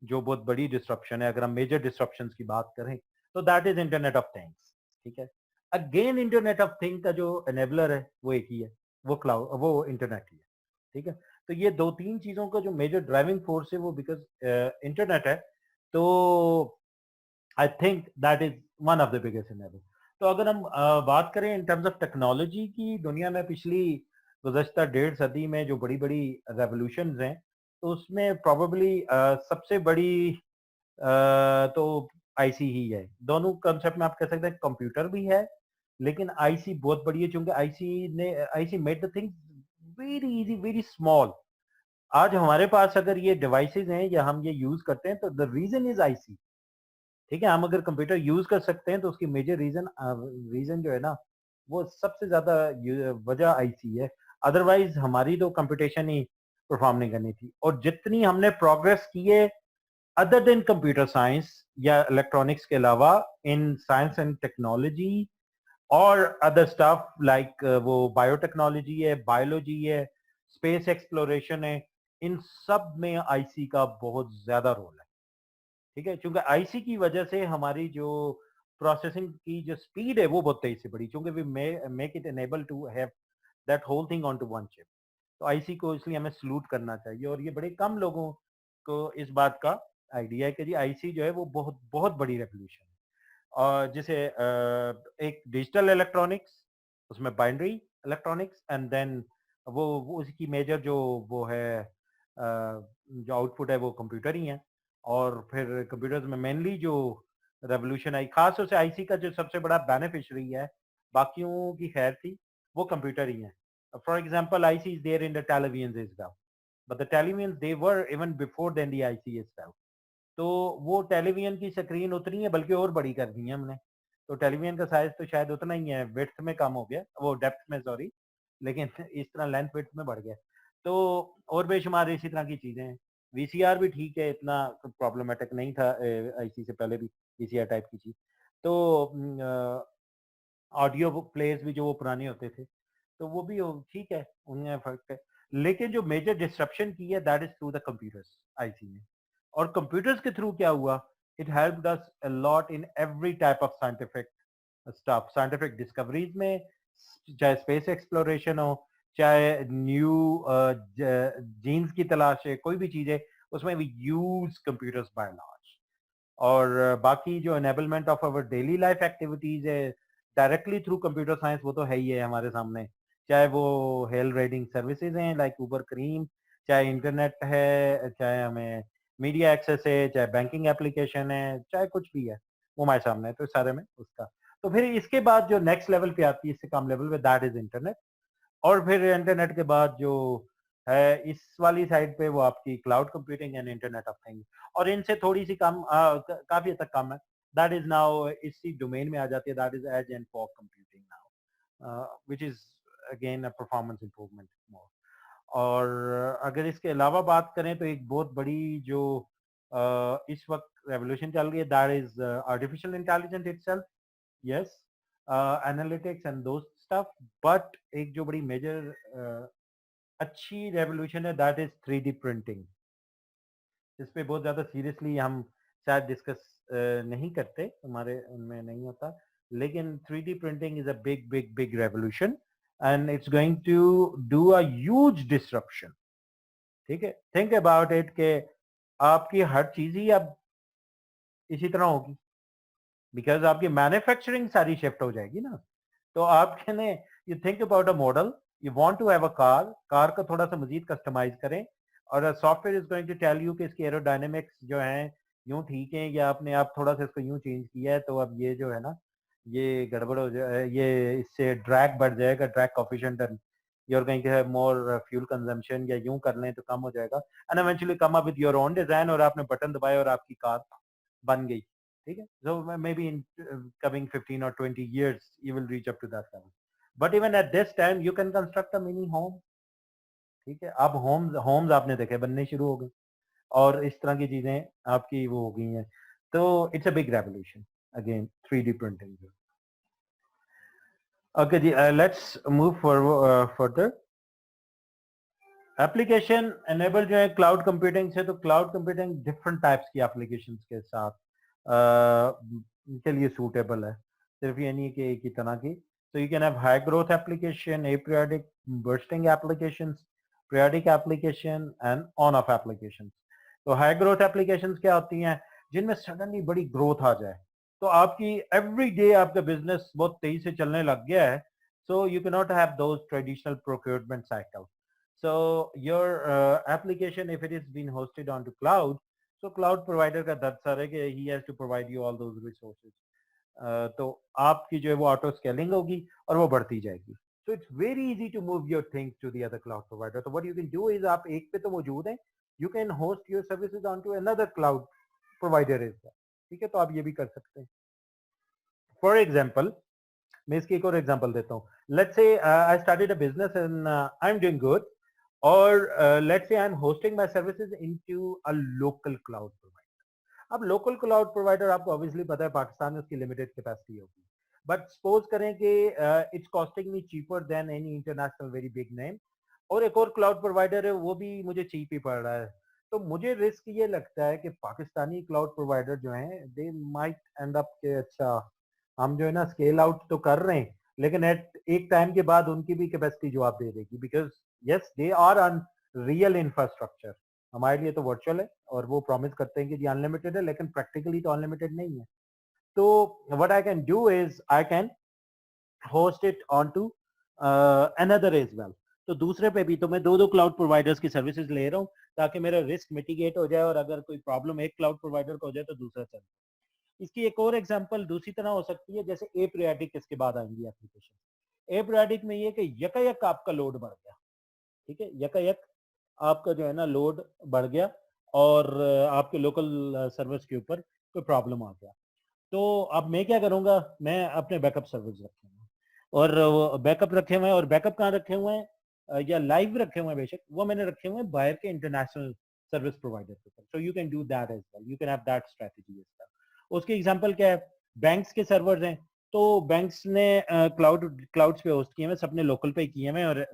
जो बहुत बड़ी डिसरप्शन है, अगर हम मेजर डिसरप्शन की बात करें तो that is internet of things. ठीक है, अगेन इंटरनेट ऑफ थिंग का जो एनेबलर है वो एक ही है, वो क्लाउड, वो इंटरनेट ही है. ठीक है, तो ये दो तीन चीजों का जो मेजर ड्राइविंग फोर्स है वो बिकॉज इंटरनेट है. तो I think that is one of the biggest enabler. तो अगर हम बात करें इन टर्म्स ऑफ टेक्नोलॉजी की, दुनिया में पिछली गुज़श्ता 1.5 सदी में जो बड़ी बड़ी रेवोल्यूशंस हैं, तो उसमें प्रोबेबली सबसे बड़ी तो आईसी ही है. दोनों कंसेप्ट में आप कह सकते हैं कंप्यूटर भी है, लेकिन आईसी बहुत बड़ी है क्योंकि IC made the things very easy, very small. आज हमारे पास अगर ये डिवाइसेस हैं या हम ये यूज करते हैं तो द रीजन इज आईसी. ठीक है, हम अगर कंप्यूटर यूज कर सकते हैं तो उसकी मेजर रीजन जो है ना, वो सबसे ज्यादा वजह आईसी है. अदरवाइज हमारी तो कंप्यूटेशन ही परफॉर्म नहीं करनी थी. और जितनी हमने प्रोग्रेस की है अदर देन कंप्यूटर साइंस या इलेक्ट्रॉनिक्स के अलावा इन साइंस एंड टेक्नोलॉजी और अदर स्टफ लाइक वो बायोटेक्नोलॉजी है, बायोलॉजी है, स्पेस एक्सप्लोरेशन है, इन सब में आईसी का बहुत ज्यादा रोल है. ठीक है, क्योंकि आईसी की वजह से हमारी जो प्रोसेसिंग की जो स्पीड है वो बहुत तेज से बढ़ी, क्योंकि we make it enable to have that whole thing on to one chip. तो आईसी को इसलिए हमें सलूट करना चाहिए. और ये बड़े कम लोगों को इस बात का आइडिया है कि जी आईसी जो है वो बहुत बहुत बड़ी रेवोल्यूशन है. और जैसे एक डिजिटल इलेक्ट्रॉनिक्स, उसमें बाइनरी इलेक्ट्रॉनिक्स एंड देन वो उसकी मेजर जो वो है जो आउटपुट है वो कंप्यूटर ही है. और फिर कंप्यूटर्स में मेनली जो रेवोल्यूशन आई, खास तौर से आईसी का जो सबसे बड़ा बेनिफिशियरी है, बाकियों की खैर थी, वो कंप्यूटर ही है. For example IC is there in the television is well, but the television they were even before then the IC is well. तो वो टेलीविजन की स्क्रीन उतनी है बल्कि और बड़ी कर दी है हमने. तो टेलीविजन का साइज तो शायद उतना ही है, विड्थ में कम हो गया, वो डेप्थ में सॉरी, लेकिन इस तरह लेंथ विड्थ में बढ़ गया. तो और बेशुमार इसी तरह की चीजें हैं. वीसीआर भी ठीक है, इतना प्रॉब्लमेटिक नहीं था आईसी से पहले भी वीसीआर टाइप की चीज. तो ऑडियो प्लेयर्स भी जो वो पुराने होते थे तो वो भी ठीक है, उनमें फर्क है. लेकिन जो मेजर डिस्ट्रप्शन की है that is through the computers IC में. और कंप्यूटर्स के थ्रू क्या हुआ, it helped us a lot in every type of scientific stuff, scientific discoveries में, चाहे स्पेस एक्सप्लोरेशन हो, चाहे न्यू जीन्स की तलाश है, कोई भी चीज है उसमें we use computers by large. और बाकी जो enablement of our daily life activities है डायरेक्टली थ्रू कंप्यूटर साइंस, वो तो है ही है हमारे सामने चाहे वो हेल रेटिंग सर्विसेज हैं लाइक ऊबर क्रीम, चाहे इंटरनेट है, चाहे हमें मीडिया एक्सेस है, चाहे बैंकिंग एप्लीकेशन है, चाहे कुछ भी है, वो हमारे सामने है। तो सारे में उसका, तो फिर इसके बाद जो नेक्स्ट लेवल पे आती है, इससे कम लेवल पे, दैट इज इंटरनेट। और फिर इंटरनेट के बाद जो है इस वाली साइड पे, वो आपकी cloud computing and internet of things. और इनसे थोड़ी सी कम, काफी हद तक कम है, दैट इज नाउ इसी डोमेन में आ जाती है, that is edge and fog computing now, which is again a performance improvement more. और अगर इसके अलावा बात करें तो एक बहुत बड़ी जो इस वक्त रेवोल्यूशन चल रही है, that is artificial intelligence itself. Yes, analytics and those stuff. But एक जो बड़ी मेजर अच्छी रेवोल्यूशन है, दैट इज 3D प्रिंटिंग। इस पे बहुत ज्यादा सीरियसली हम शायद डिस्कस नहीं करते, हमारे उनमें नहीं होता, लेकिन 3D printing is a big big big revolution and it's going to do a huge disruption. ठीक है, थिंक अबाउट इट के आपकी हर चीज ही अब इसी तरह होगी, बिकॉज आपकी मैन्युफैक्चरिंग सारी शिफ्ट हो जाएगी ना। तो आप कहने, you think about a model, you want to have a car, car को थोड़ा सा मजीद कस्टमाइज करें, और software is going to tell you कि इसकी एरोडायनेमिक्स जो है यूं ठीक है, या आपने आप थोड़ा सा इसको यूं चेंज किया है, तो अब ये जो है ना, ये गड़बड़ हो जाए, ये इससे ड्रैग बढ़ जाएगा, drag coefficient, and you are going to have more fuel consumption, या यूं कर लें तो कम हो जाएगा, and eventually come up with your own design, और आपने बटन दबाया और आपकी कार बन गई। ठीक है, so maybe in coming 15 or 20 years you will reach up to that level, but even at this time you can construct a mini home। ठीक है, अब होम्स आपने देखे बनने शुरू हो गए, और इस तरह की चीजें आपकी वो हो गई हैं। तो it's a big revolution again 3D printing. Okay जी, let's move further. Application enable जो है क्लाउड कंप्यूटिंग से, तो क्लाउड कंप्यूटिंग डिफरेंट टाइप्स की एप्लीकेशंस के साथ के लिए सूटेबल है, सिर्फ ये नहीं कि एक ही तरह की। तो you can have high growth application, aperiodic bursting applications, periodic application and on off applications. तो हाई ग्रोथ एप्लीकेशंस क्या होती हैं? जिनमें सडनली बड़ी ग्रोथ आ जाए, तो आपकी एवरी डे आपका बिजनेस बहुत तेजी से चलने लग गया है, so you can not have those traditional procurement cycle. So your application, if it is being hosted onto cloud, so cloud provider का दर्द सर है कि he has to provide you all those resources. तो आपकी जो है वो auto scaling होगी और वो बढ़ती जाएगी। So it's very easy to move your things to the other cloud provider. So what you can do is आप एक पे तो मौजूद हैं, you can host your services onto another cloud provider as well. ठीक है, तो आप ये भी कर सकते हैं। For example, मैं इसकी एक और एग्जांपल देता हूँ। Let's say I started a business and I'm doing good. और let's say I am hosting my services into a local cloud provider. अब लोकल क्लाउड प्रोवाइडर आपको ऑब्वियसली पता है पाकिस्तान में उसकी लिमिटेड कैपेसिटी होगी, बट सपोज करें कि it's costing me cheaper than any international very big name, और एक और क्लाउड प्रोवाइडर है वो भी मुझे चीप ही पड़ रहा है। तो मुझे रिस्क ये लगता है कि पाकिस्तानी क्लाउड प्रोवाइडर जो हैं दे माइट एंड अप के अच्छा हम जो है ना स्केल आउट तो कर रहे हैं, लेकिन एट एक टाइम के बाद उनकी भी कैपेसिटी जवाब दे देगी, because yes they are on real infrastructure. हमारे लिए तो वर्चुअल है और वो प्रॉमिस करते हैं कि जी अनलिमिटेड है, लेकिन प्रैक्टिकली तो अनलिमिटेड नहीं है। तो what I can do is I can host it on to another as well. तो दूसरे पे भी तो मैं दो क्लाउड प्रोवाइडर्स की सर्विसेज ले रहा हूँ, ताकि मेरा रिस्क मिटिगेट हो जाए, और अगर कोई प्रॉब्लम एक क्लाउड प्रोवाइडर को हो जाए तो दूसरा चल। इसकी एक और एग्जांपल दूसरी तरह हो सकती है, जैसे एपीरियोडिक इसके बाद आएंगी एप्लीकेशन। एपीरियोडिक में ये कि यकायक आपका लोड बढ़ गया। ठीक है, यकायक आपका जो है ना लोड बढ़ गया, और आपके लोकल सर्वर्स के ऊपर कोई प्रॉब्लम आ गया। तो अब मैं क्या करूंगा, मैं अपने बैकअप सर्वर्स रखे हुए हैं, और बैकअप रखे हुए हैं, और बैकअप कहाँ रखे हुए हैं या लाइव रखे हुए हैं बेशक, वो मैंने रखे हुए हैं बाहर के इंटरनेशनल सर्विस प्रोवाइडर के ऊपर। So you can do that as well, you can have that strategy as well. उसकी एग्जांपल क्या है? बैंक्स के सर्वर्स हैं, तो बैंक्स ने क्लाउड्स पे होस्ट किए हैं, सबने लोकल पे किए हैं, और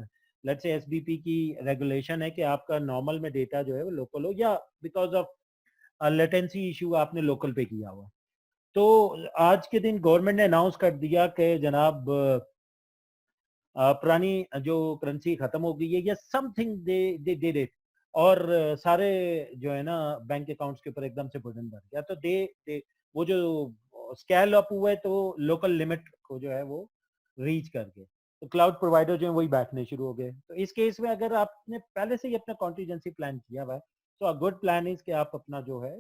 लेट्स से एसबीपी की रेगुलेशन है कि आपका नॉर्मल में डेटा जो है वो लोकल हो, या बिकॉज ऑफ लेटेंसी इशू आपने लोकल पे किया हुआ। तो आज के दिन गवर्नमेंट ने अनाउंस कर दिया कि जनाब पुरानी जो करेंसी खत्म हो गई है, या समथिंग दे डिड इट, और सारे जो है ना बैंक अकाउंट्स के ऊपर एकदम से बर्डन बढ़ गया। तो दे वो जो स्केल अप हुआ है, तो लोकल लिमिट को जो है वो रीच कर गए। तो क्लाउड प्रोवाइडर जो है वही बैठने शुरू हो गए। तो इस केस में अगर आपने पहले से ही अपना कॉन्टीजेंसी प्लान किया हुआ है, तो अ गुड प्लान इज कि आप अपना जो है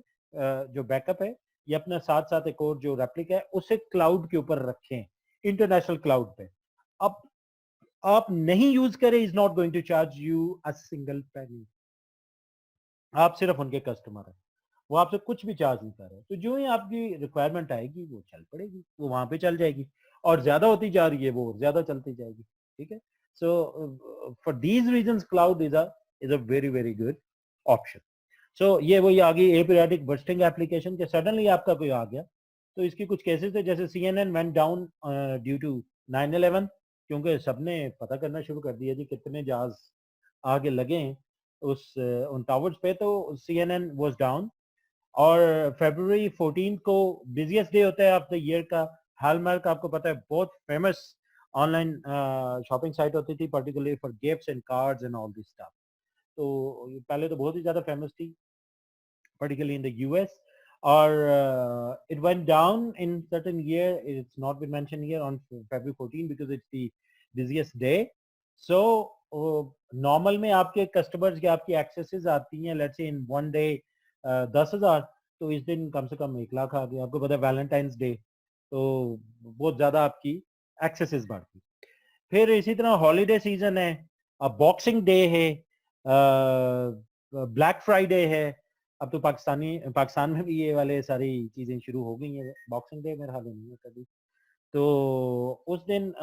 जो बैकअप है ये अपना साथ साथ एक और जो रेप्लिका है उसे क्लाउड के ऊपर रखें, इंटरनेशनल क्लाउड पे। अब आप नहीं यूज करें, is not going to charge you a single penny. आप सिर्फ उनके कस्टमर हैं, वो आपसे कुछ भी चार्ज नहीं कर रहे। तो जो ही आपकी रिक्वायरमेंट आएगी वो चल पड़ेगी, वो वहां पे चल जाएगी, और ज्यादा होती जा रही है वो और ज्यादा चलती जाएगी। ठीक है, so for these reasons cloud is a very very good option. So ये वही आ गई एपीरियोडिक बर्स्टिंग एप्लीकेशन के सडनली आपका कोई आ गया। तो इसकी कुछ केसेस थे, जैसे CNN went down due to 9/11, क्योंकि सबने पता करना शुरू कर दिया जी कितने जहाज आगे लगे हैं उस उन टावर्स पे, तो CNN वाज डाउन। और फरवरी 14 को बिजिएस्ट डे होता है ऑफ द ईयर का। हॉलमार्क आपको पता है बहुत फेमस ऑनलाइन शॉपिंग साइट होती थी, particularly for gifts and cards and all this stuff. तो ये पहले तो बहुत ही ज्यादा फेमस थी, particularly in the US, or it went down in certain year. It's not been mentioned here on February 14 because it's the busiest day. So normal में आपके customers की आपकी accesses आती हैं, let's say in one day 10,000, तो इस दिन कम से कम 1 लाख आ गया। आपको पता है वैलेंटाइंस डे, तो बहुत ज्यादा आपकी accesses बढ़ती। फिर इसी तरह हॉलीडे सीजन है, अब बॉक्सिंग डे है, ब्लैक फ्राइडे है। अब तो पाकिस्तान में भी ये वाले सारी चीजें शुरू हो गई हैं। बॉक्सिंग डे मेरे हाल में नहीं है कभी। तो उस दिन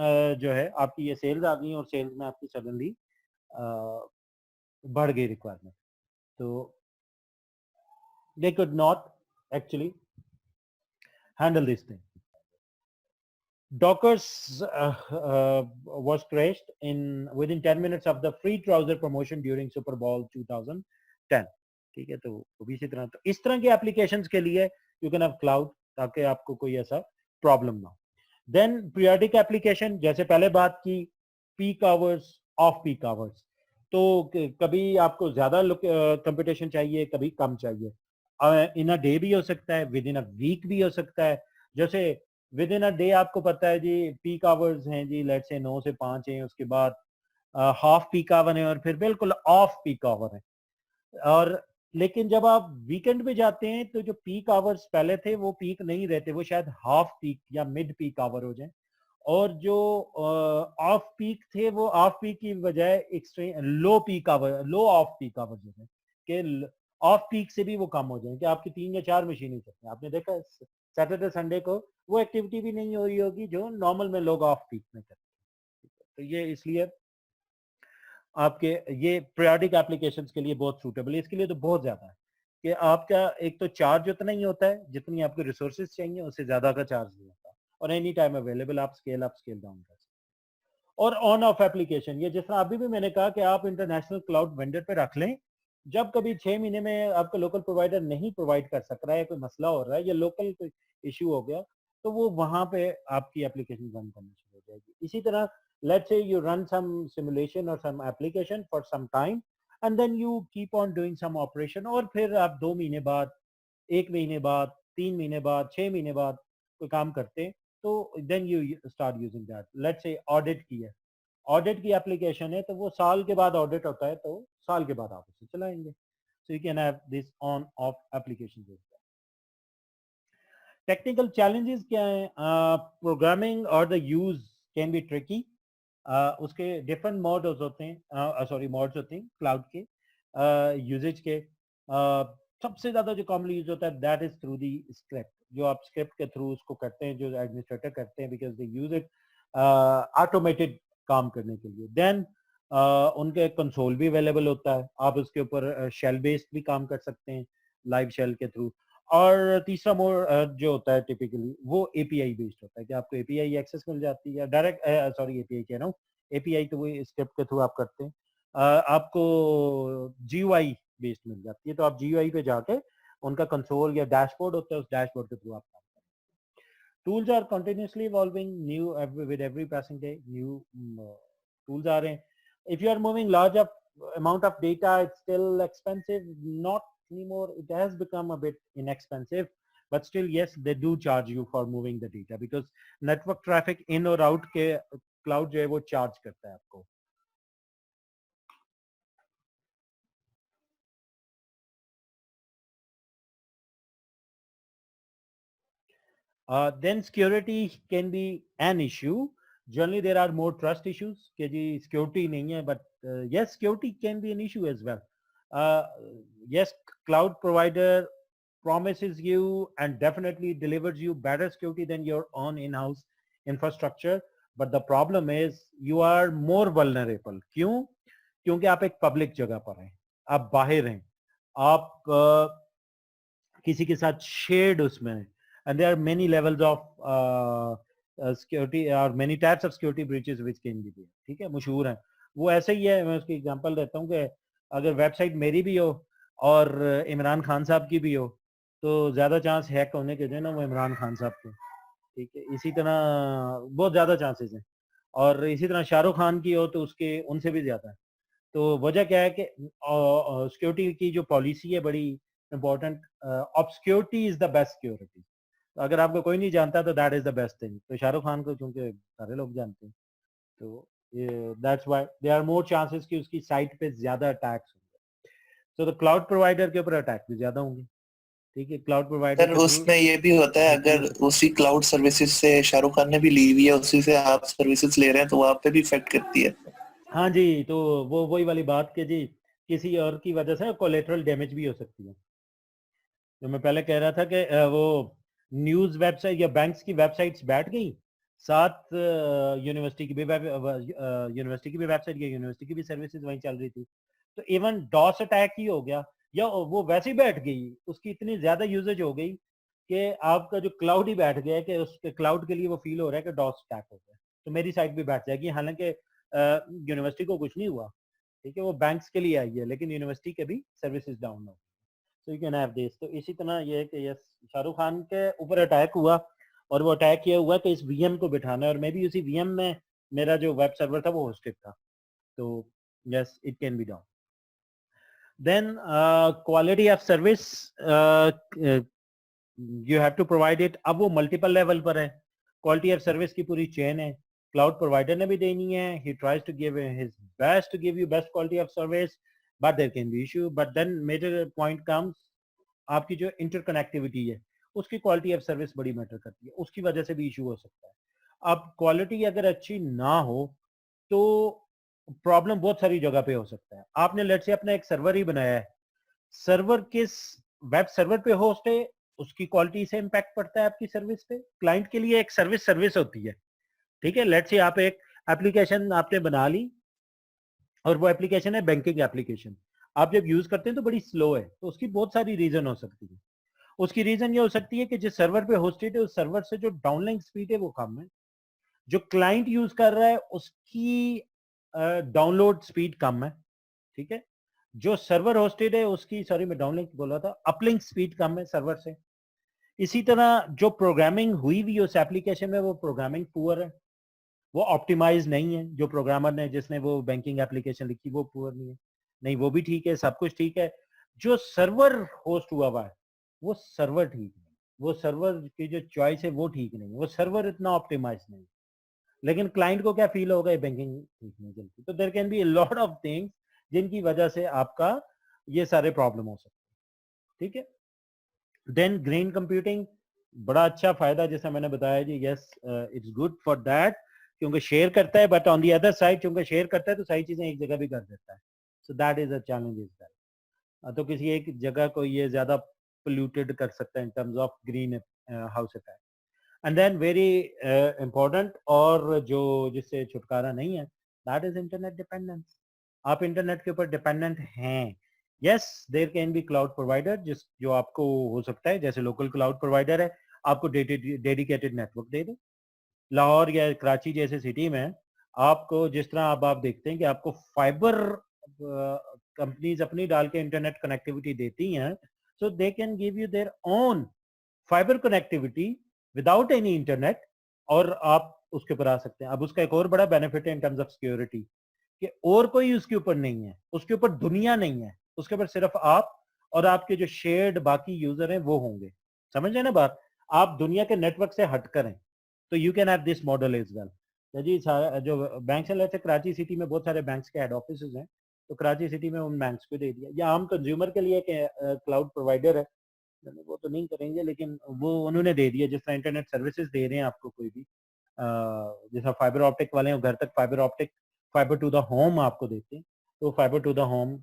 जो है आपकी ये सेल्स आ गई और सेल्स में आपकी सडनली बढ़ गई रिक्वायरमेंट। तो they could not actually handle this thing. Dockers was crashed within 10 minutes of the free trouser promotion during Super Bowl 2010. ठीक है, तो वो भी इसी तरह। तो इस तरह के एप्लीकेशंस के लिए यू कैन हैव क्लाउड, ताकि आपको कोई ऐसा प्रॉब्लम ना हो। देन पीरियोडिक एप्लीकेशन, जैसे पहले बात की, peak hours, off peak hours. तो कभी आपको ज्यादा कंप्यूटेशन चाहिए, कभी कम चाहिए। इन अ डे भी हो सकता है, विद इन अ वीक भी हो सकता है। जैसे विद इन अ डे आपको पता है जी पीक आवर्स हैं जी, लेट्स से 9 से 5 हैं, उसके बाद हाफ पीक आवर है, और फिर बिल्कुल ऑफ पीक आवर है। और लेकिन जब आप वीकेंड पे जाते हैं तो जो पीक आवर्स पहले थे वो पीक नहीं रहते, वो शायद हाफ पीक या मिड पीक आवर हो जाए। और जो ऑफ पीक थे वो ऑफ पीक की बजाय एक्सट्रीम लो पीक आवर, लो ऑफ पीक आवर जो है कि ऑफ पीक से भी वो कम हो जाए, कि आपकी 3 या 4 मशीनें चलती हैं। आपने देखा सैटरडे संडे को वो एक्टिविटी भी नहीं हो रही होगी जो नॉर्मल में लोग ऑफ पीक में करते हैं। तो ये इसलिए आपके ये पीरियोडिक एप्लीकेशंस के लिए बहुत सूटेबल है। इसके लिए तो बहुत ज्यादा है कि आपका एक तो चार्ज उतना ही होता है जितनी आपको रिसोर्सेज चाहिए, उससे ज्यादा का चार्ज नहीं होता, और एनी टाइम अवेलेबल, आप स्केल अप स्केल डाउन कर सकते हैं। और ऑन ऑफ एप्लीकेशन, ये जिस तरह अभी भी मैंने कहा कि आप इंटरनेशनल क्लाउड वेंडर पे रख लें, जब कभी 6 महीने में आपका लोकल प्रोवाइडर नहीं प्रोवाइड कर सक रहा है, कोई मसला हो रहा है या लोकल कोई इशू हो गया, तो वो वहां पे आपकी एप्लीकेशन रन करनी शुरू हो जाएगी। इसी तरह let's say you run some simulation or some application for some time and then you keep on doing some operation, और फिर आप 2 महीने बाद, 1 महीने बाद, 3 महीने बाद, 6 महीने बाद कोई काम करते हैं, तो then you start using that. let's say audit की है, ऑडिट की एप्लीकेशन है, तो वो साल के बाद ऑडिट होता है, तो साल के बाद आप उसे चलाएंगे। so you can have this on off applications as well. Technical challenges क्या है? प्रोग्रामिंग और the use can be tricky. उसके डिफरेंट मॉड्स होते हैं, सॉरी मॉड्स होते हैं क्लाउड के यूजेज के। सबसे ज्यादा जो कॉमनली यूज होता है that is through the script, जो आप स्क्रिप्ट के थ्रू उसको करते हैं, जो एडमिनिस्ट्रेटर करते हैं, because they use it automated काम करने के लिए। देन उनके कंसोल भी अवेलेबल होता है, आप उसके ऊपर शेल बेस्ड भी काम कर सकते हैं, लाइव शेल के थ्रू। और तीसरा मोड जो होता है टिपिकली वो एपीआई बेस्ड होता है, कि आपको एपीआई एक्सेस मिल जाती है, डायरेक्ट सॉरी एपीआई कह रहा हूँ, एपीआई तो वो स्क्रिप्ट के थ्रू आप करते हैं। आपको जीयूआई बेस्ड मिल जाती है, तो आप जीयूआई पे जाके उनका कंसोल या डैशबोर्ड होता है, उस डैशबोर्ड के थ्रू आप काम करते हैं। Tools are continuously evolving, new with every passing day new tools आ रहे हैं। If you are moving large amount of data, it's still expensive, not anymore, it has become a bit inexpensive, but still yes, they do charge you for moving the data, because network traffic in or out के cloud जो है वो charge करता है आपको। Then security can be an issue. Generally, there are more trust issues कि जी security नहीं है, but yes, security can be an issue as well. Yes, cloud provider promises you and definitely delivers you better security than your own in-house infrastructure, but the problem is you are more vulnerable. क्यों? क्योंकि आप एक public जगह पर हैं, आप बाहर हैं, आप किसी के साथ shared उसमें हैं. And there are many levels of security or many types of security breaches which can be there. ठीक है, मशहूर है वो। ऐसे ही है, मैं उसकी एग्जांपल देता हूँ कि अगर वेबसाइट मेरी भी हो और इमरान खान साहब की भी हो तो ज्यादा चांस हैक होने के जो है ना वो इमरान खान साहब के, ठीक है, इसी तरह बहुत ज्यादा चांसेस हैं। और इसी तरह शाहरुख खान की हो तो उसके उनसे भी ज्यादा है। तो वजह क्या है कि सिक्योरिटी की जो पॉलिसी है बड़ी important, obscurity is the best security. अगर आपको कोई नहीं जानता तो that is the best thing. तो शाहरुख खान को चूंकि सारे लोग जानते हैं तो that's why there are more chances कि उसकी साइट पे ज्यादा अटैक्स होंगे। तो द क्लाउड प्रोवाइडर के ऊपर अटैक भी ज्यादा होंगे, ठीक है। क्लाउड प्रोवाइडर सर उसमें ये भी होता है, अगर उसी क्लाउड सर्विसेज से शाहरुख खान ने भी ली हुई है, उसी से आप सर्विसेज ले रहे हैं तो वो आप पे भी इफेक्ट करती है। हाँ जी, तो वो वही वाली बात कि जी किसी और की वजह से कोलेटरल डैमेज भी हो सकती है। तो मैं पहले कह रहा था कि वो न्यूज़ वेबसाइट या बैंक्स की वेबसाइट्स बैठ गई, साथ यूनिवर्सिटी की भी वेबसाइट या यूनिवर्सिटी की भी सर्विसेज वहीं चल रही थी। तो इवन डॉस अटैक ही हो गया या वो वैसे ही बैठ गई, उसकी इतनी ज्यादा यूजेज हो गई कि आपका जो क्लाउड ही बैठ गया कि उसके क्लाउड के लिए वो फील हो रहा है कि डॉस अटैक हो गया, तो मेरी साइट भी बैठ जाएगी। हालांकि यूनिवर्सिटी को कुछ नहीं हुआ, ठीक है, वो बैंक्स के लिए आई है, लेकिन यूनिवर्सिटी के भी सर्विसेज डाउन हो। So you can have this। तो इसी तरह ये है कि यस शाहरुख खान के ऊपर अटैक हुआ और वो अटैक ये हुआ कि इस वीएम को बिठाना है, और मैं भी उसी वीएम में मेरा जो वेब सर्वर था वो होस्टेड था। तो yes it can be down. Then quality of service you have to provide it. अब वो मल्टीपल लेवल पर है, क्वालिटी ऑफ सर्विस की पूरी चेन है, क्लाउड प्रोवाइडर ने भी देनी है। He tries to give his best to give you best quality of service, but there can be issue। but then major point comes, आपकी जो इंटरकनेक्टिविटी है उसकी क्वालिटी ऑफ सर्विस बड़ी मैटर करती है, उसकी वजह से भी इशू हो सकता है। अब क्वालिटी अगर अच्छी ना हो तो प्रॉब्लम बहुत सारी जगह पे हो सकता है। आपने लेट से अपना एक सर्वर ही बनाया है, सर्वर किस वेब सर्वर पे होस्ट है उसकी क्वालिटी से इंपैक्ट पड़ता है आपकी सर्विस पे। क्लाइंट के लिए एक सर्विस होती है, ठीक है। लेट से आप एक एप्लीकेशन आपने बना ली और वो एप्लीकेशन है बैंकिंग एप्लीकेशन, आप जब यूज करते हैं तो बड़ी स्लो है, तो उसकी बहुत सारी रीजन हो सकती है। उसकी रीजन ये हो सकती है कि जिस सर्वर पे होस्टेड है उस सर्वर से जो डाउनलिंक स्पीड है वो कम है, जो क्लाइंट यूज कर रहा है उसकी डाउनलोड स्पीड कम है, ठीक है। जो सर्वर होस्टेड है उसकी, सॉरी मैं डाउनलिंक बोल रहा था, अपलिंक स्पीड कम है सर्वर से। इसी तरह जो प्रोग्रामिंग हुई हुई उस एप्लीकेशन में वो प्रोग्रामिंग पुअर है, वो ऑप्टिमाइज नहीं है। जो प्रोग्रामर ने जिसने वो बैंकिंग एप्लीकेशन लिखी वो पुअर नहीं है, नहीं वो भी ठीक है, सब कुछ ठीक है। जो सर्वर होस्ट हुआ है वो सर्वर ठीक नहीं, वो सर्वर की जो चॉइस है वो ठीक नहीं, वो सर्वर इतना ऑप्टिमाइज नहीं। लेकिन क्लाइंट को क्या फील होगा, ये बैंकिंग ठीक नहीं चलती। तो there can be a lot of things जिनकी वजह से आपका ये सारे प्रॉब्लम हो सकते हैं, ठीक है। देन ग्रीन कंप्यूटिंग बड़ा अच्छा फायदा, जैसा मैंने बताया जी, yes it's good for that, क्योंकि शेयर करता है, but on the other side क्योंकि शेयर करता है तो सारी चीजें एक जगह भी कर देता है। सो that is a challenge is that. तो किसी एक जगह को ये ज्यादा पोल्यूटेड कर सकता है in terms of green house attack. And then very important, और जो जिससे छुटकारा नहीं है, दैट इज इंटरनेट डिपेंडेंस। आप इंटरनेट के ऊपर डिपेंडेंट हैं। Yes there can be cloud provider जिस जो आपको हो सकता है, जैसे लोकल क्लाउड प्रोवाइडर है, आपको डेडिकेटेड नेटवर्क दे दे। लाहौर या कराची जैसे सिटी में आपको जिस तरह अब आप देखते हैं कि आपको फाइबर कंपनीज अपनी डाल के इंटरनेट कनेक्टिविटी देती हैं, so they can give you their own fibre connectivity without any internet, और आप उसके ऊपर आ सकते हैं। अब उसका एक और बड़ा बेनिफिट है इन टर्म्स ऑफ सिक्योरिटी कि और कोई उसके ऊपर नहीं है, उसके ऊपर दुनिया नहीं है, उसके ऊपर सिर्फ आप और आपके जो शेयर्ड बाकी यूजर हैं वो होंगे। समझ रहे ना बात, आप दुनिया के नेटवर्क से हटकर हैं। तो you can have this model as well. जी सारा जो बैंक से कराची सिटी में बहुत सारे बैंक्स के हेड ऑफिस हैं, तो कराची सिटी में उन बैंक्स को दे दिया, या आम कंज्यूमर के लिए क्लाउड प्रोवाइडर है, वो तो नहीं करेंगे, लेकिन वो उन्होंने दे दिया। जिस तरह इंटरनेट सर्विसेज दे रहे हैं आपको कोई भी, जैसा फाइबर ऑप्टिक वाले हैं, घर तक fibre optic, fibre to the home आपको देते हैं, तो फाइबर टू द होम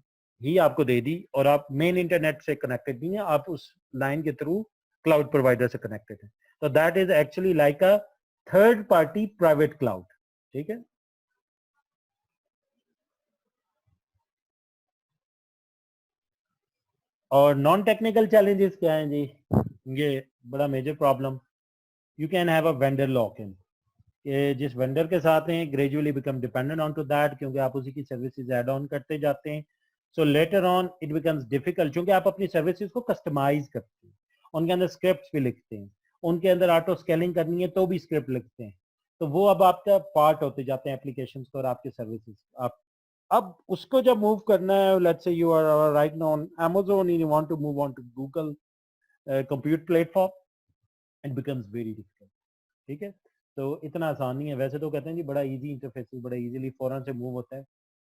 ही आपको दे दी, और आप मेन इंटरनेट से कनेक्टेड नहीं है, आप उस लाइन के थ्रू क्लाउड प्रोवाइडर से कनेक्टेड है। तो that is actually like a third party private cloud. ठीक है, और नॉन टेक्निकल चैलेंजेस क्या हैं जी? ये बड़ा major problem, you can have a vendor lock in, जिस वेंडर के साथ हैं gradually become dependent on to that, क्योंकि आप उसी की सर्विसेज ऐड ऑन करते जाते हैं। So later on it becomes difficult, क्योंकि आप अपनी सर्विसेज को कस्टमाइज करते हैं, उनके अंदर स्क्रिप्ट भी लिखते हैं, उनके अंदर ऑटो स्केलिंग करनी है तो भी स्क्रिप्ट लिखते हैं, तो वो अब आपका पार्ट होते जाते हैं एप्लीकेशंस और आपके सर्विसेज। आप अब उसको जब मूव करना है, let's say you are right now on Amazon and you want to move on to Google compute platform, it becomes very difficult। ठीक है, तो इतना आसान नहीं है। वैसे तो कहते हैं जी बड़ा इजी इंटरफेस, बड़ा इजीली फौरन से मूव होता है,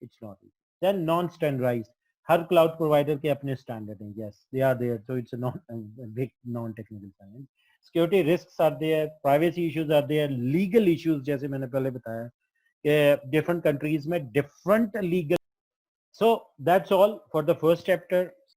it's not easy. Then non standardised, हर क्लाउड प्रोवाइडर के अपने स्टैंडर्ड हैं, yes they are there, so it's not big non technical challenge. Security risks are there, privacy issues are there, legal issues, जैसे मैंने पहले बताया कि डिफरेंट कंट्रीज में different legal. So that's all for the first chapter.